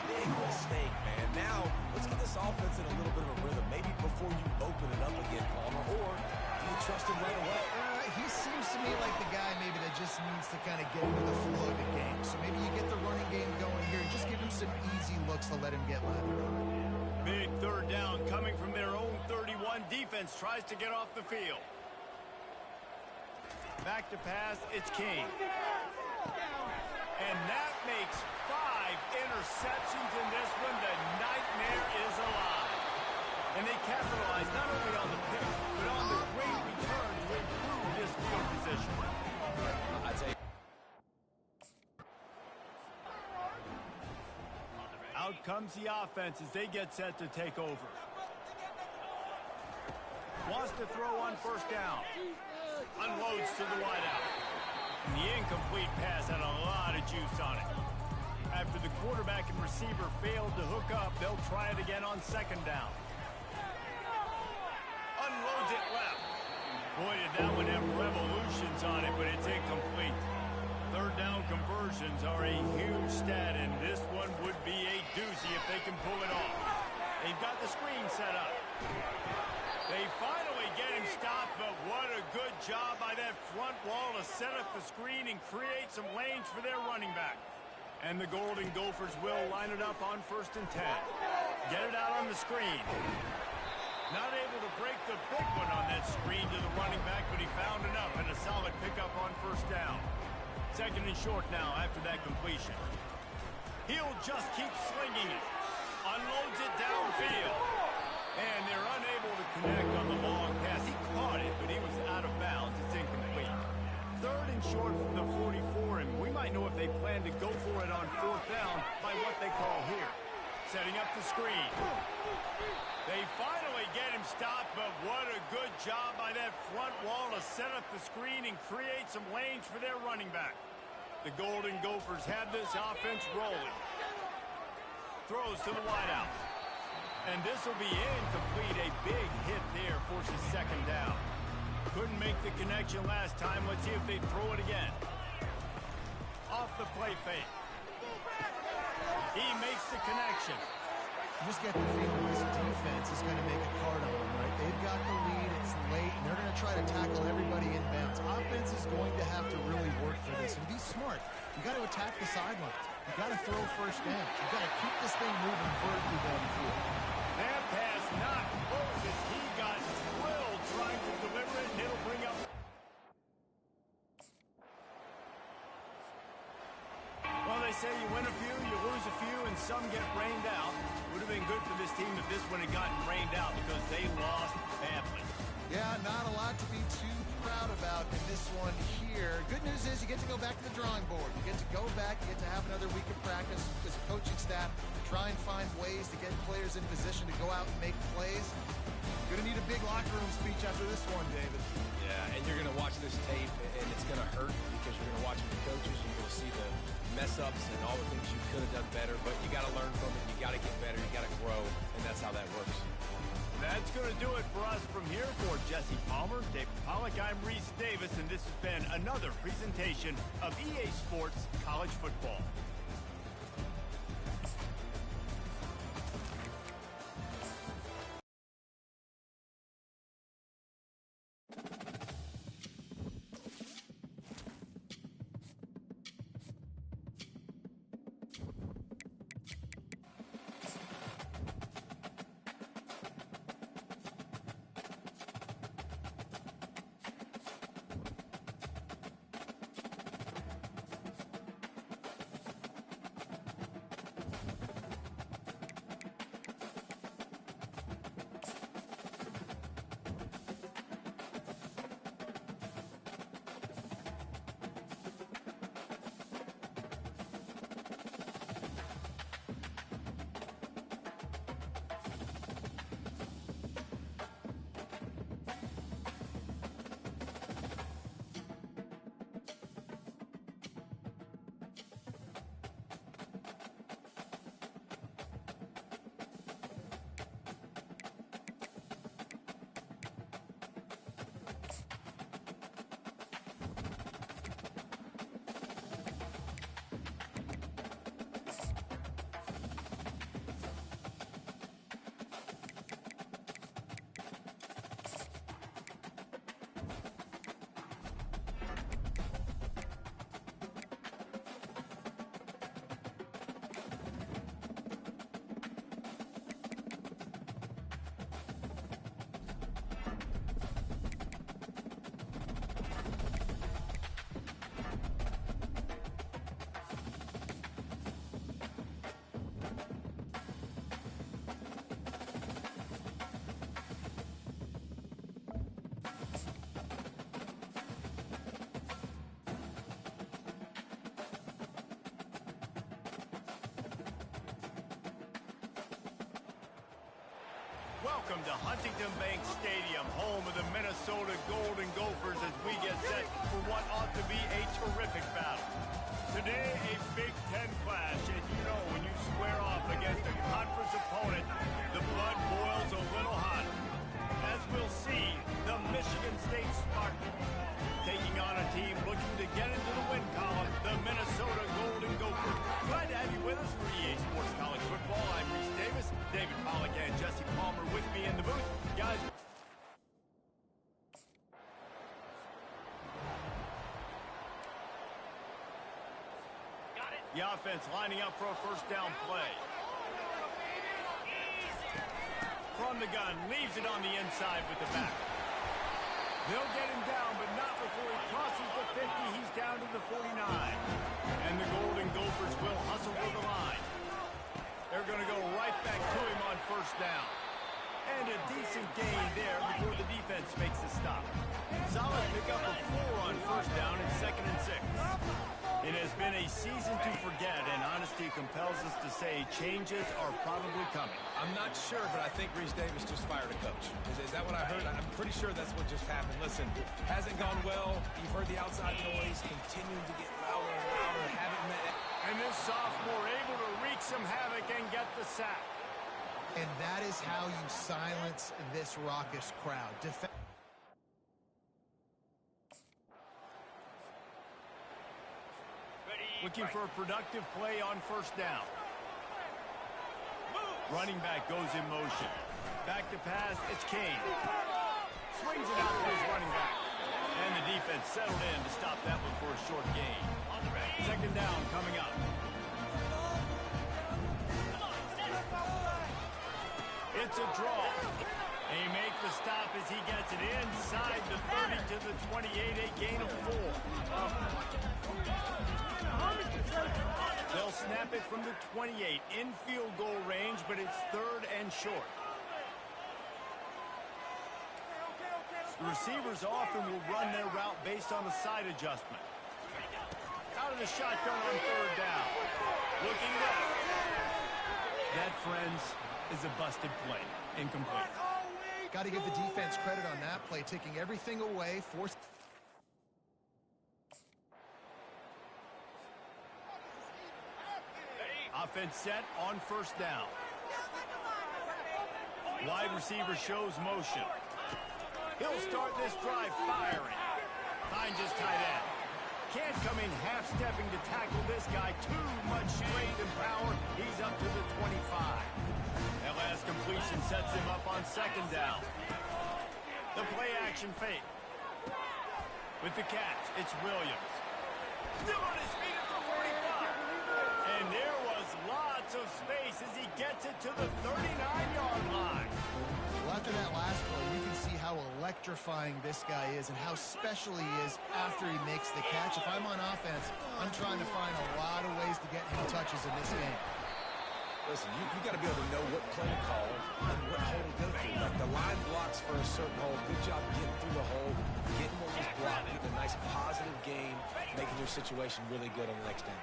big mistake, man. Now, let's get this offense in a little bit of a rhythm. Maybe before you open it up again, Palmer, or do you trust him right away? he seems to me like the guy maybe that just needs to kind of get into the flow of the game. So maybe you get the running game going here. Just give him some easy looks to let him get lathered up. Big third down coming from their own 31. Defense tries to get off the field. Back to pass, it's King. And that makes 5 interceptions in this one. The nightmare is alive. And they capitalize not only on the pick, but on the great return to improve this field position. I'd say Out comes the offense as they get set to take over. Wants to throw on first down. Unloads to the wideout. And the incomplete pass had a lot of juice on it. After the quarterback and receiver failed to hook up, they'll try it again on second down. Unloads it left. Boy, did that one have revolutions on it, but it's incomplete. Third down conversions are a huge stat, and this one would be a doozy if they can pull it off. They've got the screen set up. They finally get him stopped, but what a good job by that front wall to set up the screen and create some lanes for their running back. And the Golden Gophers will line it up on 1st and 10. Get it out on the screen. Not able to break the big one on that screen to the running back, but he found enough and a solid pickup on first down. Second and short now after that completion. He'll just keep slinging it. Unloads it downfield. And they're unable to connect on the long pass. He caught it, but he was out of bounds. It's short from the 44, and we might know if they plan to go for it on 4th down by what they call here. Setting up the screen. They finally get him stopped, but what a good job by that front wall to set up the screen and create some lanes for their running back. The Golden Gophers have this offense rolling. Throws to the wideout. And this will be incomplete. A big hit there forces 2nd down. Couldn't make the connection last time. Let's see if they throw it again. Off the play fake. He makes the connection. You just get the feeling this defense is going to make it hard on them, right? They've got the lead, it's late, and they're going to try to tackle everybody inbounds. Offense is going to have to really work for this and be smart. You got to attack the sidelines. You got to throw 1st down. You got to keep this thing moving vertically down the field. That pass not close as he got drilled trying to deliver it, and it'll bring up. Well, they say you win a few, you lose a few, and some get rained out. Would have been good for this team if this one had gotten rained out because they lost badly. Yeah, not a lot to be too proud about in this one here. Good news is you get to go back to the drawing board. You get to go back, you get to have another week of practice as a coaching staff, try and find ways to get players in position to go out and make plays. Going to need a big locker room speech after this one, David. Yeah, and you're going to watch this tape, and it's going to hurt because you're going to watch with the coaches. You're going to see the mess-ups and all the things you could have done better, but you got to learn from it. You got to get better. You got to grow, and that's how that works. That's going to do it for us from here. For Jesse Palmer, David Pollack, I'm Reese Davis, and this has been another presentation of EA Sports College Football. Welcome to Huntington Bank Stadium, home of the Minnesota Golden Gophers, as we get set for what ought to be a terrific battle. Today, a Big Ten clash, and you know when you square off against a conference opponent, the blood boils a little hotter. As we'll see, the Michigan State Spartans taking on a team looking to get into the win column, the Minnesota Golden Gophers. Glad to have you with us for EA Sports College Football. I'm Reese Davis, David Pollack, and Jesse Palmer with me in the booth. Guys, the offense lining up for a first down play. From the gun, leaves it on the inside with the back. They'll get him down, but not before he crosses the 50. He's down to the 49. And the Golden Gophers will hustle for the line. They're going to go right back to him on first down. And a decent gain there before the defense makes the stop. Solid pickup of 4 on first down and 2nd and 6. It has been a season to forget, and honesty compels us to say changes are probably coming. I'm not sure, but I think Reese Davis just fired a coach. Is that what I heard? I'm pretty sure that's what just happened. Listen, hasn't gone well. You've heard the outside noise continuing to get louder and louder. Haven't met it. And this sophomore able to wreak some havoc and get the sack. And that is how you silence this raucous crowd. Looking for a productive play on 1st down. Running back goes in motion. Back to pass, it's Kane. Swings it out to his running back. And the defense settled in to stop that one for a short gain. 2nd down coming up. It's a draw. They make the stop as he gets it inside the 30 to the 28, a gain of 4. They'll snap it from the 28 in field goal range, but it's 3rd and short. The receivers often will run their route based on the side adjustment. Out of the shotgun on 3rd down. Looking left. That, friends, is a busted play. Incomplete. Got to give the defense credit on that play, taking everything away, forced. Offense set on 1st down. Wide receiver shows motion. He'll start this drive firing. Finds his tight end. Can't come in half-stepping to tackle this guy. Too much strength and power. He's up to the 25. That last completion sets him up on 2nd down. The play-action fake. With the catch, it's Williams. Still on his feet at the 45. And there was lots of space as he gets it to the 39-yard line. Well, after that last play, you can see how electrifying this guy is and how special he is after he makes the catch. If I'm on offense, I'm trying to find a lot of ways to get him touches in this game. Listen, you got to be able to know what play to call and what hole to go through. Like the line blocks for a certain hole. Good job getting through the hole, getting what was blocked, getting a nice positive game, making your situation really good on the next down.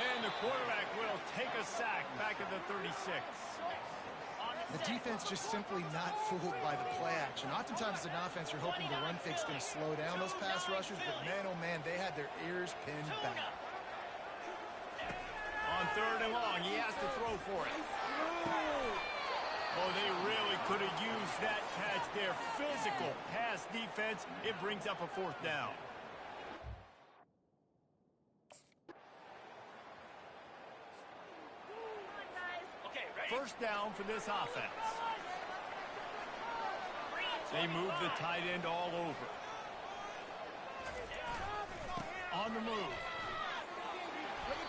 And the quarterback will take a sack back at the 36. The defense just simply not fooled by the play action. Oftentimes as an offense, you're hoping the run fake's going to slow down those pass rushers, but man, oh man, they had their ears pinned back. On 3rd and long, he has to throw for it. Oh, they really could have used that catch there. Physical pass defense. It brings up a 4th down. First down for this offense. They move the tight end all over. On the move.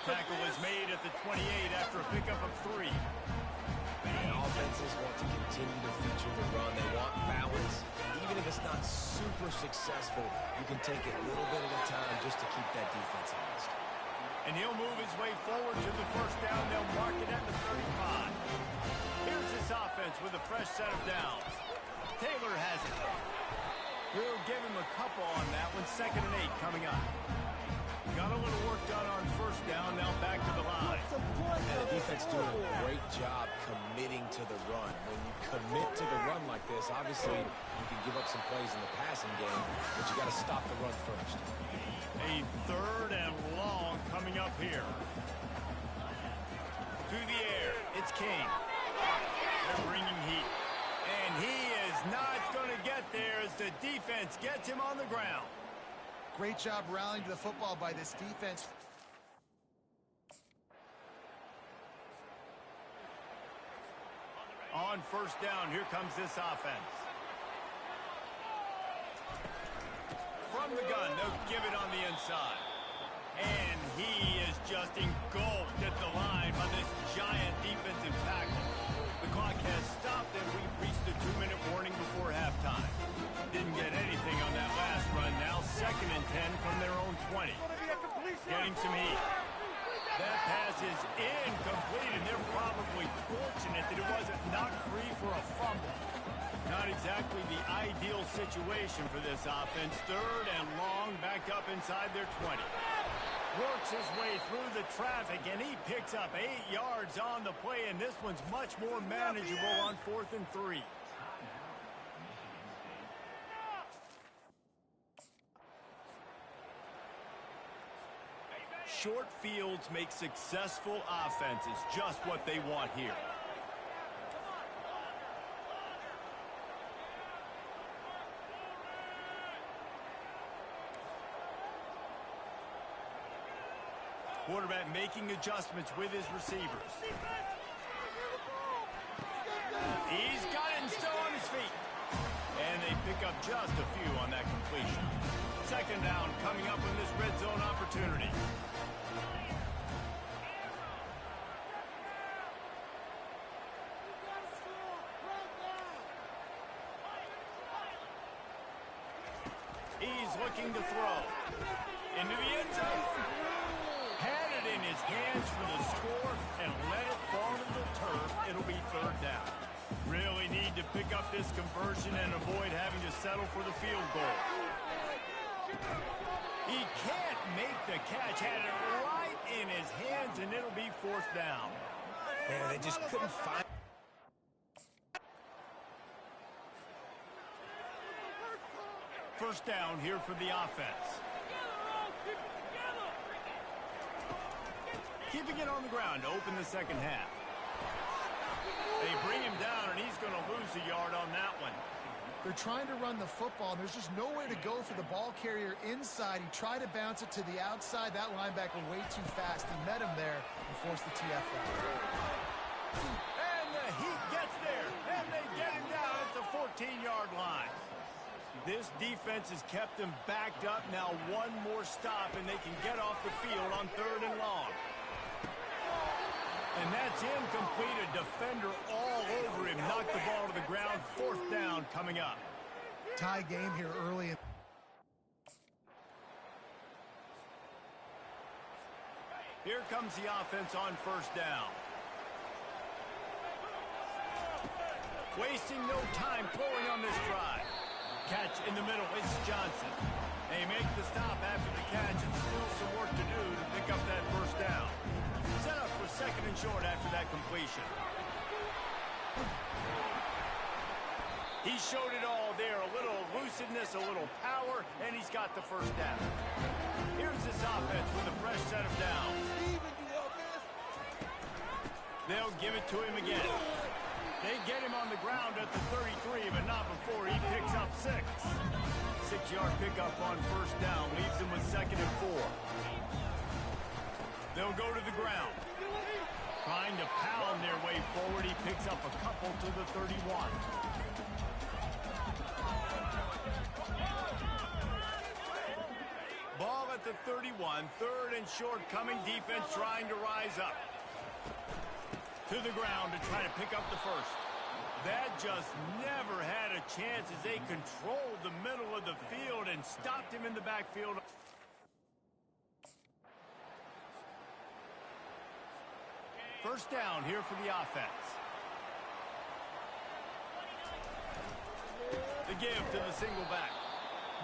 Tackle is made at the 28 after a pickup of 3. And offenses want to continue to feature the run. They want balance. Even if it's not super successful, you can take it little bit at a time just to keep that defense honest. And he'll move his way forward to the 1st down. They'll mark it at the 35. Here's this offense with a fresh set of downs. Taylor has it. We'll give him a couple on that one. 2nd and 8 coming up. Got a little work done on 1st down. Now back to the line. And the defense doing a great job committing to the run. When you commit to the run like this, obviously you can give up some plays in the passing game, but you got to stop the run first. A 3rd and long coming up here. To the air, it's Kane. They're bringing heat. And he is not going to get there as the defense gets him on the ground. Great job rallying to the football by this defense. On 1st down, here comes this offense. From the gun, they'll give it on the inside. And he is just engulfed at the line by this giant defensive tackle. The clock has stopped and we've reached the 2-minute warning before halftime. Didn't get anything on that last run. Now 2nd and 10 from their own 20. Getting some heat. That pass is incomplete, and they're probably fortunate that it wasn't knocked free for a fumble. Not exactly the ideal situation for this offense. Third and long, back up inside their 20. Works his way through the traffic, and he picks up 8 yards on the play, and this one's much more manageable on 4th and 3. Short fields make successful offenses, just what they want here. Quarterback making adjustments with his receivers. He's got it and still on his feet. And they pick up just a few on that completion. Second down coming up in this red zone opportunity. He's looking to throw. Into the end zone. Had it in his hands for the score and let it fall to the turf. It'll be third down. Really need to pick up this conversion and avoid having to settle for the field goal. He can't make the catch. Had it right in his hands, and it'll be fourth down. Man, they just couldn't find... First down here for the offense. Keeping it on the ground to open the second half. They bring him down, and he's going to lose a yard on that one. They're trying to run the football, and there's just nowhere to go for the ball carrier inside. He tried to bounce it to the outside. That linebacker way too fast. He met him there and forced the TF out. And the Heat gets there, and they get him down at the 14-yard line. This defense has kept them backed up. Now one more stop, and they can get off the field on third and long. And that's incomplete. A defender all over him. Knocked the ball to the ground. Fourth down coming up. Tie game here early. Here comes the offense on first down. Wasting no time throwing on this drive. Catch in the middle. It's Johnson. They make the stop after the catch, and still some work to do to pick up that first down. Set up for second and short after that completion. He showed it all there. A little elusiveness, a little power, and he's got the first down. Here's this offense with a fresh set of downs. They'll give it to him again. They get him on the ground at the 33, but not before he picks up 6. 6-yard pickup on first down leaves him with second and 4. They'll go to the ground. Trying to pound their way forward. He picks up a couple to the 31. Ball at the 31. Third and short coming. Defense trying to rise up. To the ground to try to pick up the first. That just never had a chance as they controlled the middle of the field and stopped him in the backfield. First down here for the offense. The give to the single back.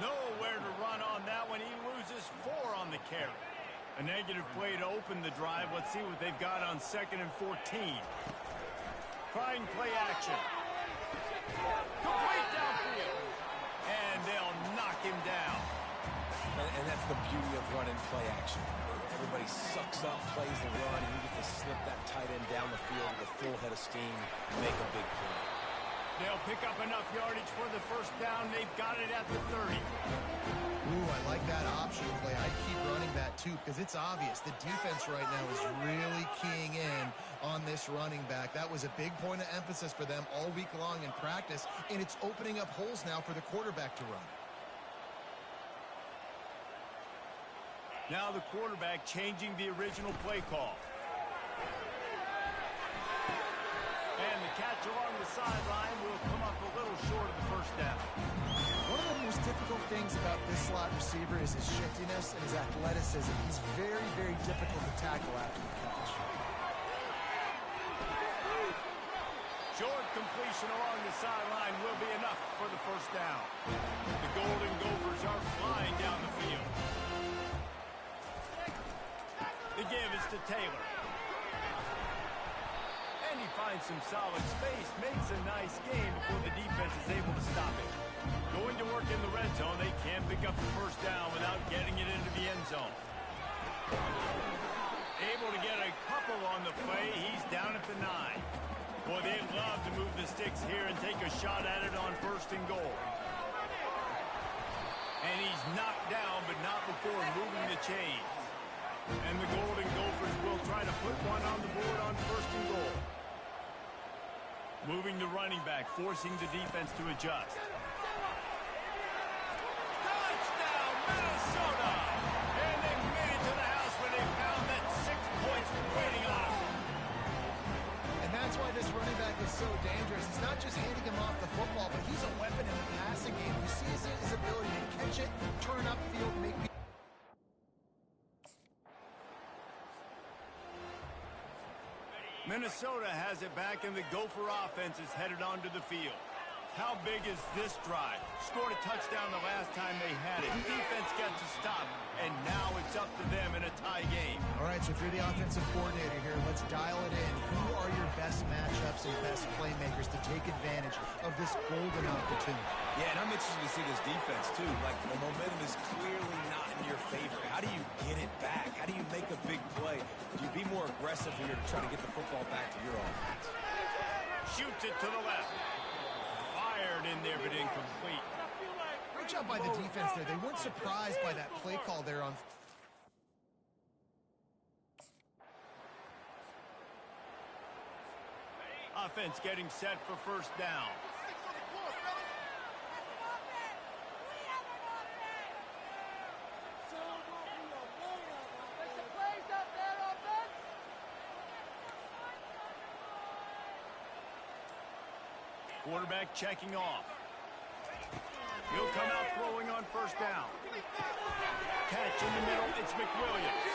Nowhere to run on that one. He loses 4 on the carry. A negative play to open the drive. Let's see what they've got on second and 14. Trying play action. Complete downfield. And they'll knock him down. And that's the beauty of running play action. Everybody sucks up, plays the run, and you get to slip that tight end down the field with a full head of steam, make a big play. They'll pick up enough yardage for the first down. They've got it at the 30. Ooh, I like that option play. I'd keep running that too because it's obvious the defense right now is really keying in on this running back. That was a big point of emphasis for them all week long in practice, and it's opening up holes now for the quarterback to run. Now the quarterback changing the original play call. And the catch along the sideline will come up a little short of the first down. One of the most difficult things about this slot receiver is his shiftiness and his athleticism. He's very, very difficult to tackle after the catch. Short completion along the sideline will be enough for the first down. The Golden Gophers are flying down the field. The give is to Taylor. And he finds some solid space, makes a nice game before the defense is able to stop it. Going to work in the red zone, they can't pick up the first down without getting it into the end zone. Able to get a couple on the play, he's down at the 9. Boy, they'd love to move the sticks here and take a shot at it on 1st and goal. And he's knocked down, but not before moving the chains. And the Golden Gophers will try to put one on the board on 1st and goal. Moving the running back, forcing the defense to adjust. Touchdown, Minnesota! And they made it to the house where they found that 6 points waiting on them. And that's why this running back is so dangerous. It's not just handing him off the football, but he's a weapon in the passing game. You see his ability to catch it, turn upfield, make people... Minnesota has it back, and the Gopher offense is headed onto the field. How big is this drive? Scored a touchdown the last time they had it. Defense gets a stop, and now it's up to them in a tie game. All right, so if you're the offensive coordinator here, let's dial it in. Who are your best matchups and best playmakers to take advantage of this golden opportunity? Yeah, and I'm interested to see this defense, too. Like, the momentum is clearly not in your favor. How do you get it back? How do you make a big play? Do you be more aggressive here to try to get the football back to your offense? Shoots it to the left. Fired in there, but incomplete. Great job by the defense there. They weren't surprised by that play call there on... Offense getting set for 1st down. Quarterback checking off. He'll come out throwing on 1st down. Catch in the middle, it's McWilliams.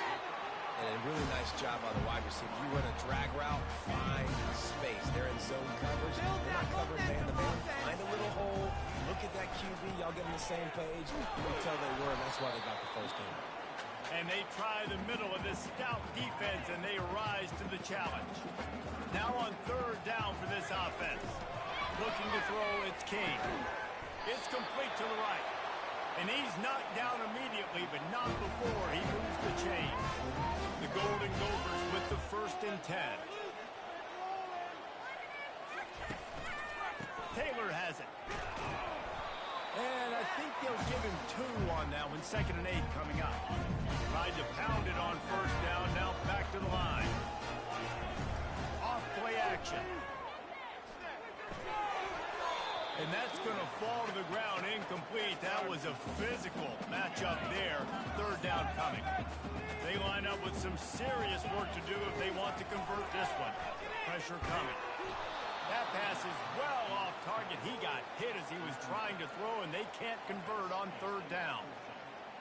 And a really nice job by the wide receiver. You run a drag route, find space. They're in zone coverage. They're not covering man-to-man. Find a little hole. Look at that QB. Y'all get on the same page. You can tell they were, and that's why they got the first game. And they try the middle of this stout defense, and they rise to the challenge. Now on 3rd down for this offense. Looking to throw, it's King. It's complete to the right. And he's knocked down immediately, but not before he moves the chain. The Golden Gophers with the 1st and 10. Taylor has it. And I think they'll give him 2 on that one. 2nd and 8 coming up. Tried to pound it on 1st down, now back to the line. Off play action. And that's going to fall to the ground incomplete. That was a physical matchup there. 3rd down coming. They line up with some serious work to do if they want to convert this one. Pressure coming. That pass is well off target. He got hit as he was trying to throw, and they can't convert on 3rd down.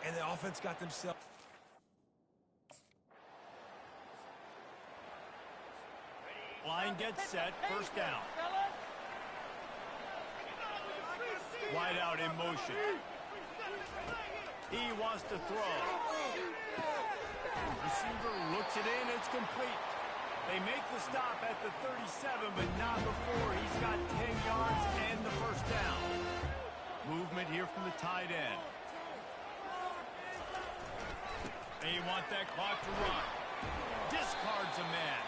And the offense got themselves... Line gets set. 1st down. Wide out in motion. He wants to throw. Receiver looks it in. It's complete. They make the stop at the 37, but not before he's got 10 yards and the 1st down. Movement here from the tight end. They want that clock to run. Discards a man.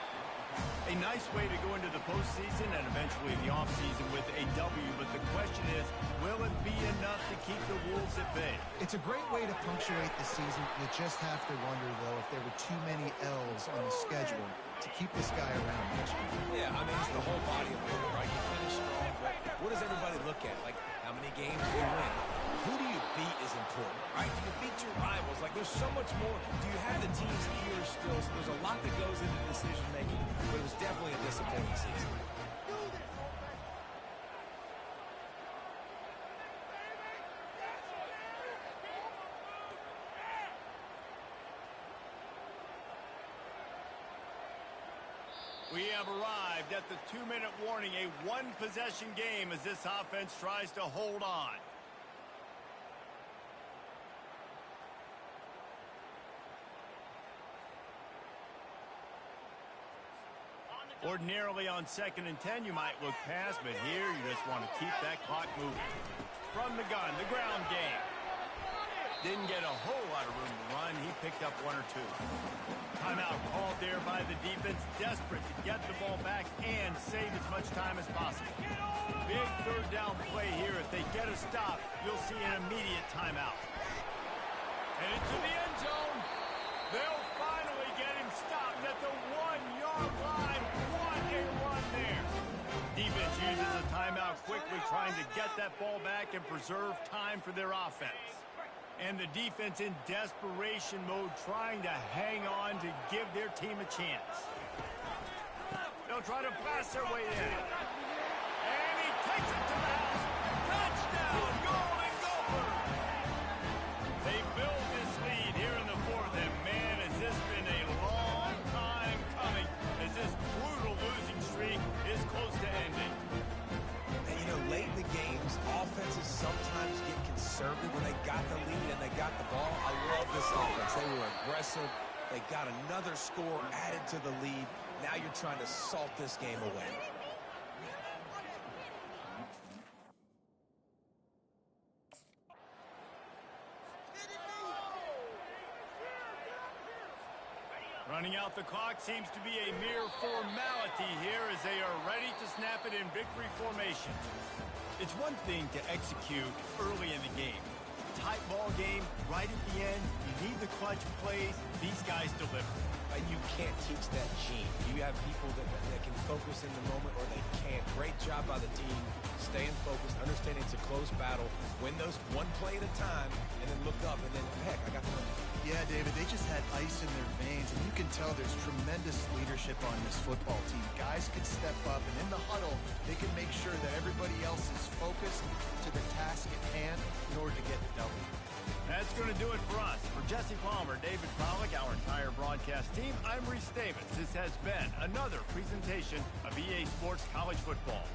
A nice way to go into the postseason and eventually the offseason with a W, but the question is, will it be enough to keep the Wolves at bay? It's a great way to punctuate the season. You just have to wonder, though, if there were too many L's on the schedule to keep this guy around next year. Yeah, I mean, it's the whole body of work, right? You finish strong, but what does everybody look at? Like, how many games do you win? Who do you beat is important, right? Do you beat your rivals? Like, there's so much more. Do you have the team's ear still? So there's a lot that goes into decision-making, but it was definitely a disappointing season. We have arrived get the 2-minute warning, a one-possession game as this offense tries to hold on. Ordinarily on 2nd and 10, you might look past, but here you just want to keep that clock moving. From the gun, the ground game. Didn't get a whole lot of room to run. He picked up 1 or 2. Timeout called there by the defense, desperate to get the ball back and save as much time as possible. Big third down play here. If they get a stop, you'll see an immediate timeout. And into the end zone. They'll finally get him stopped at the 1-yard line. What a run there. Defense uses a timeout quickly, trying to get that ball back and preserve time for their offense. And the defense in desperation mode, trying to hang on to give their team a chance. They'll try to blast their way in. And he takes it to the house. Touchdown, Golden Gophers! They build this lead here in the 4th, and man, has this been a long time coming as this brutal losing streak is close to ending. And, you know, late in the games, offenses sometimes get conservative when they got the lead and they got the ball. I love this offense. They were aggressive. They got another score added to the lead. Now you're trying to salt this game away. Running out the clock seems to be a mere formality here as they are ready to snap it in victory formation. It's one thing to execute early in the game. Tight ball game, right at the end, you need the clutch plays. These guys deliver. You can't teach that gene. You have people that can focus in the moment or they can't. Great job by the team, staying focused, understanding it's a close battle, win those one play at a time, and then look up, and then, heck, I got the win. Yeah, David, they just had ice in their veins, and you can tell there's tremendous leadership on this football team. Guys can step up, and in the huddle, they can make sure that everybody else is focused to the task at hand in order to get the W. That's going to do it for us. For Jesse Palmer, David Pollack, our entire broadcast team, I'm Reese Davis. This has been another presentation of EA Sports College Football.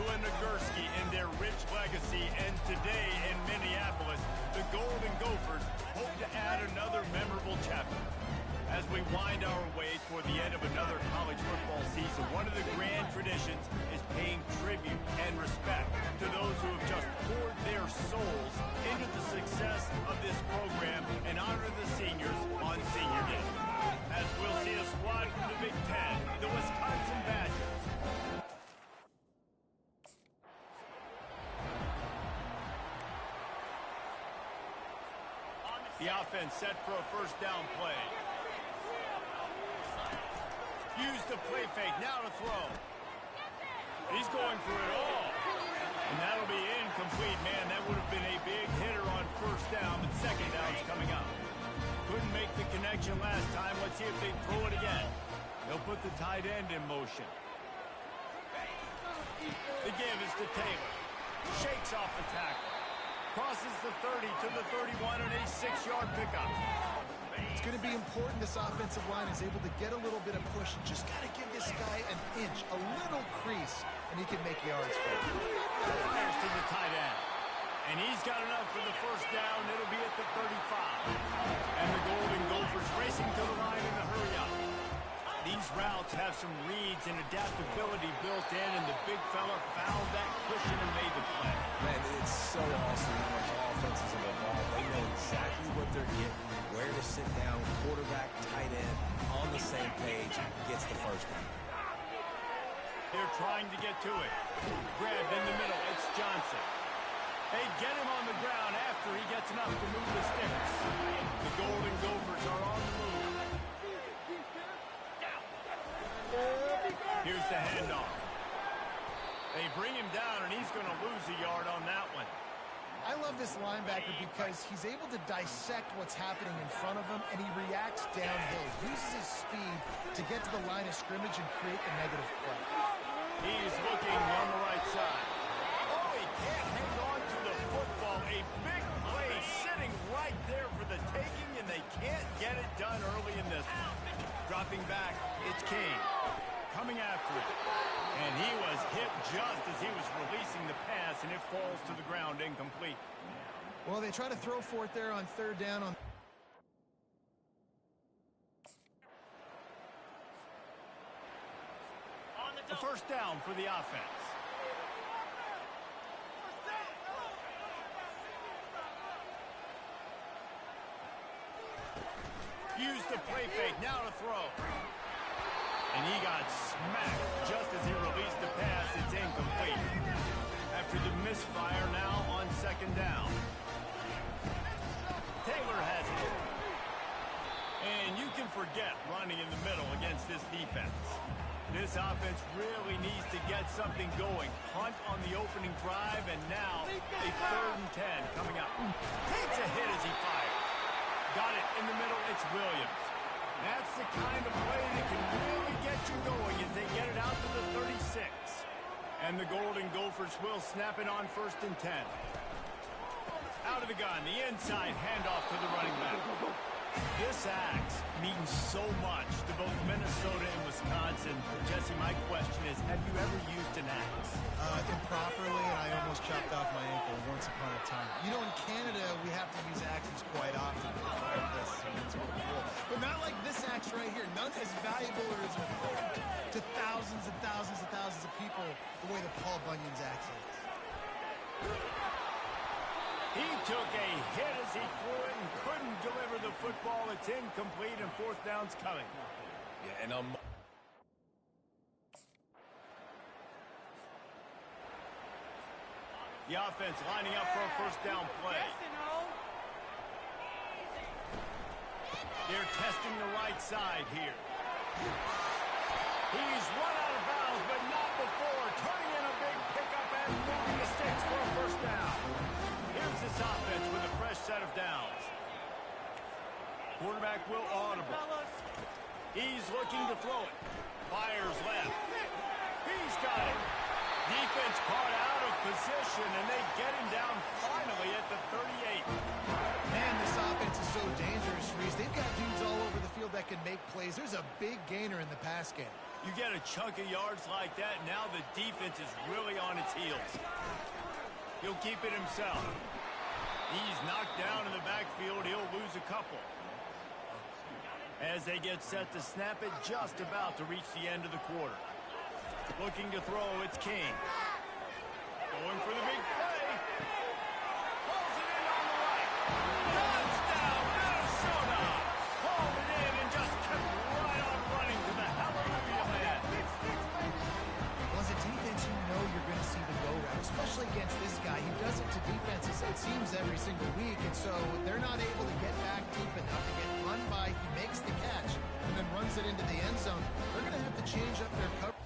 to a Nagurski in their rich legacy, and today in Minneapolis, the Golden Gophers hope to add another memorable chapter. As we wind our way toward the end of another college football season, one of the grand traditions is paying tribute and respect to those who have just poured their souls into the success of this program and honor the seniors on Senior Day. As we'll see a squad from the Big Ten, the Wisconsin Badgers. The offense set for a first down play. Use the play fake, now to throw. He's going for it all. And that'll be incomplete. Man, that would have been a big hitter on first down, but second down's coming up. Couldn't make the connection last time. Let's see if they throw it again. They'll put the tight end in motion. The give is to Taylor. Shakes off the tackle. Crosses the 30 to the 31 on a 6-yard pickup. It's going to be important this offensive line is able to get a little bit of push. Just got to give this guy an inch, a little crease, and he can make yards for you. There's to the tight end. And he's got enough for the first down. It'll be at the 35. And the Golden Gophers racing to the line in a hurry up. These routes have some reads and adaptability built in, and the big fella found that cushion and made the play. Man, it's so awesome how much offenses have evolved. They know exactly what they're getting, where to sit down, quarterback, tight end, on the same page, gets the first down. They're trying to get to it. Grabbed in the middle, it's Johnson. They get him on the ground after he gets enough to move the sticks. The Golden Gophers are on the move. Here's the handoff. They bring him down, and he's going to lose a yard on that one. I love this linebacker because he's able to dissect what's happening in front of him, and he reacts downhill. He uses his speed to get to the line of scrimmage and create the negative play. He's looking on the right side. Oh, he can't hang on to the football. A big play sitting right there for the taking, and they can't get it done early in this one. Dropping back, it's King. Coming after it. And he was hit just as he was releasing the pass, and it falls to the ground incomplete. Well, they try to throw for it there on third down. A first down for the offense. Use the play fake, now to throw. And he got smacked just as he released the pass. It's incomplete. After the misfire, now on second down. Taylor has it. And you can forget running in the middle against this defense. This offense really needs to get something going. Punt on the opening drive, and now a 3rd and 10 coming up. Takes a hit as he fires. Got it in the middle, it's Williams. That's the kind of play that can really get you going as they get it out to the 36. And the Golden Gophers will snap it on 1st and 10. Out of the gun, the inside handoff to the running back. This axe means so much to both Minnesota and Wisconsin. Jesse, my question is, have you ever used an axe? Improperly, and I almost chopped off my ankle once upon a time. You know, in Canada, we have to use axes quite often. Like this, and it's really cool. But not like this axe right here. None as valuable or as important to thousands and thousands and thousands of people the way that Paul Bunyan's axe is. He took a hit as he threw it and couldn't deliver the football. It's incomplete, and 4th down's coming. Yeah, and The offense lining up for a first down play. They're testing the right side here. He's run out of bounds, but not before. Turning in a big pickup and moving the sticks for a first down. Here's this offense with a fresh set of downs. Quarterback will audible. He's looking to throw it. Fires left. He's got it. Defense caught out of position, and they get him down finally at the 38. Man, this offense is so dangerous, Reese. They've got dudes all over the field that can make plays. There's a big gainer in the pass game. You get a chunk of yards like that, now the defense is really on its heels. He'll keep it himself. He's knocked down in the backfield. He'll lose a couple. As they get set to snap it, just about to reach the end of the quarter. Looking to throw, it's King. Going for the big play. Pulls it in on the right. Touchdown, Minnesota! Hauled it in and just kept right on running to the hallelujah land. Well, as a defense, you know you're going to see the go route, especially against this guy. He does it to defenses, it seems, every single week, and so they're not able to get back deep enough to get run by. He makes the catch and then runs it into the end zone. They're going to have to change up their coverage.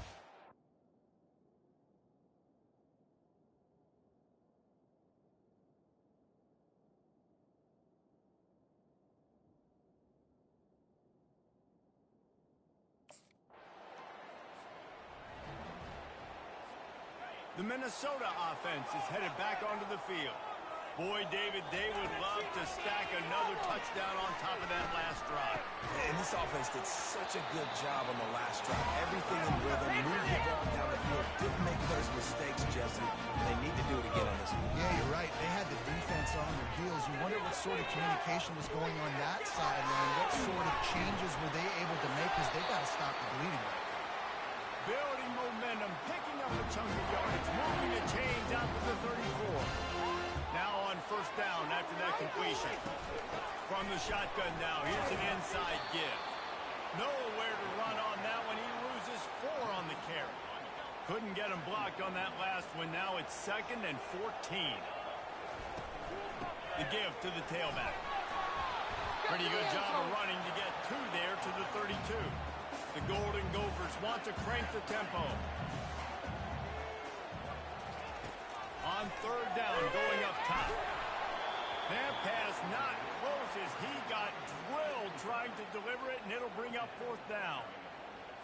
The Minnesota offense is headed back onto the field. Boy, David, they would love to stack another touchdown on top of that last drive. And this offense did such a good job on the last drive. Everything in rhythm, moved the ball down the field, didn't make those mistakes, Jesse. And they need to do it again on this one. Yeah, you're right. They had the defense on their heels. You wonder what sort of communication was going on that sideline. What sort of changes were they able to make, because they got to stop the bleeding right there. Building momentum, picking up a chunk of yardage, moving the chains out to the 34. Now on first down after that completion. From the shotgun now, here's an inside give. Nowhere to run on that one. He loses 4 on the carry. Couldn't get him blocked on that last one. Now it's 2nd and 14. The give to the tailback. Pretty good job of running to get 2 there to the 32. The Golden Gophers want to crank the tempo. On third down, going up top. That pass not close as he got drilled trying to deliver it, and it'll bring up 4th down.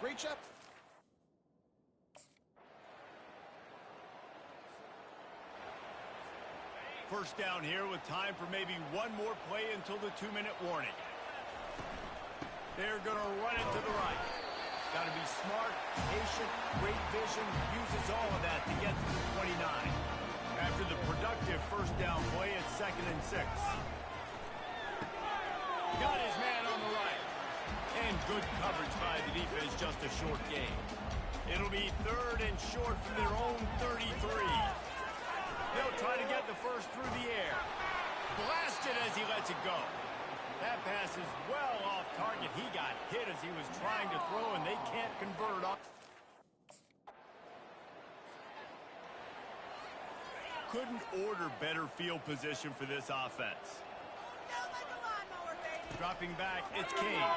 Great job. First down here with time for maybe one more play until the 2-minute warning. They're going to run it to the right. Got to be smart, patient, great vision, uses all of that to get to the 29. After the productive first down play, it's 2nd and 6. Got his man on the right. And good coverage by the defense, just a short gain. It'll be 3rd and short from their own 33. They'll try to get the first through the air. Blasted as he lets it go. That pass is well off target. He got hit as he was trying to throw, and they can't convert on. Couldn't order better field position for this offense. Dropping back, it's King. Oh,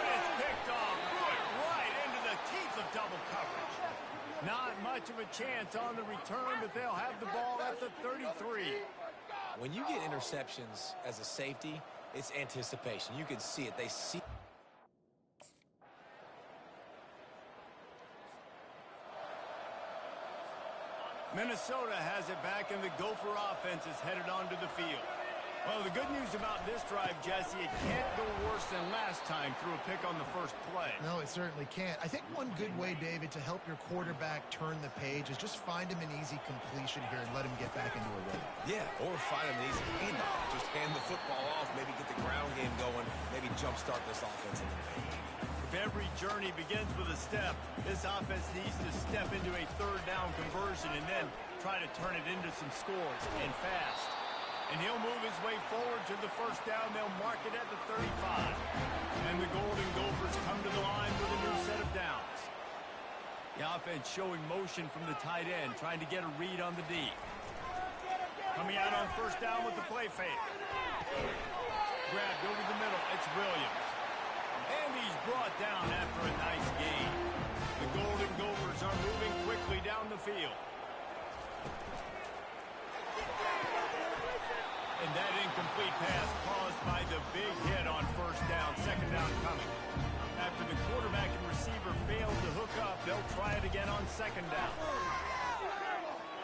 and it's picked off. Threw it right into the teeth of double coverage. Not much of a chance on the return, but they'll have the ball at the 33. When you get interceptions as a safety, it's anticipation. You can see it. They see. Minnesota has it back, and the Gopher offense is headed onto the field. Well, the good news about this drive, Jesse, it can't go worse than last time through a pick on the first play. No, it certainly can't. I think one good way, David, to help your quarterback turn the page is just find him an easy completion here and let him get back into a rhythm. Yeah, or find him an easy handoff. Just hand the football off, maybe get the ground game going, maybe jumpstart this offense in the paint. If every journey begins with a step, this offense needs to step into a 3rd down conversion and then try to turn it into some scores, and fast. And he'll move his way forward to the first down. They'll mark it at the 35. And the Golden Gophers come to the line with a new set of downs. The offense showing motion from the tight end, trying to get a read on the D. Coming out on first down with the play fake. Grabbed over the middle. It's Williams. And he's brought down after a nice gain. The Golden Gophers are moving quickly down the field. And that incomplete pass caused by the big hit on first down. 2nd down coming. After the quarterback and receiver failed to hook up, they'll try it again on 2nd down.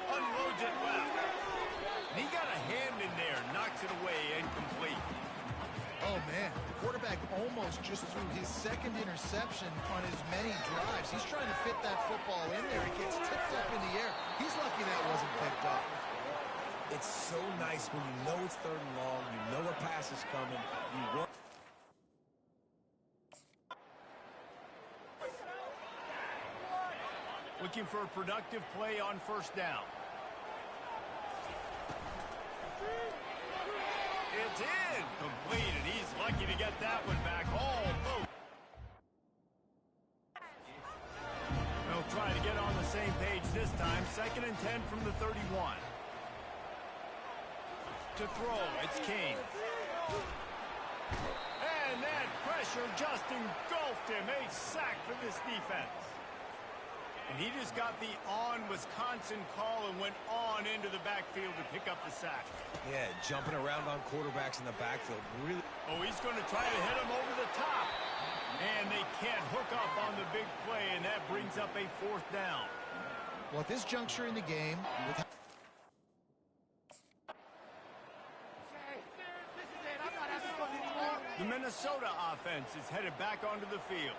Unloads it left. And he got a hand in there, knocks it away, incomplete. Oh, man. man, the quarterback almost just threw his second interception on as many drives. He's trying to fit that football in there. It gets tipped up in the air. He's lucky that wasn't picked up. It's so nice when you know it's 3rd and long, you know a pass is coming, you want... Looking for a productive play on 1st down. It's in! Complete, and he's lucky to get that one back. Almost. They'll try to get on the same page this time. 2nd and 10 from the 31. To throw, it's King. And that pressure just engulfed him. A sack for this defense. And he just got the on-Wisconsin call and went on into the backfield to pick up the sack. Yeah, jumping around on quarterbacks in the backfield. Really. Oh, he's going to try to hit him over the top. And they can't hook up on the big play, and that brings up a 4th down. Well, at this juncture in the game, with the Minnesota offense is headed back onto the field.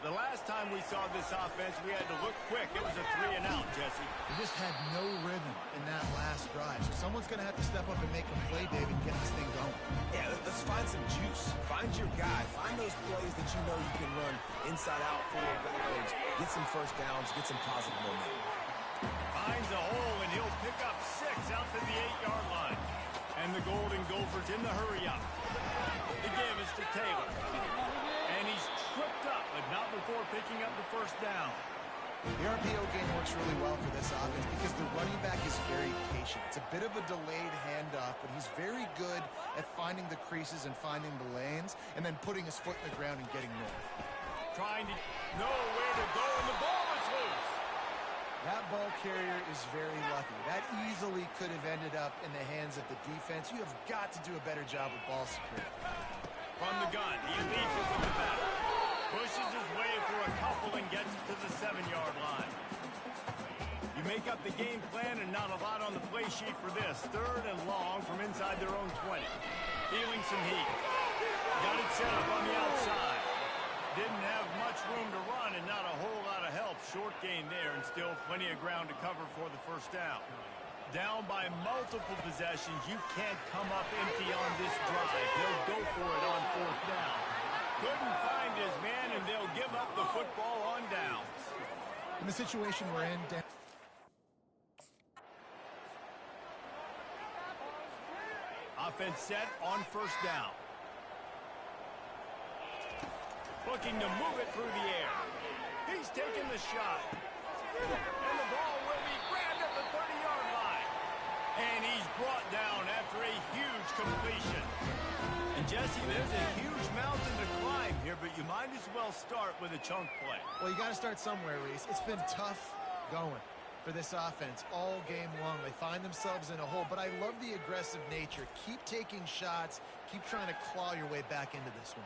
The last time we saw this offense, we had to look quick. It was a 3-and-out, Jesse. they just had no rhythm in that last drive. So someone's going to have to step up and make a play, David, and get this thing going. Yeah, let's find some juice. Find your guy. Find those plays that you know you can run inside out, forward, backwards. Get some 1st downs. Get some positive momentum. Finds a hole, and he'll pick up 6 out to the 8-yard line. And the Golden Gophers in the hurry-up. The give is to Taylor. And he's tripped up, but not before picking up the 1st down. The RPO game works really well for this offense because the running back is very patient. It's a bit of a delayed handoff, but he's very good at finding the creases and finding the lanes and then putting his foot in the ground and getting north. Trying to know where to go, and the ball is loose. That ball carrier is very lucky. That easily could have ended up in the hands of the defense. You have got to do a better job with ball security. From the gun, he leads it with the bat. Pushes his way for a couple and gets it to the 7-yard line. You make up the game plan and not a lot on the play sheet for this. 3rd and long from inside their own 20. Feeling some heat. Got it set up on the outside. Didn't have much room to run and not a whole lot of help. Short gain there and still plenty of ground to cover for the 1st down. Down by multiple possessions, you can't come up empty on this drive. They'll go for it on 4th down. Couldn't find his man, and they'll give up the football on downs. In the situation we're in, Offense set on 1st down. Looking to move it through the air. He's taking the shot. And the ball will be grabbed at the 30-yard line. And he's brought down after a huge completion. And Jesse, there's a huge mountain to climb here, but you might as well start with a chunk play. well, you got to start somewhere, Reese. It's been tough going for this offense all game long. They find themselves in a hole, but I love the aggressive nature. Keep taking shots. Keep trying to claw your way back into this one.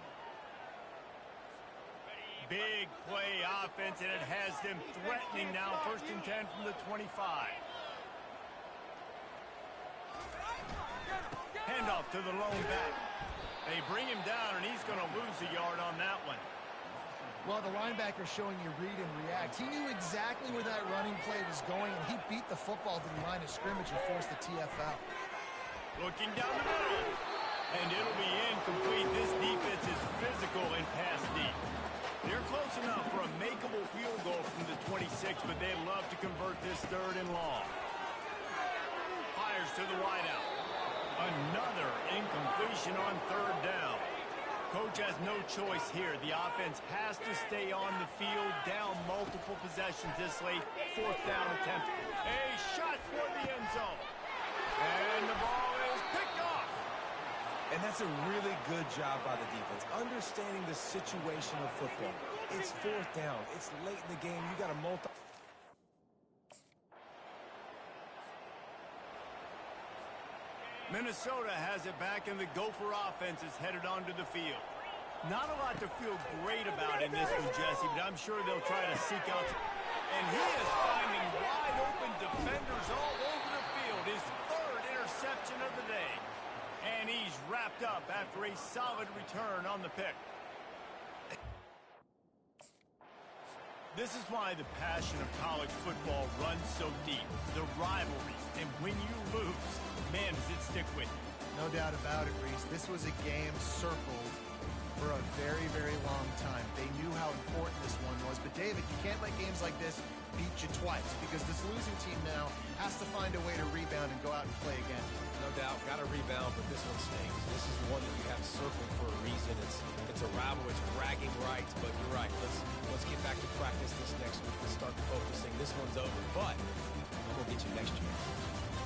Big play offense, and it has them threatening now. 1st and 10 from the 25. Handoff to the lone back. They bring him down, and he's going to lose a yard on that one. Well, the linebacker showing you read and react. He knew exactly where that running play was going, and he beat the football to the line of scrimmage and forced the TFL. Looking down the middle. And it'll be incomplete. This defense is physical and pass deep. They're close enough for a makeable field goal from the 26, but they'd love to convert this 3rd and long. Fires to the wideout. Another incompletion on 3rd down. Coach has no choice here. The offense has to stay on the field, down multiple possessions this late. 4th down attempt. A shot for the end zone. And the ball is picked off. And that's a really good job by the defense, understanding the situation of football. It's 4th down. It's late in the game. You got a Minnesota has it back, and the Gopher offense is headed onto the field. Not a lot to feel great about in this one, Jesse, but I'm sure they'll try to seek out. And he is finding wide open defenders all over the field. His 3rd interception of the day. And he's he's wrapped up after a solid return on the pick. This is why the passion of college football runs so deep. The rivalries, and when you lose, man, does it stick with you. No doubt about it, Reese. This was a game circled for a very, very long time. They knew how important this one was. But, David, you can't let games like this beat you twice because this losing team now has to find a way to rebound and go out and play again. No doubt, got to rebound, but this one stinks. This is one that you have circled for a reason. It's a rival, it's bragging rights, but you're right. Let's get back to practice this next week. Let's start focusing. This one's over, but we'll get you next year.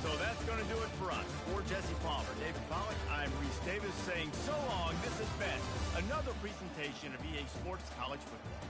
So that's going to do it for us. For Jesse Palmer, David Pollack, I'm Reese Davis saying so long. This has been another presentation of EA Sports College Football.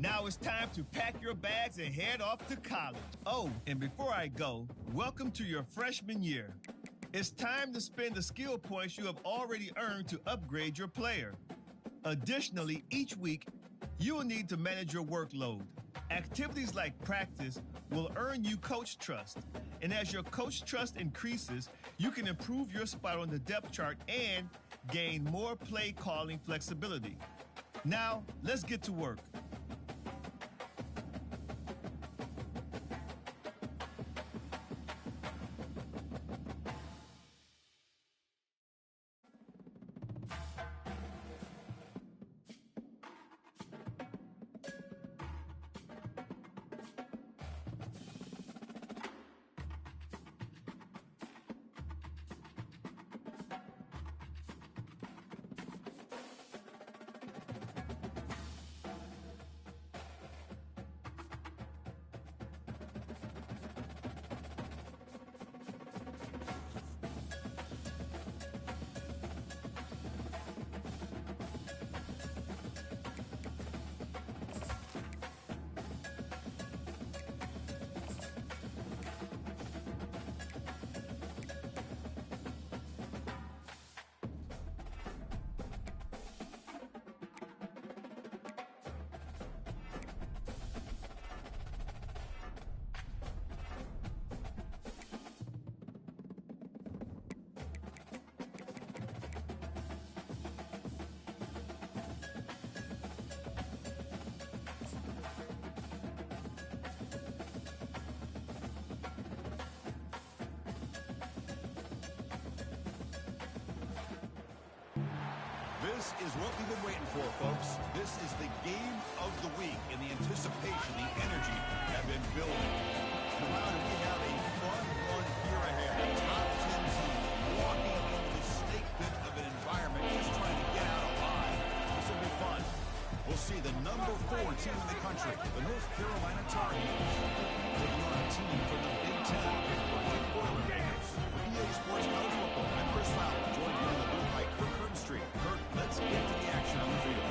Now it's time to pack your bags and head off to college. Oh, and before I go, welcome to your freshman year. It's time to spend the skill points you have already earned to upgrade your player. Additionally, each week, you will need to manage your workload. Activities like practice will earn you coach trust. And as your coach trust increases, you can improve your spot on the depth chart and gain more play calling flexibility. Now, let's get to work. This is what we've been waiting for, folks. This is the game of the week, and the anticipation, the energy have been building. Now we have a fun one here ahead. A top 10 team walking into the snake pit of an environment, just trying to get out alive. This will be fun. We'll see the number 4 team in the country, the North Carolina Tar Heels, taking on a team from the Big Ten, the Boilermakers. For EA Sports College Football, I'm Chris Fowler, joined here in the booth by Kirk Herbstreit. Kirk, let's get to the action on the field.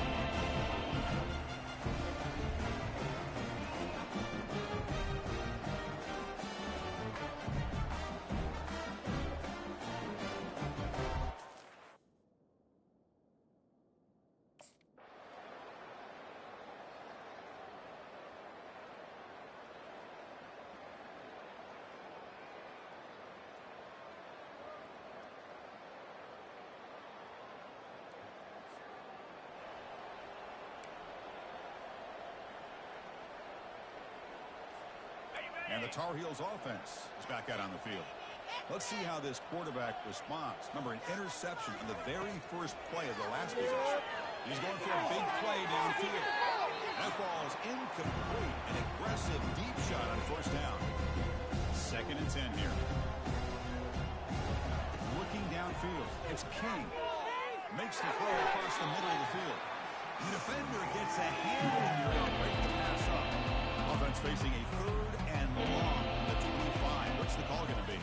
And the Tar Heels offense is back out on the field. Let's see how this quarterback responds. Remember, an interception on the very first play of the last possession. He's going for a big play downfield. That ball is incomplete. An aggressive deep shot on first down. 2nd and 10 here. Looking downfield. It's King. Makes the throw across the middle of the field. The defender gets a handle here and breaks the pass up. Offense facing a 3rd and long from the 25. What's the call going to be?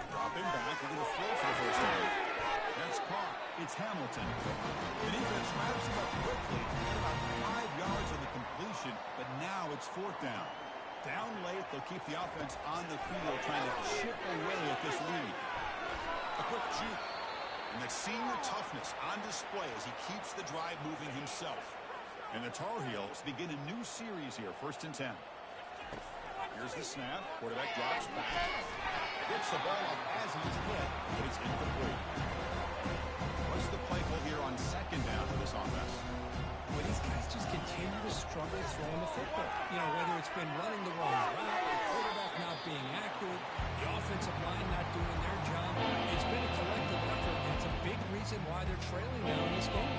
Dropping back. We're going to throw for the first time. That's caught. It's Hamilton. The defense wraps him up quickly. About 5 yards on the completion, but now it's 4th down. Down late, they'll keep the offense on the field trying to chip away at this lead. A quick juke. And that senior toughness on display as he keeps the drive moving himself. And the Tar Heels begin a new series here, 1st and 10. Here's the snap. Quarterback drops back. Gets the ball up as he's hit, but it's incomplete. What's the play call here on 2nd down for this offense? Well, these guys just continue to struggle throwing the football. You know, whether it's been running the wrong route, the quarterback not being accurate, the offensive line not doing their job. It's been a collective effort, and it's a big reason why they're trailing now in this game.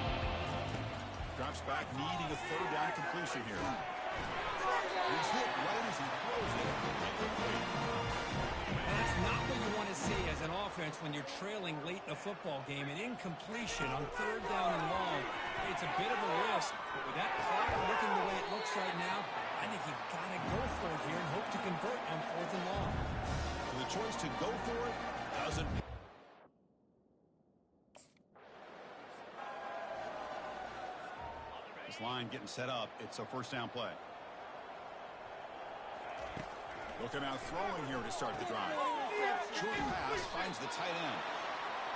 Drops back, needing a 3rd down completion here. He's hit right as he throws it. And that's not what you want to see as an offense when you're trailing late in a football game. An incompletion on 3rd down and long. It's a bit of a risk, but with that clock looking the way it looks right now, I think you've got to go for it here and hope to convert on 4th and long. So the choice to go for it doesn't. offense line getting set up. It's a first down play. Looking out throwing here to start the drive. Short pass finds the tight end.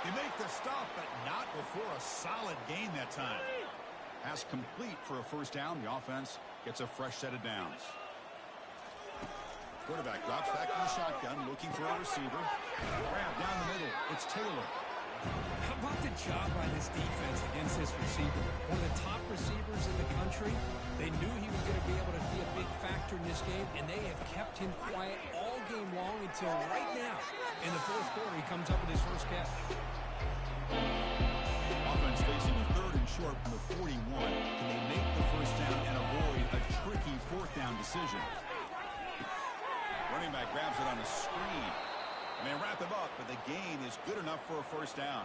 They make the stop, but not before a solid gain that time. Pass complete for a first down. The offense gets a fresh set of downs. Quarterback drops back in the shotgun, looking for a receiver. Grab down the middle. It's Taylor. How about the job by this defense against this receiver? One of the top receivers in the country. They knew he was going to be able to be a big factor in this game, and they have kept him quiet all game long until right now. In the fourth quarter, he comes up with his first catch. Offense facing a third and short from the 41. Can they make the first down and avoid a tricky fourth down decision? Running back grabs it on the screen. And they wrap him up, but the gain is good enough for a first down.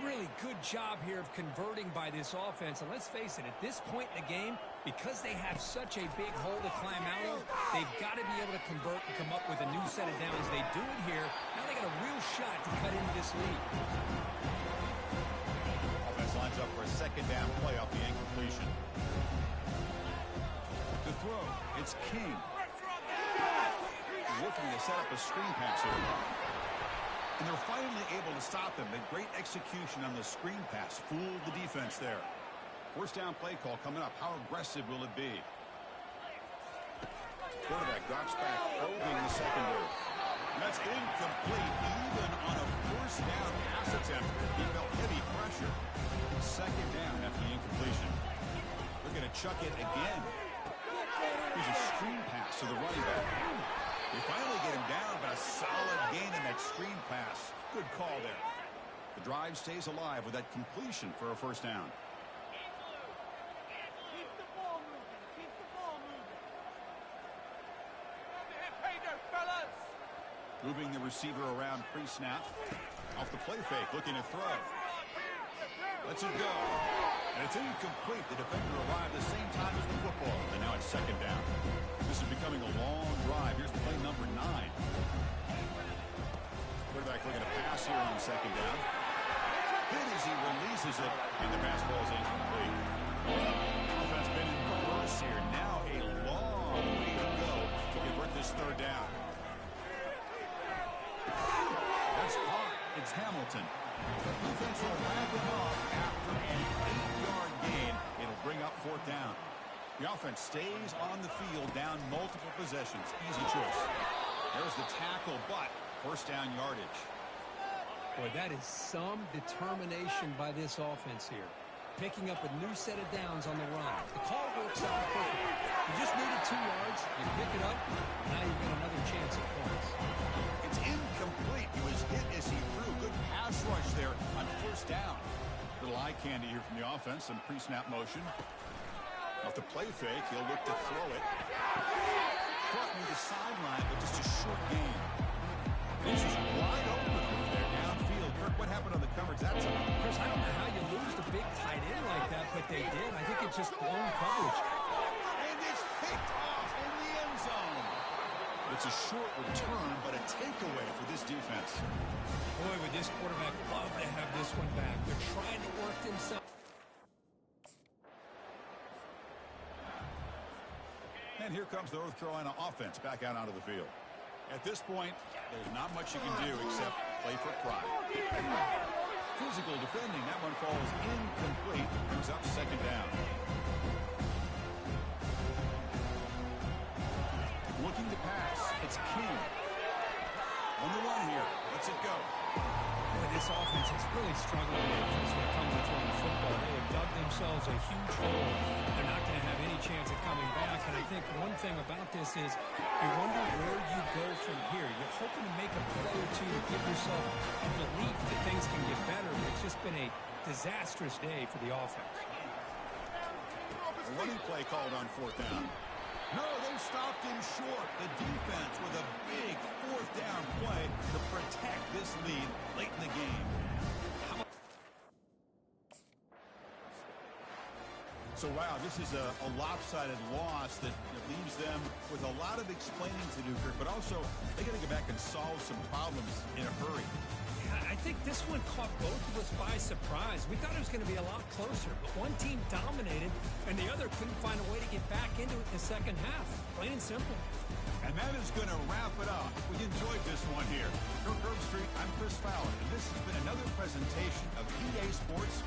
Really good job here of converting by this offense. And let's face it, at this point in the game, because they have such a big hole to climb out of, they've got to be able to convert and come up with a new set of downs. They do it here. Now they got a real shot to cut into this lead. Offense lines up for a second down play off the incompletion. To throw, it's King. Looking to set up a screen pass here. And they're finally able to stop him. A great execution on the screen pass. Fooled the defense there. First down play call coming up. How aggressive will it be? Quarterback drops back, probing the secondary. And that's incomplete. Even on a first down pass attempt, he felt heavy pressure. Second down after the incompletion. They're going to chuck it again. Here's a screen pass to the running back. They finally get him down, but a solid gain in that screen pass. Good call there. The drive stays alive with that completion for a first down. Keep the ball moving. Keep the ball moving. Hey there, fellas. Moving the receiver around pre-snap. Off the play fake, looking to throw. Lets it go. And it's incomplete. The defender arrived the same time as the football. And now it's second down. This is becoming a long drive. Here's play number 9. Quarterback looking to pass here on second down. Hit as he releases it, and the pass ball is incomplete. Offense been in reverse here. Now a long way to go to convert this third down. That's caught. It's Hamilton. The defense will wrap him up after an 8-yard gain. It'll bring up fourth down. The offense stays on the field down multiple possessions. Easy choice. There's the tackle, but first down yardage. Boy, that is some determination by this offense here. Picking up a new set of downs on the run. The call works out perfectly. You just needed 2 yards. You pick it up. Now you've got another chance at points. It's incomplete. He was hit as he threw. Good pass rush there on first down. Little eye candy here from the offense. Some pre-snap motion. Off the play fake, he'll look to throw it. Caught near the sideline, but just a short gain. This is wide open over there downfield. Kirk, what happened on the coverage that time? Chris, I don't know how you lose the big tight end like that, but they did. I think it's just blown coverage. And it's picked off in the end zone. It's a short return, but a takeaway for this defense. Boy, would this quarterback love to have this one back. They're trying to work themselves. And here comes the North Carolina offense back out onto the field. At this point, there's not much you can do except play for pride. Physical defending. That one falls incomplete. Brings up second down. Looking to pass. It's King. On the run here. Lets it go. Boy, this offense has really struggled when it comes to throwing the football. They have dug themselves a huge hole. They're not going to have any chance of coming back. And I think one thing about this is you wonder where you go from here. You're hoping to make a play or two to give yourself a belief that things can get better. But it's just been a disastrous day for the offense. A running play called on fourth down. No, they stopped him short. The defense with a big fourth down play to protect this lead late in the game. So, wow, this is a lopsided loss that leaves them with a lot of explaining to do, Kirk, but also they got to get back and solve some problems in a hurry. I I think this one caught both of us by surprise. We thought it was going to be a lot closer, but one team dominated, and the other couldn't find a way to get back into it in the second half. Plain and simple. And that is going to wrap it up. We enjoyed this one here. For Herb Street, I'm Chris Fowler, and this has been another presentation of EA Sports